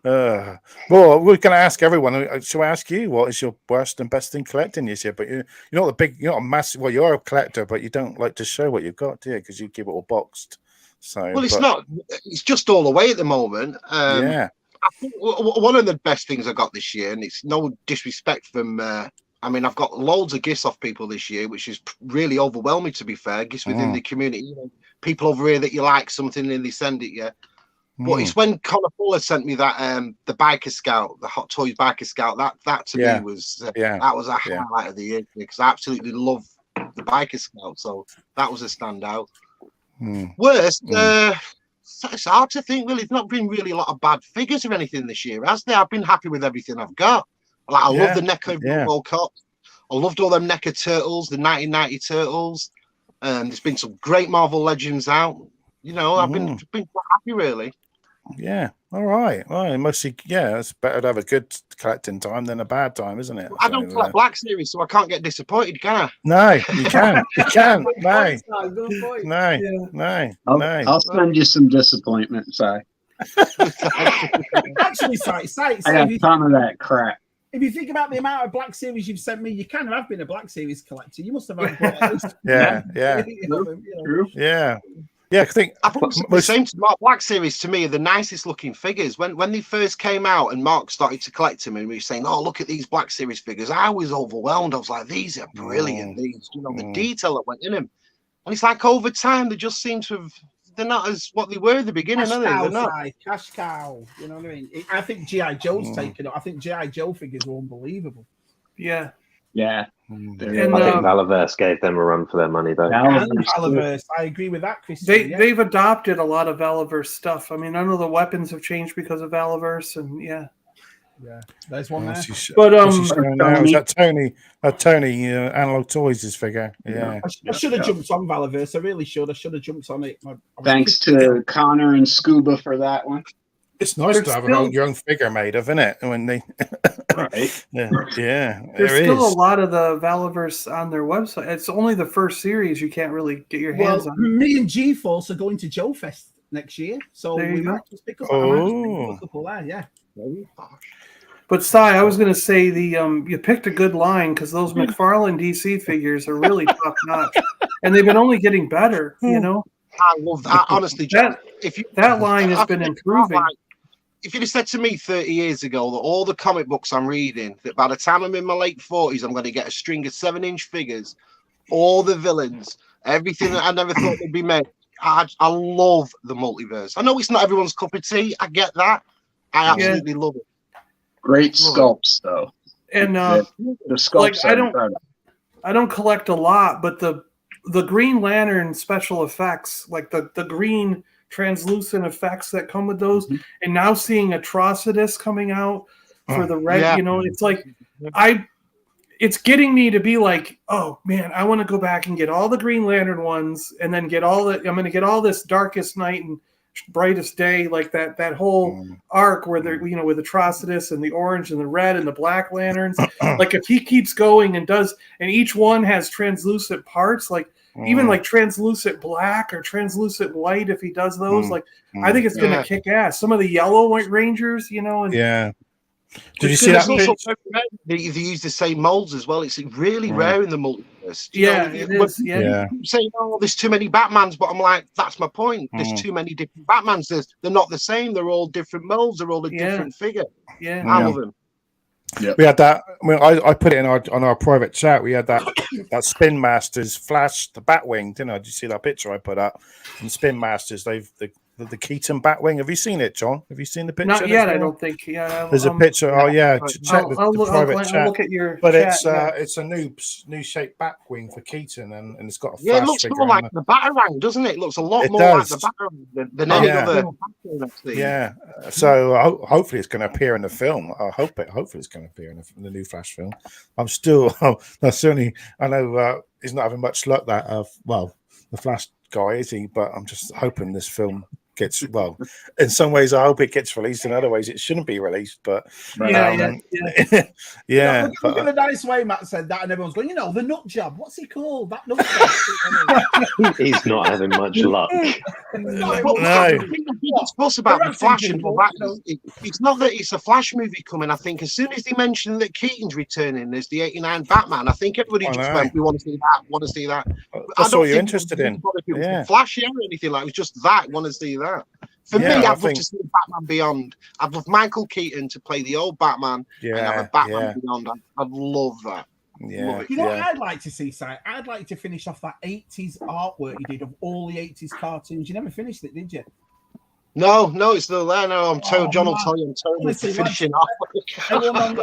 Well, we're going to ask everyone. Shall I ask you what is your worst and best thing collecting this year? But you're not a massive. Well, you're a collector, but you don't like to show what you've got, do you? Because you keep it all boxed. So, it's not. It's just all away at the moment. Yeah. I think one of the best things I got this year, and it's no disrespect from. I've got loads of gifts off people this year, which is really overwhelming, to be fair. Gifts within the community, people over here that you like something and they send it, yeah. But it's when Connor Fuller sent me that the Biker Scout, the Hot Toys Biker Scout. That to me was that was a highlight of the year because I absolutely love the Biker Scout. So that was a standout. Worst, it's hard to think. Really, there's not been really a lot of bad figures or anything this year, has there? I've been happy with everything I've got. Like I love the NECA Robocop. I loved all them NECA Turtles, the 1990 Turtles. There's been some great Marvel Legends out. I've been quite happy, really. Yeah. All right. Well, mostly, it's better to have a good collecting time than a bad time, isn't it? I don't collect Black Series, so I can't get disappointed, can I? No, you can. You can. No. I'll send you some disappointment, Si. Actually, Si, I got a ton of that crap. If you think about the amount of Black Series you've sent me, you kind of have been a Black Series collector. You must have had True. Yeah, I think the same. Mark Black Series to me are the nicest looking figures. When they first came out and Mark started to collect them, and we were saying, "Oh, look at these Black Series figures," I was overwhelmed. I was like, "These are brilliant." These, the detail that went in them, and it's like over time they just seem to have. They're not as what they were at the beginning, are they? They're not. Cash cow. You know what I mean? I think G.I. Joe's taken it. I think G.I. Joe figures were unbelievable. Yeah. I think Valaverse gave them a run for their money, though. Valaverse, I agree with that, Chris. They've adopted a lot of Valaverse stuff. I mean, I know the weapons have changed because of Valaverse, and there's one there. But is that Tony Analog Toys' figure? Yeah, I should have jumped on Valaverse. I really should. I should have jumped on it. Thanks to Connor and Scuba for that one. It's nice to have your own figure made of, isn't it? When they, there's still a lot of the Valaverse on their website. It's only the first series you can't really get your hands on. Me and G-Force are going to Joe Fest next year, so we might just pick up a couple there. Yeah. But Si, I was going to say you picked a good line because those McFarlane DC figures are really top notch, and they've been only getting better. I love that. Honestly, that line has been improving. If you'd have said to me 30 years ago that all the comic books I'm reading, that by the time I'm in my late 40s, I'm going to get a string of 7-inch figures, all the villains, everything that I never thought would be made. I love the multiverse. I know it's not everyone's cup of tea. I get that. I absolutely love it. Great sculpts, though. And the sculpts I don't collect a lot, but the Green Lantern special effects, like the green translucent effects that come with those, and now seeing Atrocitus coming out for the red, it's like it's getting me to be like, oh man, I want to go back and get all the Green Lantern ones, and then I'm going to get all this Darkest Night and Brightest Day, like that whole arc where they're with Atrocitus and the orange and the red and the black lanterns. Like if he keeps going and each one has translucent parts, like even like translucent black or translucent white, if he does those, I think it's gonna kick ass. Some of the yellow White Rangers, and did you see that? They use the same molds as well. It's really rare in the multiverse. universe. It is. You keep saying, "Oh, there's too many Batmans," but I'm like, that's my point. There's too many different Batmans. They're not the same. They're all different molds. They're all a different figure. I love them. Yeah. We had that. I mean, I put it in on our private chat. We had that Spin Masters Flash, the Batwing, didn't I? Did you see that picture I put up? From Spin Masters, the Keaton Batwing. Have you seen it, John? Have you seen the picture? Not yet, I don't think. Yeah, there's a picture. Oh yeah, check the private chat. I'll look at your. But chat, it's a new shaped Batwing for Keaton, and it's got a Flash it looks more like the Batarang, doesn't it? It looks a lot more like the Batarang than any other. Yeah. So hopefully it's going to appear in the film. Hopefully it's going to appear in the new Flash film. I'm still. Certainly, I know he's not having much luck. The Flash guy, is he? But I'm just hoping this film gets in some ways I hope it gets released, in other ways it shouldn't be released, but Look at the nice way Matt said that, and everyone's going, the nut job, what's he called, that nut job? He's not having much luck. What's about the Flash and all that, it's not that it's a Flash movie coming. I think as soon as they mentioned that Keaton's returning as the 89 Batman, I think everybody just went, we want to see that. That's all you're interested in. Flash or anything like it was just that, want to see that. For me, I'd love to see Batman Beyond. I'd love Michael Keaton to play the old Batman and have a Batman Beyond. I'd love that. What I'd like to see, Si? I'd like to finish off that 80s artwork you did of all the 80s cartoons. You never finished it, did you? No, it's still there. No, John will tell you I'm totally finishing off. Everyone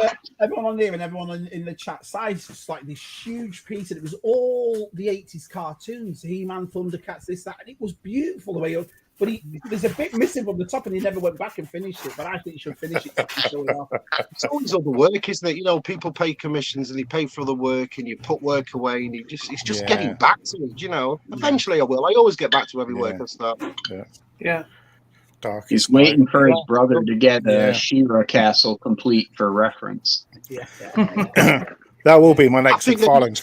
on here and everyone in the chat, Si's just like this huge piece, and it was all the 80s cartoons, He-Man, Thundercats, this, that, and it was beautiful the way but there's a bit missing from the top, and he never went back and finished it. But I think he should finish it. It's always other work, isn't it? People pay commissions and they pay for the work, and you put work away, and it's just getting back to it. Eventually, I will. I always get back to every work I start. Yeah. He's waiting for his brother to get a She-Ra castle complete for reference. That will be my next McFarlane.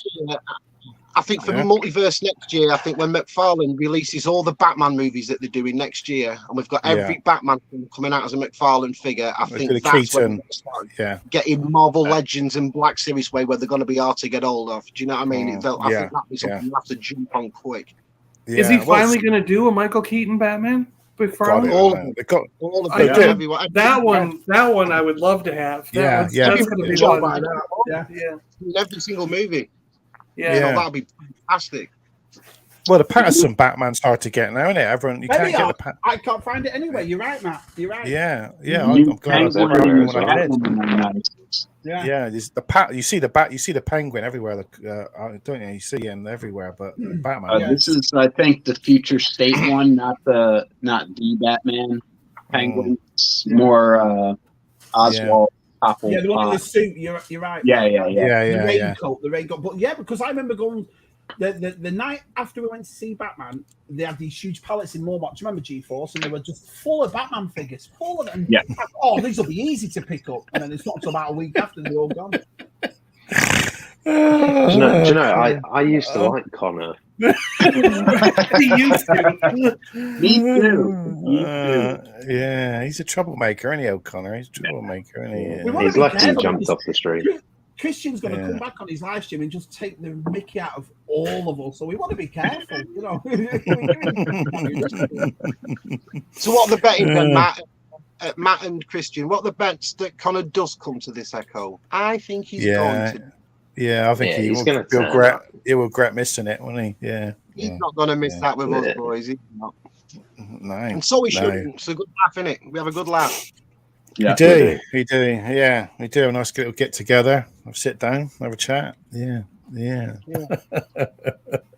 I think for the multiverse next year, I think when McFarlane releases all the Batman movies that they're doing next year, and we've got every Batman coming out as a McFarlane figure, I think that's when we're start getting Marvel Legends and Black Series way, where they're going to be hard to get hold of. Do you know what I mean? I think that'll be something you have to jump on quick. Is he finally going to do a Michael Keaton Batman? All of them. That one I would love to have. That's going to be fun. In every single movie. Yeah, that'd be fantastic. Well, the Patterson Batman's hard to get now, isn't it? Everyone, can't get the I can't find it anyway. You're right, Matt. You're right. Yeah. I'm glad there's you see the Penguin everywhere. Don't you? You see him everywhere, but Batman. This is, I think, the future state one, not the Batman. Penguin's more Oswald. The one in the suit. You're right. The raincoat. But because I remember going the night after we went to see Batman, they had these huge pallets in Mormont. Do you remember G-Force? And they were just full of Batman figures, full of them. Yeah. These will be easy to pick up. And then it's not until about a week after they're all gone. Do you know, I used to like Connor. He used to. Me too. Yeah, he's a troublemaker, isn't he, O'Connor? He's a troublemaker, isn't he? He's lucky he jumped off the street. Christian's going to come back on his live stream and just take the mickey out of all of us. So we want to be careful, So what are the betting then, Matt and Christian? What are the bets that Connor does come to this Echo? I think he's going to. Yeah, I think he will regret missing it, won't he? Yeah. He's not going to miss that with us, boys. He's not. No. And so we shouldn't. It's a good laugh, innit? We have a good laugh. Yeah, we do. Yeah, we do. A nice little get together. I'll sit down, have a chat. Yeah.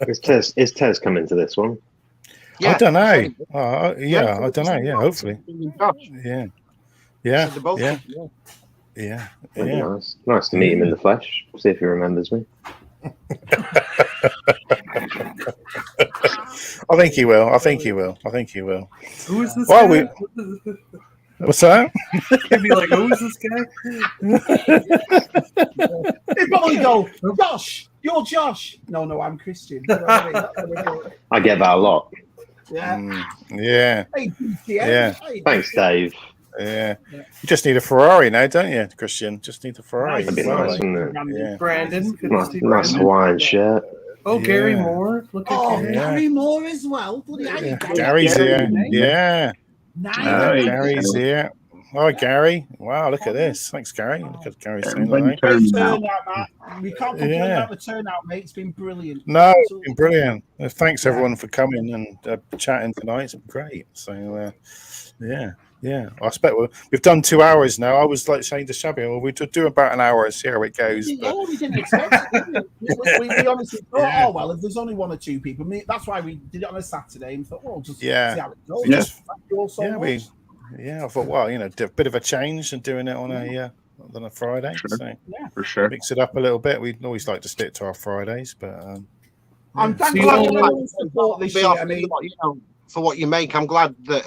Is Tez coming to this one? I don't know. I don't know. Yeah, hopefully. Yeah. Nice to meet him in the flesh. See if he remembers me. I think he will. Who is this guy? What's that? He'd be like, who is this guy? He'd probably go, Josh, you're Josh. No, I'm Christian. I get that a lot. Yeah. Yeah. Hey, Thanks, Dave. Yeah. You just need a Ferrari now, don't you, Christian? Just need a Ferrari. That'd be nice, wouldn't it? Yeah. Brandon. Nice Hawaiian shirt. Oh, Gary Moore. Look at Gary. Gary Moore as well. Bloody hell, Gary's here. Yeah. Nice. Gary's here. Oh, Gary. Wow, look at this. Thanks, Gary. Look at Gary saying Great hello. turnout, Matt. We can't complain about the turnout, mate. It's been brilliant. No, it's been brilliant. Thanks, everyone, for coming and chatting tonight. It's been great. So, yeah. I expect we've done 2 hours now. I was like saying to Shabby, well, we do about an hour, see how it goes. We didn't expect it, did we? We honestly thought, oh, well, if there's only 1 or 2 people, that's why we did it on a Saturday and thought, well, just see how it goes. Thank you all so much. I thought, well, a bit of a change and doing it on a Friday. Sure. So, for sure. Mix it up a little bit. We'd always like to stick to our Fridays, but I'm thankful for what you make. I'm glad that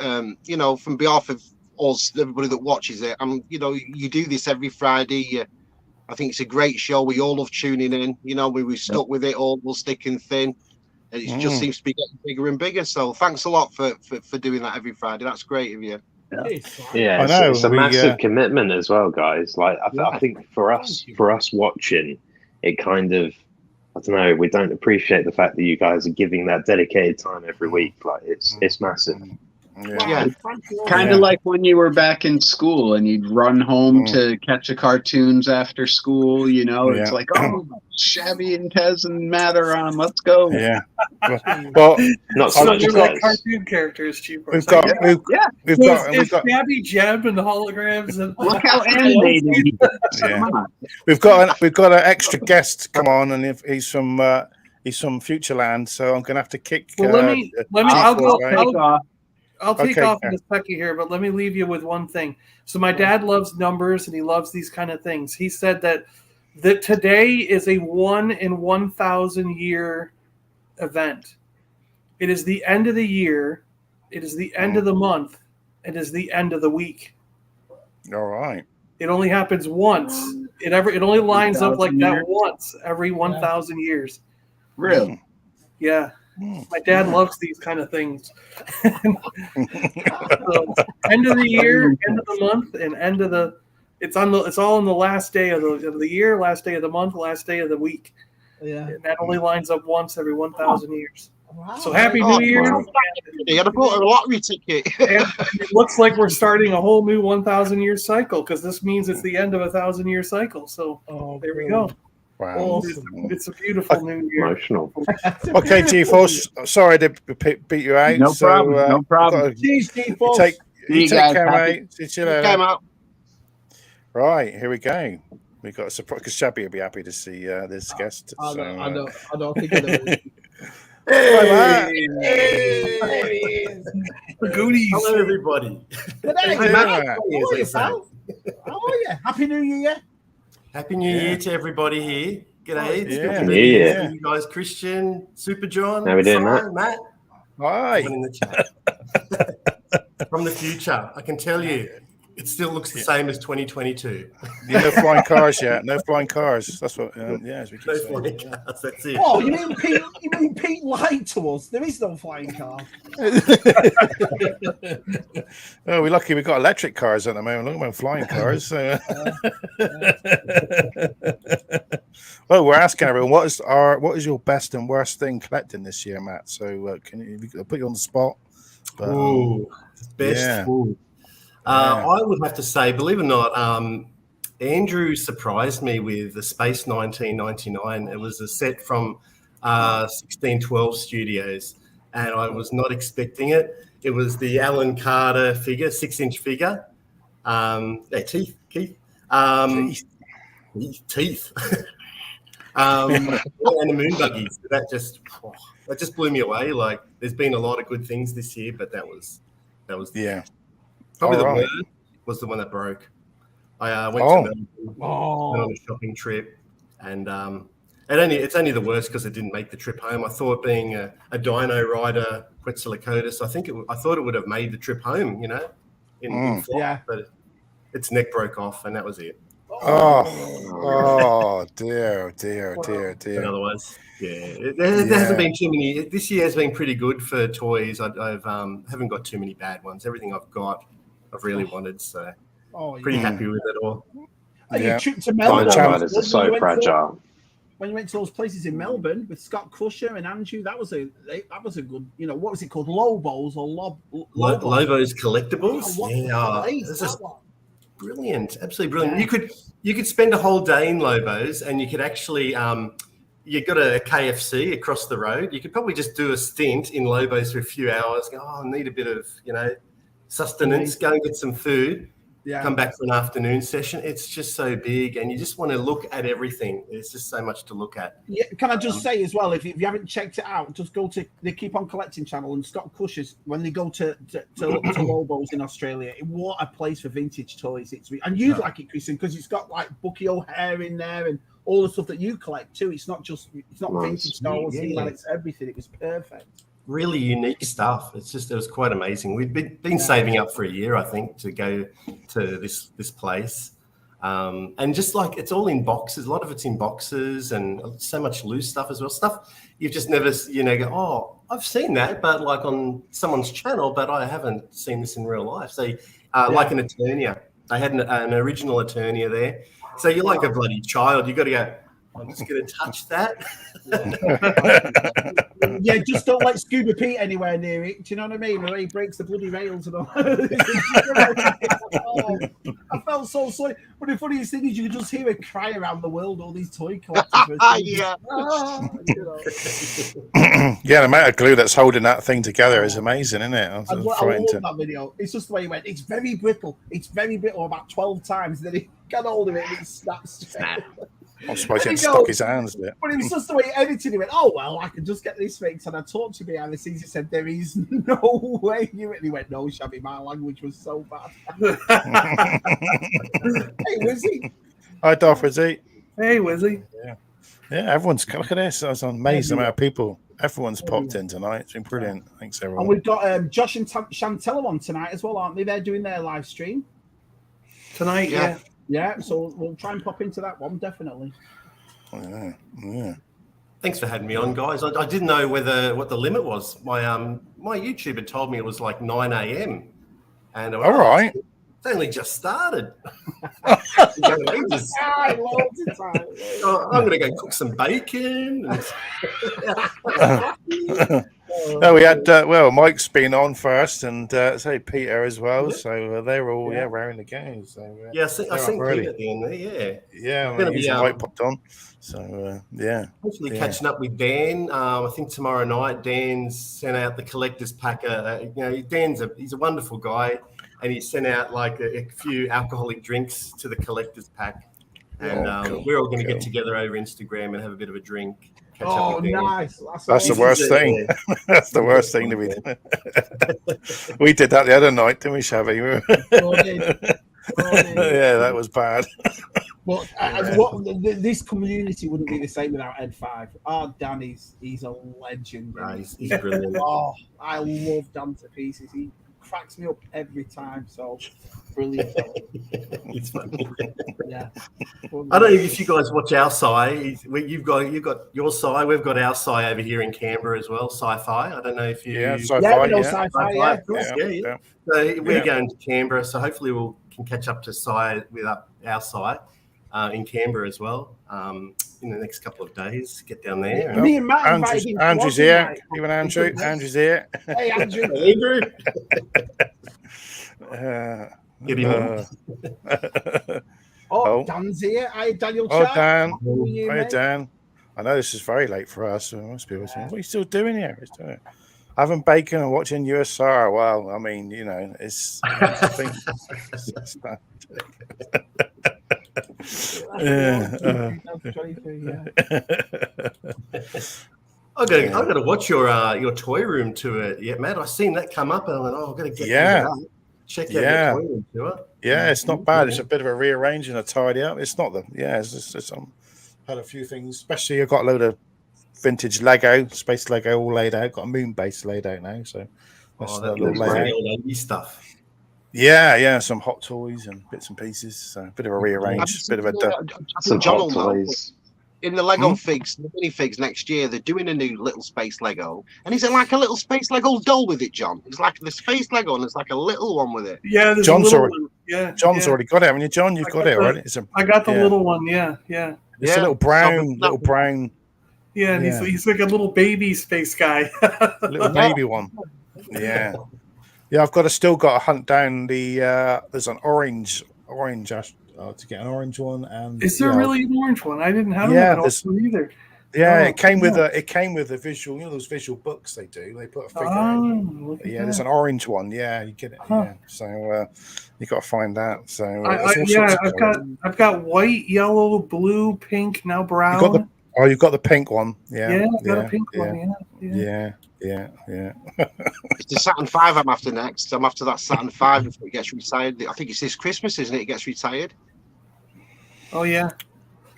from behalf of us, everybody that watches it, you do this every Friday. I think it's a great show. We all love tuning in. We stuck with it all, we'll stick and thin. And it just seems to be getting bigger and bigger. So thanks a lot for doing that every Friday. That's great of you. Yeah, it's a massive commitment as well, guys. Like I think for us watching, it kind of, I don't know, we don't appreciate the fact that you guys are giving that dedicated time every week. Like it's massive. Yeah. Kind of like when you were back in school and you'd run home to catch the cartoons after school, it's like, oh, Shabby and Tez and Matt are on, let's go. Yeah. Well, not so much like cartoon characters, cheaper. We've got Shabby, Jeb, and the holograms. And look how animated. We've got an extra guest come on, and if he's from Futureland, so I'm gonna have to kick. Well, I'll take off in a second here, but let me leave you with one thing. So my dad loves numbers and he loves these kind of things. He said that today is a 1 in 1,000 year event. It is the end of the year. It is the end of the month. It is the end of the week. All right. It only happens once. It only lines up like that once every 1,000 years. Really? Yeah. My dad loves these kind of things. So, end of the year, end of the month, and end of the. It's all on the last day of the year, last day of the month, last day of the week. Yeah, and that only lines up once every 1,000 years. Wow. So happy New Year! You had to put a lottery ticket. It looks like we're starting a whole new 1,000 year cycle because this means it's the end of a 1,000 year cycle. So there we go. Wow. Awesome. It's a beautiful new year. Emotional. Okay, G-Force. Sorry to beat you out. No problem. No problem. Cheers, G-Force. Take guys. care, mate. See you later. Came out. Right, here we go. We got a surprise because Shabby will be happy to see this guest. I don't think I know. Goodies. Hello, everybody. Hey, Matt. How are you, pal? How are you? Happy New Year. Happy New Year to everybody here. G'day. It's good to New be Year. here. You guys, Christian, Super John, How we doing, Matt? Hi. In the chat. From the future, I can tell you, it still looks the same as 2022. No flying cars yet. No flying cars. That's what. As we keep No saying. flying cars. That's it. Oh, you mean Pete lied to us? There is no flying car. Oh, we're lucky we've got electric cars at the moment. Look about flying cars. So. Well, we're asking everyone what is your best and worst thing collecting this year, Matt? So I'll put you on the spot. But, best. Yeah. I would have to say, believe it or not, Andrew surprised me with the Space 1999. It was a set from 1612 Studios, and I was not expecting it. It was the Alan Carter figure, 6-inch figure. Teeth. Teeth. And the moon buggies. That just blew me away. Like, there's been a lot of good things this year, but that was probably the worst was the one that broke. I went to Melbourne, went on a shopping trip, and it's only the worst because it didn't make the trip home. I thought being a Dino Rider Quetzalcoatlus, I thought it would have made the trip home, in flight, but its neck broke off, and that was it. Oh dear. And otherwise, there hasn't been too many. This year has been pretty good for toys. I've haven't got too many bad ones. Everything I've got I've really wanted. So Oh, pretty happy with it all. Oh, Yeah. you trip to Melbourne. Gliders are so fragile. When you went to those places in Melbourne with Scott Crusher and Andrew, that was a good, you know, what was it called? Lobos or Lobos Collectibles. Oh, yeah, it's just brilliant, absolutely brilliant. Yeah. You could spend a whole day in Lobos, and you could actually you got a KFC across the road. You could probably just do a stint in Lobos for a few hours. Go, I need a bit of, you know, sustenance. Go and get some food. Yeah. Come back for an afternoon session. It's just so big, and you just want to look at everything. There's just so much to look at. Yeah, can I just say as well, if you haven't checked it out, just go to the Keep On Collecting channel and Scott Crushers when they go to Lobos in Australia. What a place for vintage toys! And you'd like it, Christian, because it's got like Bucky O'Hare in there and all the stuff that you collect too. It's not vintage Star Wars, it's everything. It was perfect. Really unique stuff. It was quite amazing. We've been saving up for a year, I think, to go to this place, and just like it's all in boxes. A lot of it's in boxes, and so much loose stuff as well. Stuff you've just never, go, oh, I've seen that, but like on someone's channel, but I haven't seen this in real life. So, like an Eternia, they had an original Eternia there. So you're like a bloody child. You got to go, I'm just going to touch that. Yeah, just don't let Scuba Pete anywhere near it. Do you know what I mean? Or he breaks the bloody rails and all. I felt so sorry. But the funniest thing is you could just hear a cry around the world, all these toy collectors. Yeah, the amount of glue that's holding that thing together is amazing, isn't it? I love that video. It's just the way he went. It's very brittle. It's very brittle about 12 times. Then he got hold of it and it snaps. I'm surprised he stuck his hands in it. But it was just the way he edited. He went, oh, well, I can just get this fixed. And I talked to him behind the scenes. He said, there is no way. And he went, no, Shabby, my language was so bad. Hey, Wizzy. Hi, Darth Wizzy. Hey, Wizzy. Yeah, everyone's, look at this. I was amazed amount of people. Everyone's popped in tonight. It's been brilliant. Thanks, everyone. And we've got Josh and Chantella on tonight as well, aren't they? They're doing their live stream tonight, yeah. Yeah, so we'll try and pop into that one, definitely. Yeah. Thanks for having me on, guys. I didn't know what the limit was. My YouTube had told me it was like 9 a.m. And all right. It's only just started. I'm going to go cook some bacon. No, we had Mike's been on first, and so Peter as well. So they're all raring to go. So I think Peter at the end there. Yeah, Mike popped on. So hopefully catching up with Dan. I think tomorrow night Dan's sent out the collector's pack. Dan's he's a wonderful guy, and he sent out like a few alcoholic drinks to the collector's pack. And we're all going to get together over Instagram and have a bit of a drink. Oh, nice. That's the worst thing. That's the worst thing to be doing. We did that the other night, didn't we, Shabby? Yeah, that was bad. But this community wouldn't be the same without Ed 5. Oh, Dan, he's a legend. He's brilliant. Oh, I love Dan to pieces. He cracks me up every time. So brilliant. It's funny. Yeah. I don't know if you guys watch our sci. You've got your sci. We've got our sci over here in Canberra as well. Sci-fi. I don't know if you. Sci-fi. Sci-fi. Yeah. So we're going to Canberra. So hopefully can catch up to sci with our sci in Canberra as well. In the next couple of days, get down there. Me and Matt Andrew's here. Even Andrew. Andrew's here. Hey, Andrew. Andrew. Get him on. Dan's here. Hi, Daniel. Dan. Hi, Dan. I know this is very late for us. So most people saying, "What are you still doing here?" Having bacon and watching USR. Well, I mean, it's. I think. I got to watch your toy room tour. Yeah, Matt, I seen that come up, and I went, I've got to get check out your toy room tour. Yeah, it's not bad. It's a bit of a rearranging, a tidy up. It's not it's had a few things, especially I've got a load of vintage Lego, space Lego all laid out. Got a moon base laid out now, so that's that little layout stuff. Yeah, some hot toys and bits and pieces. So a bit of a rearrange, bit of a some hot toys. in the Lego figs, the minifigs next year, they're doing a new little space Lego, and is it like a little space Lego doll with it, John? It's like the space Lego, and there's like a little one with it. Yeah, there's John's a little already, one. Yeah, John's already got it, haven't you, John? You've got it already. I got the little one. Yeah. It's a little brown. Yeah, and he's like a little baby space guy. Little baby one. Yeah. Yeah, I've still got to hunt down the. There's an orange to get an orange one. And is there really an orange one? I didn't have an orange one either. Yeah, it came with a visual. You know those visual books they do. They put a figure in. Yeah, there's an orange one. Yeah, you get it. Yeah, so you got to find that. So I've got white, yellow, blue, pink, now brown. You've got the pink one. Yeah, I've got a pink one. Yeah. It's the Saturn V I'm after next. I'm after that Saturn V before it gets retired. I think it's this Christmas, isn't it? It gets retired. Oh yeah.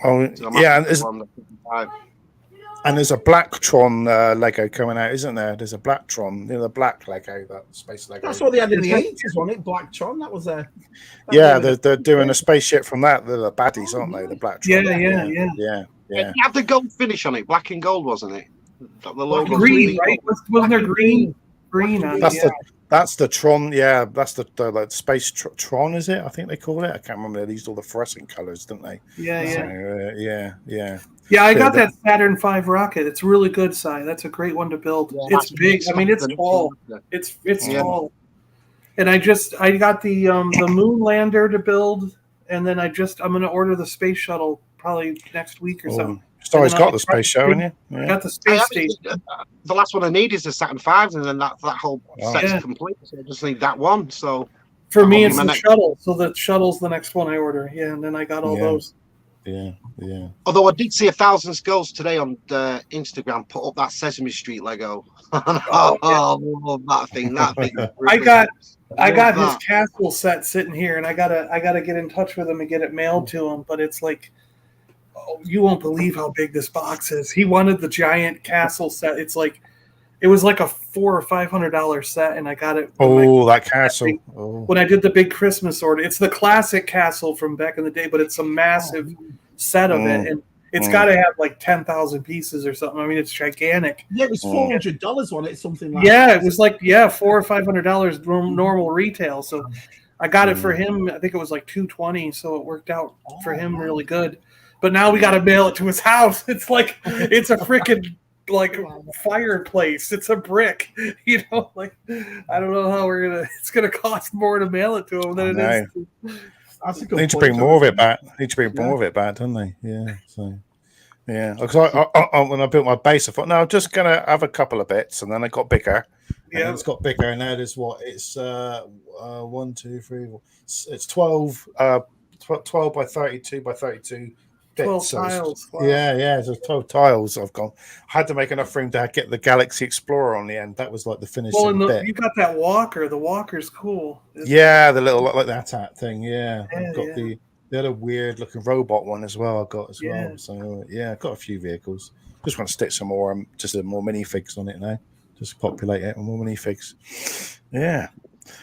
Oh So yeah, and there's a Black Tron Lego coming out, isn't there? There's a Black Tron, the black Lego, that space Lego. That's what they had in the 80s, wasn't it? Black Tron. That was there. Yeah, they're doing a spaceship from that. They're the baddies, aren't they? The Black Tron. Yeah. It had the gold finish on it, black and gold, wasn't it? The logo green, right? Wasn't there green? Green. That's the Tron. Yeah, that's the like space Tron, is it? I think they call it. I can't remember. They used all the fluorescent colors, didn't they? Yeah. Yeah, I got that Saturn V rocket. It's really good, Si. That's a great one to build. Yeah, it's big. I mean, it's tall. It's tall. And I got the moon lander to build, and then I'm going to order the space shuttle probably next week or something. So he's got the space shuttle, haven't you? I got the space station. The last one I need is the Saturn V, and then that whole set's complete. So I just need that one. So for me, it's the shuttle. So the shuttle's the next one I order. Yeah, and then I got all those. Yeah. Although I did see 1,000 Skulls today on Instagram put up that Sesame Street Lego. I love that thing. That thing. I got his castle set sitting here, and I gotta get in touch with him and get it mailed to him. But it's like, you won't believe how big this box is. He wanted the giant castle set. It was like a $400 or $500 set, and I got it. That castle! When I did the big Christmas order, it's the classic castle from back in the day, but it's a massive set of it, and it's got to have like 10,000 pieces or something. I mean, it's gigantic. Yeah, it was $400, wasn't it? Something like that. It was like $400 or $500 normal retail. So I got it for him. I think it was like $220, so it worked out for him really good. But now we got to mail it to his house. It's like it's a freaking like fireplace. It's a brick. I don't know how it's gonna cost more to mail it to him than it is. They need to bring more of it back. Don't they? Yeah. So yeah. Because I when I built my base, I thought, no, I'm just gonna have a couple of bits, and then it got bigger. Yeah, it's got bigger, and now there's what? It's 1, 2, 3, 4. It's 12 by 32 by 32. 12 tiles. Wow. Yeah. So 12 tiles I've got. I had to make enough room to get the Galaxy Explorer on the end. That was like the finishing bit. You got that walker. The walker's cool. The little like that thing. Yeah. I've got the other weird looking robot one as well. I've got as well. So I've got a few vehicles. Just want to stick some more, more minifigs on it now. Just populate it with more minifigs. Yeah.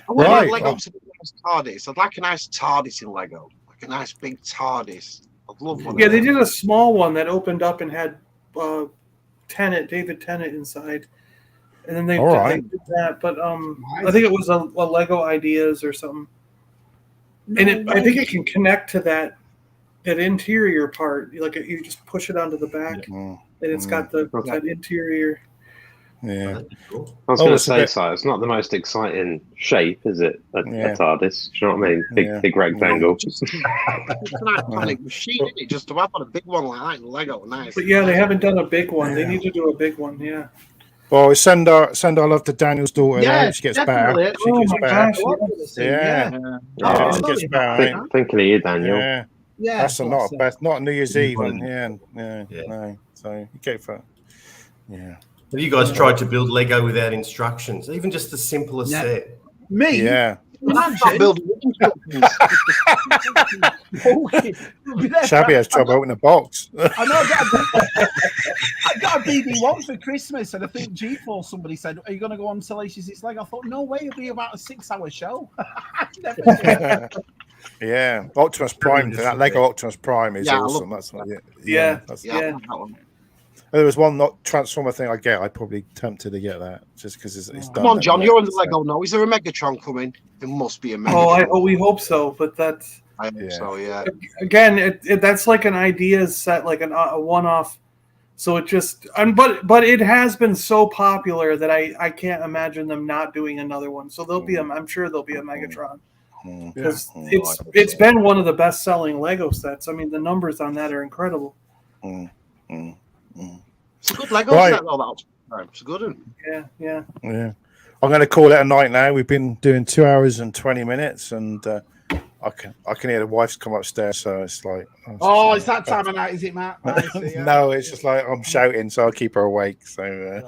I would like Lego to be a nice TARDIS. I'd like a nice TARDIS in Lego, like a nice big TARDIS. I'd love one. Yeah, they did a small one that opened up and had David Tennant inside, and then they did that. But I think it was a Lego Ideas or something, and I think it can connect to that interior part. Like you just push it onto the back, and it's got that interior. Yeah, I was going to say, it's not the most exciting shape, is it? A TARDIS, do you know what I mean? Big rectangle. It's an iconic machine, isn't it? Just to have on a big one like that in Lego, nice. But they haven't done a big one. They need to do a big one. Yeah. Well, send our love to Daniel's daughter. Yeah, she gets better. She gets better. She gets better. Thinking of you, Daniel. Yeah, that's not New Year's Eve. No. So you go for it. Yeah. Have you guys tried to build Lego without instructions? Even just the simplest set? Me? Yeah. Shabby has trouble opening a box. I know. I got a BB-1 for Christmas, and I think G4 somebody said, "Are you going to go on Salacious It's Lego?" I thought, no way, it'll be about a 6-hour show. Yeah, Optimus Prime. That Lego Optimus Prime is awesome. That's what, yeah. There was one not Transformer thing I get. I'd probably tempted to get that just because it's done. Come on, John, you're on the Lego now. Is there a Megatron coming? There must be a Megatron. We hope so, but that's. I hope so. Yeah. Again, that's like an idea set, like a one-off. So it just, but it has been so popular that I can't imagine them not doing another one. So there'll be I'm sure there'll be a Megatron because it's been one of the best-selling Lego sets. I mean, the numbers on that are incredible. It's a good Lego set, though. It's a good one. Yeah. I'm going to call it a night now. We've been doing 2 hours and 20 minutes, and I can hear the wife's come upstairs, so it's like. It's that time of night, is it, Matt? No, it's just like I'm shouting, so I'll keep her awake. So,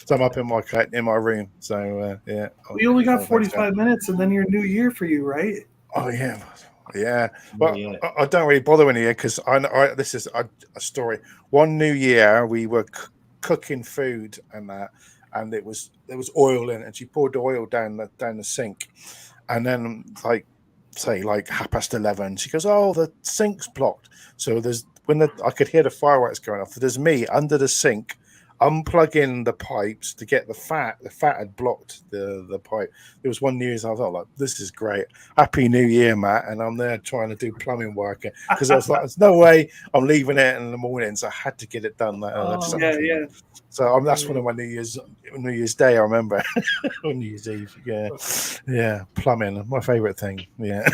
so I'm up in my room. So yeah. We only got 45 minutes, and then your new year for you, right? Oh yeah. Yeah, well, I don't really bother in here because I this is a story. One New Year, we were cooking food and that, and there was oil in it, and she poured the oil down the sink, and then like 11:30, she goes, "Oh, the sink's blocked." So I could hear the fireworks going off. There's me under the sink, unplugging the pipes to get the fat. The fat had blocked the pipe. It was one New Year's. I was like, "This is great. Happy New Year, Matt!" And I'm there trying to do plumbing work because I was like, "There's no way I'm leaving it in the morning." So I had to get it done. Yeah. So that's one of my New Year's Day. I remember on New Year's Eve. Yeah. Plumbing, my favorite thing. Yeah.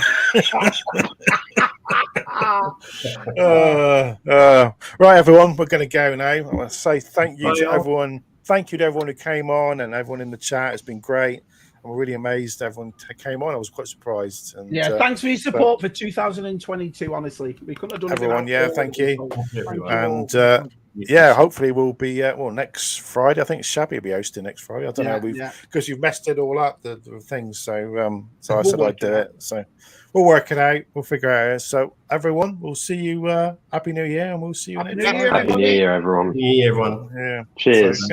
Right, everyone, we're going to go now. I want to say thank you to everyone. Thank you to everyone who came on and everyone in the chat. It's been great. I'm really amazed everyone came on. I was quite surprised. And, thanks for your support for 2022. Honestly, we couldn't have done everyone. Thank you. And hopefully we'll be next Friday. I think Shabby will be hosting next Friday. I don't know because you've messed it all up the things. So I said I'd do it. So we'll work it out. We'll figure it out. So everyone, we'll see you. Happy New Year, and we'll see you next year. Happy New Year, everyone. New Year, everyone. Yeah. Cheers.